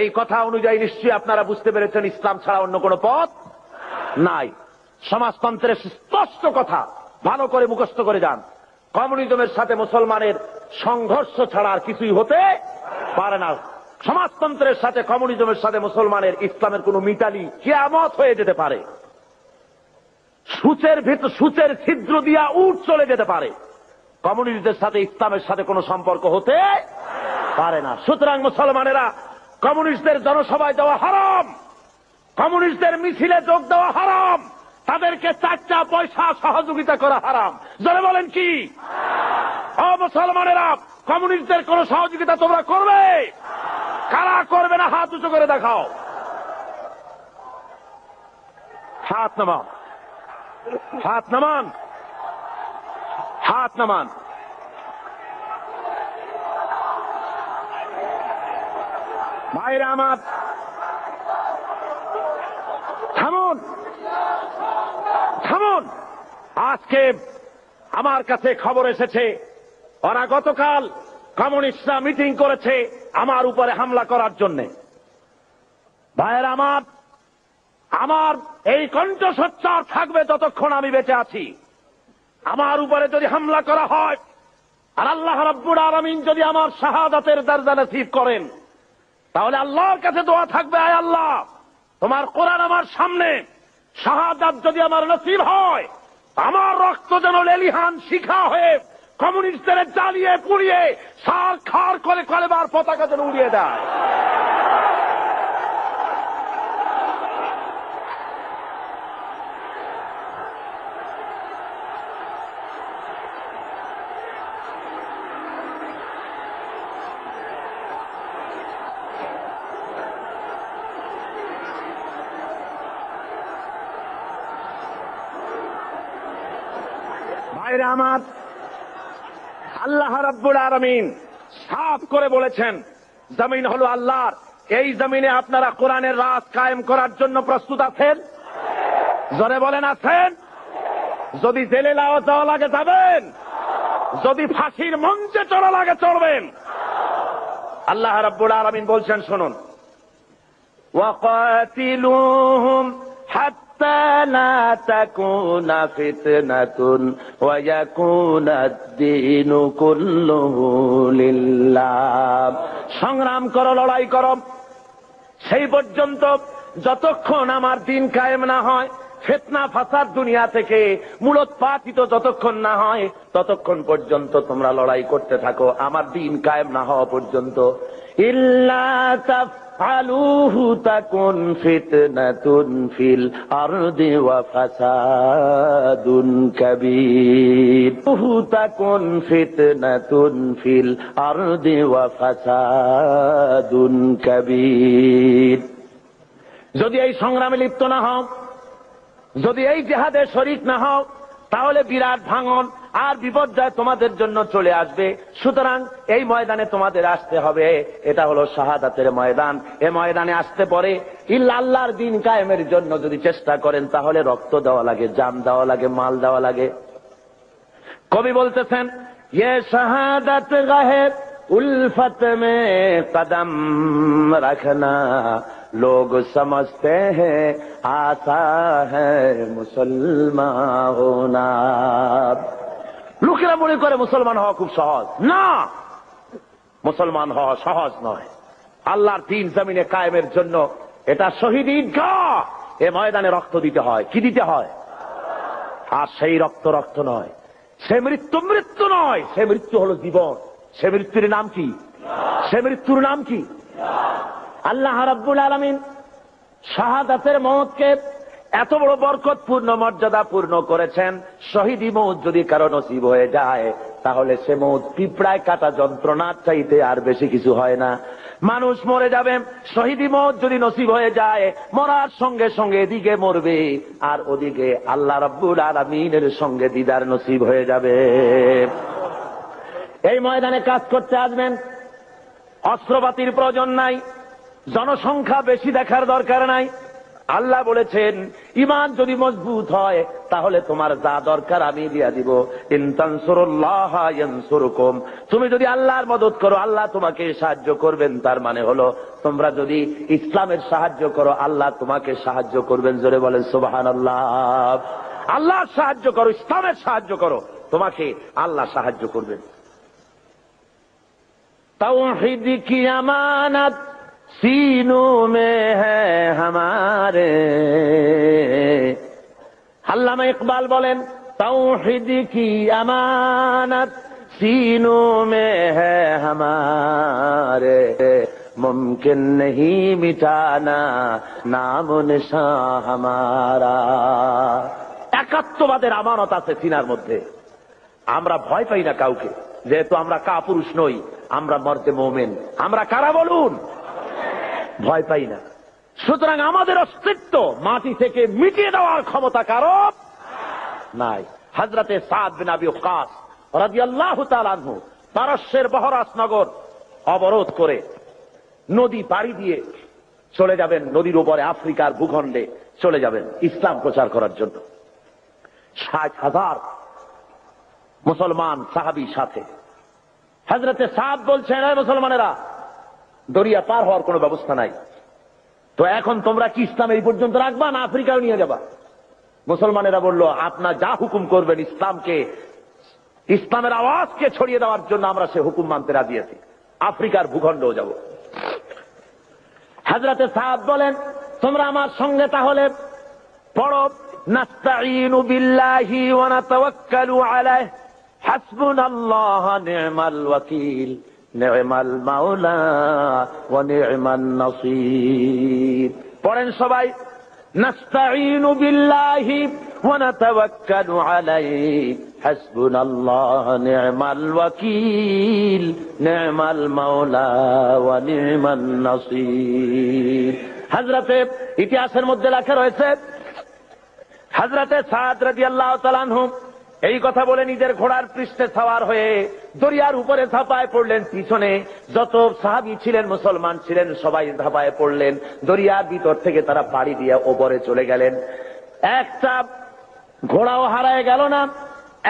এই কথা অনুযায়ী নিশ্চয়ই আপনারা বুঝতে পেরেছেন ইসলাম ছাড়া অন্য কোনো পথ নাই। সমাজতন্ত্রের স্পষ্ট কথা ভালো করে মুখস্থ করে যান। কমিউনিজমের সাথে মুসলমানের সংঘর্ষ ছাড়া আর কিছুই হতে পারে না। সমাজতন্ত্রের সাথে কমিউনিজমের সাথে মুসলমানের ইসলামের কোন মিতালি কিয়ামত হয়ে যেতে পারে। সূচের ছিদ্র দিয়া উট চলে যেতে পারে, কমিউনিস্টদের সাথে ইসলামের সাথে কোনো সম্পর্ক হতে পারে না। সুতরাং মুসলমানেরা কমিউনিস্টদের জনসভায় যাওয়া হারাম, কমিউনিস্টদের মিছিলে যোগ দেওয়া হারাম, তাদেরকে 4টা পয়সা সহযোগিতা করা হারাম। জোরে বলেন কি? ও মুসলমানেরা, কমিউনিস্টদের কোন সহযোগিতা তোমরা করবে? কারা করবে না হাত উঁচু করে দেখাও। হাত নামান, হাত নামান, হাত নামান। ভাইরা আমার, থামুন, থামুন। আজকে আমার কাছে খবর এসেছে ওরা গতকাল কমিউনিস্টরা মিটিং করেছে আমার উপরে হামলা করার জন্য। ভাইরা আমার এই কণ্ঠস্বর থাকবে যতক্ষণ আমি বেঁচে আছি। আমার উপরে যদি হামলা করা হয় আর আল্লাহ রাব্বুল আলামিন যদি আমার শাহাদাতের দরজা নসিব করেন, তাহলে আল্লাহর কাছে দোয়া থাকবে, আয় আল্লাহ তোমার কোরআন আমার সামনে, শাহাদাত যদি আমার নসিব হয়, আমার রক্ত যেন লেলিহান শিখা হয়ে কমিউনিস্টদের জ্বালিয়ে পুড়িয়ে সার খার করে কলেবার পতাকা যেন উড়িয়ে দেয়। ভাইরা আমার, আল্লাহ রাব্বুল আলামিন সাফ করে বলেছেন জমিন হলো আল্লাহর, এই জমিনে আপনারা কোরআনের রাজ কায়েম করার জন্য প্রস্তুত আছেন? জোরে বলেন আছেন? যদি জেলে যাওয়া লাগে যাবেন, যদি ফাঁসির মঞ্চে চড়া লাগে চড়বেন। আল্লাহ রাব্বুল আলামিন বলছেন, শুনুন, ওয়াকাতিলুহুম হাত্তা লা তাকুনা ফিতনাতুন ওয়া ইয়াকুনাদ-দীনু কুল্লুহু লিল্লাহ। সংগ্রাম করো, লড়াই করো সেই পর্যন্ত যতক্ষণ আমার দিন কায়েম না হয়, ফিতনা ফাসাদ দুনিয়া থেকে মূলোৎপাটিত যতক্ষণ না হয়, ততক্ষণ পর্যন্ত তোমরা লড়াই করতে থাকো আমার দিন কায়েম না হওয়া পর্যন্ত। ইল্লা তাফআলুহু তাকুন ফিতনাতুন ফিল আরদি ওয়া ফাসাদুন কাবীর। তাকুন ফিতনাতুন ফিল আরদি ওয়া ফাসাদুন কাবীর। যদি এই সংগ্রামে লিপ্ত না হও, যদি এই জিহাদে শরীক না হও তাহলে বিরাট ভাঙন আর বিপর্যয় তোমাদের জন্য চলে আসবে। সুতরাং এই ময়দানে তোমাদের আসতে হবে। এটা হলো শাহাদাতের ময়দান। এই ময়দানে আসতে পরে আল্লাহর দ্বীন কায়েমের জন্য যদি চেষ্টা করেন তাহলে রক্ত দেওয়া লাগে, জান দেওয়া লাগে, মাল দেওয়া লাগে। কবি বলতেছেন, ये शहादत गहे उल्फत में कदम रखना लोग समझते हैं आसा है मुसलमान होना। লোকেরা মনে করে মুসলমান হওয়া খুব সহজ। না, মুসলমান হওয়া সহজ নয়। আল্লাহর দ্বীন জমিনে কায়েমের জন্য এটা শহীদ ঈদগাহ। এ ময়দানে রক্ত দিতে হয়। কি দিতে হয়? আর সেই রক্ত রক্ত নয়, সে মৃত্যু মৃত্যু নয়, সে মৃত্যু হলো জীবন। সে মৃত্যুর নাম কি? সে মৃত্যুর নাম কি? আল্লাহ রাব্বুল আলামিন শাহাদাতের মওতকে এত বড় বরকতপূর্ণ মর্যাদাপূর্ণ করেছেন। শহীদি মওত যদি কারো নসিব হয়ে যায় তাহলে সে মওত পিঁপড়ায় কাটা যন্ত্রণার চাইতে আর বেশি কিছু হয় না। মানুষ মরে যাবে, শহীদি মওত যদি নসিব হয়ে যায় মরার সঙ্গে সঙ্গে এদিকে মরবে আর ওদিকে আল্লাহ রাব্বুল আলামিনের সঙ্গে দিদার নসিব হয়ে যাবে। এই ময়দানে কাজ করতে আসবেন, অস্ত্রপাতির প্রয়োজন নাই, জনসংখ্যা বেশি দেখার দরকার নাই। আল্লাহ বলেছেন ঈমান যদি মজবুত হয় তাহলে তোমার যা দরকার আমি দিয়া দিব। ইন তানসুরুল্লাহ ইয়ানসুরকুম, তুমি যদি আল্লাহর মদদ করো আল্লাহ তোমাকে সাহায্য করবেন। তার মানে হলো তোমরা যদি ইসলামের সাহায্য করো আল্লাহ তোমাকে সাহায্য করবেন। জোরে বলেন সুবহানাল্লাহ। আল্লাহর সাহায্য করো, ইসলামের সাহায্য করো, তোমাকে আল্লাহ সাহায্য করবেন। তাওহীদ কি আমানত सीनों में है हमारे। আল্লামা ইকবাল বলেন তাওহীদ কি আমানত सीनों में है हमारे मुमकिन नहीं मिटाना नाम निशान हमारा। একাত্মবাদের আমানত আছে সিনার মধ্যে। আমরা ভয় পাই না কাউকে, যেহেতু আমরা কাপুরুষ নই, আমরা মর্দে মোমেন। আমরা কারা বলুন? ভয় পাই না। সুতরাং আমাদের অস্তিত্ব মাটি থেকে মিটিয়ে দেওয়ার ক্ষমতা কারো নাই। হযরতে সাদ বিন আবি ওয়াক্কাস রাদিয়াল্লাহু তাআলা আনহু পারস্যের বহরাস নগর অবরোধ করে নদী পাড়ি দিয়ে চলে যাবেন, নদীর উপরে আফ্রিকার ভূখণ্ডে চলে যাবেন ইসলাম প্রচার করার জন্য। 60,000 মুসলমান সাহাবীর সাথে। হযরতে সাদ বলছেন, হে মুসলমানেরা, দরিয়া পার হওয়ার কোন ব্যবস্থা নাই, তো এখন তোমরা কি ইসলাম এই পর্যন্ত রাখবা না আফ্রিকাও নিয়ে যাবা? মুসলমানেরা বলল, আপনার যা হুকুম করবেন, ইসলামকে, ইসলামের আওয়াজকে ছড়িয়ে দেওয়ার জন্য আমরা সে হুকুম মানতে রাজি আছি, আফ্রিকার ভূখণ্ডেও যাব। হযরতে সাদ বলেন, তোমরা আমার সঙ্গে তাহলে পড়ো, নাস্তাঈনু বিল্লাহি ওয়া নাতাওয়াক্কালু আলাইহি হাসবুনাল্লাহু নি'মাল ওয়াকিল নি'মাল মাওলা ওয়া নি'মান নাসীর। পড়েন সবাই, নাস্তাঈনু বিল্লাহি ওয়া নাতাওয়াক্কালু আলাইহি হাসবুনাল্লাহু নি'মাল ওয়াকিল নি'মাল মাওলা ওয়া নি'মান নাসীর। হযরতে ইতিহাসের মধ্যে লেখা রয়েছে, হযরতে সাদ রাদিয়াল্লাহু তাআলা আনহু এই কথা বলে নিজের ঘোড়ার পৃষ্ঠে সওয়ার হয়ে দরিয়ার উপরে ঝাঁপায় পড়লেন। পিছনে যত সাহাবী ছিলেন, মুসলমান ছিলেন, সবাই ঝাঁপায় পড়লেন। দরিয়ার ভিতর থেকে তারা পাড়ি দিয়ে ওপরে চলে গেলেন। একটা ঘোড়াও হারায় গেল না,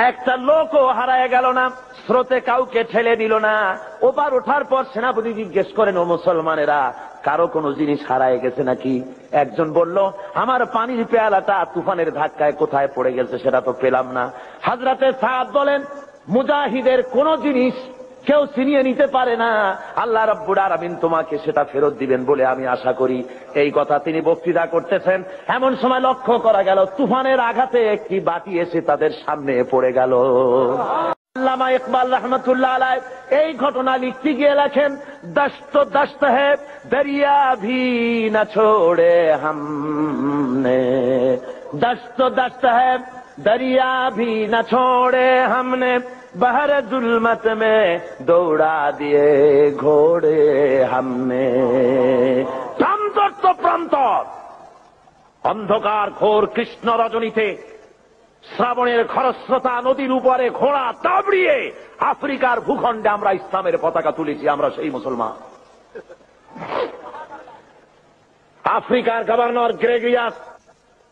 একটা লোকও হারায় গেল না, স্রোতে কাউকে ঠেলে দিল না। ওপার ওঠার পর সেনাপতি জিজ্ঞেস করেন, ও মুসলমানেরা, কারো কোনো জিনিস হারায় গেছে নাকি? একজন বলল, আমার পানির পেয়ালাটা তুফানের ধাক্কায় কোথায় পড়ে গেছে সেটা তো পেলাম না। হযরতে সাদ বলেন, মুজাহিদের কোন জিনিস কেউ ছিনিয়ে নিতে পারে না, আল্লাহ রাব্বুল আলামিন তোমাকে সেটা ফেরত দিবেন বলে আমি আশা করি। এই কথা তিনি বক্তৃতা করতেছেন, এমন সময় লক্ষ্য করা গেল তুফানের আঘাতে একটি বাটি এসে তাদের সামনে পড়ে গেল। আল্লামা ইকবাল রহমতুল্লাহ আলাইহি এই ঘটনা লিখতে গিয়ে লেখেন, দশত দশত है दरिया भी न छोड़े हमने, दशत दशत है दरिया भी न छोड़े हमने, बहर जुल्मत में दौड़ा दिए घोड़े हमने। প্রান্তর তো প্রান্তর, অন্ধকার ঘোর কৃষ্ণ রজনীতে শ্রাবণের খরস্রোতা নদীর উপরে ঘোড়া দাবড়িয়ে আফ্রিকার ভূখণ্ডে আমরা ইসলামের পতাকা তুলেছি। আমরা সেই মুসলমান। আফ্রিকার গভর্নর গ্রেগরিয়াস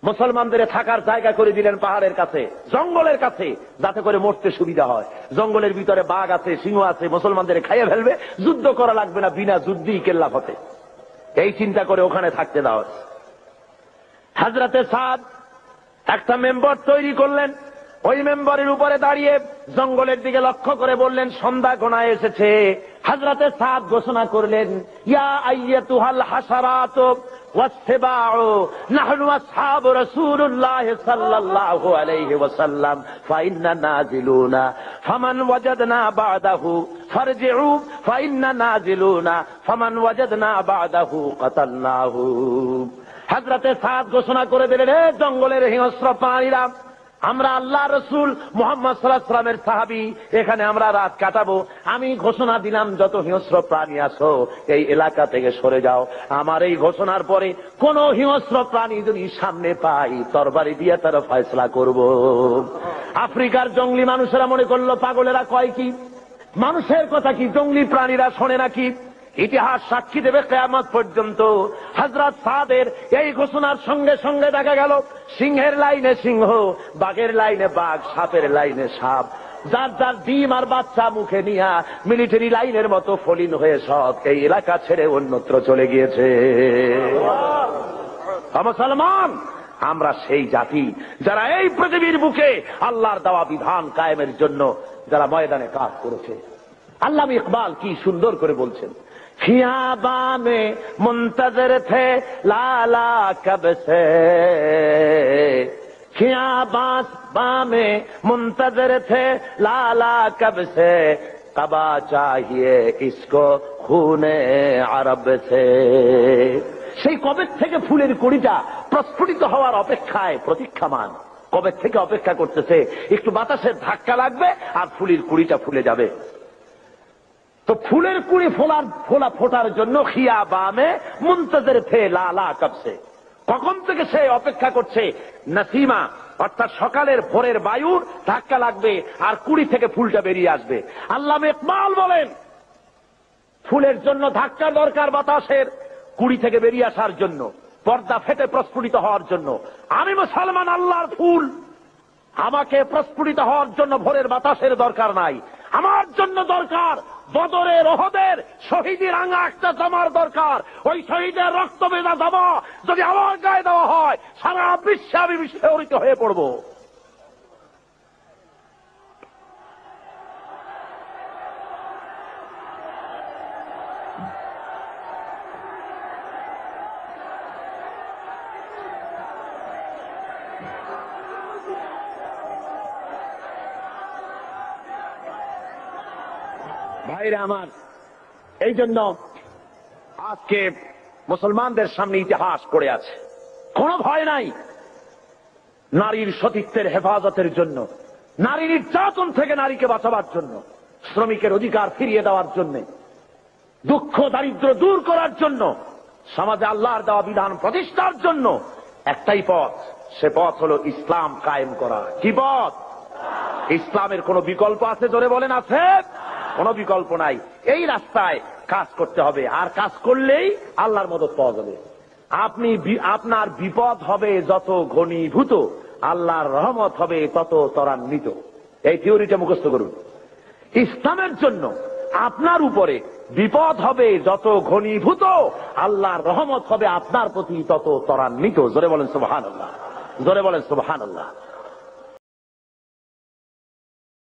মুসলমানদের থাকার জায়গা করে দিলেন পাহাড়ের কাছে, জঙ্গলের কাছে, যাতে করে মরতে সুবিধা হয়। জঙ্গলের ভিতরে বাঘ আছে, সিংহ আছে, মুসলমানদের খাইয়ে ফেলবে, যুদ্ধ করা লাগবে না, বিনা যুদ্ধেই কেল্লা ফতে। এই চিন্তা করে ওখানে থাকতে দেওয়া। হযরতে সাদ একটা মেম্বার তৈরি করলেন। ওই মেম্বারের উপরে দাঁড়িয়ে জঙ্গলের দিকে লক্ষ্য করে বললেন, সন্ধ্যা গোনায় এসেছে। হযরতে সাদ ঘোষণা করলেন, ইয়া আইয়াতুহাল হাসারাত والسباع نحن أصحاب رسول الله صلى الله عليه وسلم فإننا نازلون فمن وجدنا بعده فارجعوا فإننا نازلون فمن وجدنا بعده قتلناه। হযরতে সাদ ঘোষণা করে দিলেন, হে জঙ্গলের হিংস্র প্রাণীরা, আমরা আল্লাহ রসুল মুহাম্মদ সাল্লাল্লাহু আলাইহি ওয়াসাল্লামের সাহাবী, এখানে আমরা রাত কাটাবো। আমি ঘোষণা দিলাম, যত হিংস্র প্রাণী আছো এই এলাকা থেকে সরে যাও। আমার এই ঘোষণার পরে কোন হিংস্র প্রাণী যদি সামনে পাই, তরবারি দিয়ে তার ফয়সলা করব। আফ্রিকার জঙ্গলি মানুষেরা মনে করলো পাগলেরা কয় কি, মানুষের কথা কি জঙ্গলি প্রাণীরা শোনে নাকি? ইতিহাস সাক্ষী দেবে কিয়ামত পর্যন্ত। হযরত সাদের এই ঘোষণার সঙ্গে সঙ্গে দেখা গেল সিংহের লাইনে সিংহ, বাঘের লাইনে বাঘ, সাপের লাইনে সাপ, যার যার ডিম আর বাচ্চা মুখে নিয়ে মিলিটারি লাইনের মতো ফলিন হয়ে সব এই এলাকা ছেড়ে অন্যত্র চলে গিয়েছে। মুসলমান, আমরা সেই জাতি যারা এই পৃথিবীর বুকে আল্লাহর দেওয়া বিধান কায়েমের জন্য যারা ময়দানে কাজ করেছে। আল্লামা ইকবাল কি সুন্দর করে বলছেন, খিয়াবা মে মুন্তজর থে লালা কব সে, খিয়াবা মে মুন্তজর থে লালা কব সে, কবা চাহিয়ে ইসকো খুনে আরব সে। সেই কবে থেকে ফুলের কুড়িটা প্রস্ফুটিত হওয়ার অপেক্ষায় প্রতীক্ষামান। কবে থেকে অপেক্ষা করতেছে, একটু বাতাসের ধাক্কা লাগবে আর ফুলের কুড়িটা ফুলে যাবে। তো ফুলের কুড়ি ফোটার জন্য খিয়াবামে মুন্তজর থে লালা কবসে, কখন থেকে সে অপেক্ষা করছে? নসিমা অর্থাৎ সকালের ভোরের বায়ুর ধাক্কা লাগবে আর কুড়ি থেকে ফুলটা বেরিয়ে আসবে। আল্লামা ইকবাল বলেন, ফুলের জন্য ধাক্কা দরকার, বাতাসের কুড়ি থেকে বেরিয়ে আসার জন্য, পর্দা ফেটে প্রস্ফুটিত হওয়ার জন্য। আমি মুসলমান, আল্লাহর ফুল, আমাকে প্রস্ফুটিত হওয়ার জন্য ভোরের বাতাসের দরকার নাই। আমার জন্য দরকার বদরের, ওহদের শহীদের রাঙা একটা জামার দরকার। ওই শহীদের রক্ত ভেজা জামা যদি আমার গায়ে দেওয়া হয়, সারা বিশ্বে আমি বিস্ফোরিত হয়ে পড়ব। ভাইরা আমার, এই জন্য আজকে মুসলমানদের সামনে ইতিহাস পড়ে আছে। কোনো ভয় নাই। নারীর সতীত্বের হেফাজতের জন্য, নারীর নির্যাতন থেকে নারীকে বাঁচাবার জন্য, শ্রমিকের অধিকার ফিরিয়ে দেওয়ার জন্য, দুঃখ দারিদ্র দূর করার জন্য, সমাজে আল্লাহর দেওয়া বিধান প্রতিষ্ঠার জন্য একটাই পথ, সে পথ হলো ইসলাম কায়েম করা। কি পথ? ইসলামের কোন বিকল্প আছে? জোরে বলেন, আছে? কোন বিকল্প নাই। এই রাস্তায় কাজ করতে হবে, আর কাজ করলেই আল্লাহর মদদ পাওয়া যাবে। আপনার বিপদ হবে যত ঘনীভূত, আল্লাহর রহমত হবে তত ত্বরান্বিত। এই থিওরিটা মুখস্থ করুন। ইসলামের জন্য আপনার উপরে বিপদ হবে যত ঘনীভূত, আল্লাহর রহমত হবে আপনার প্রতি তত ত্বরান্বিত। জোরে বলেন সুবহানাল্লাহ, জোরে বলেন সুবহানাল্লাহ।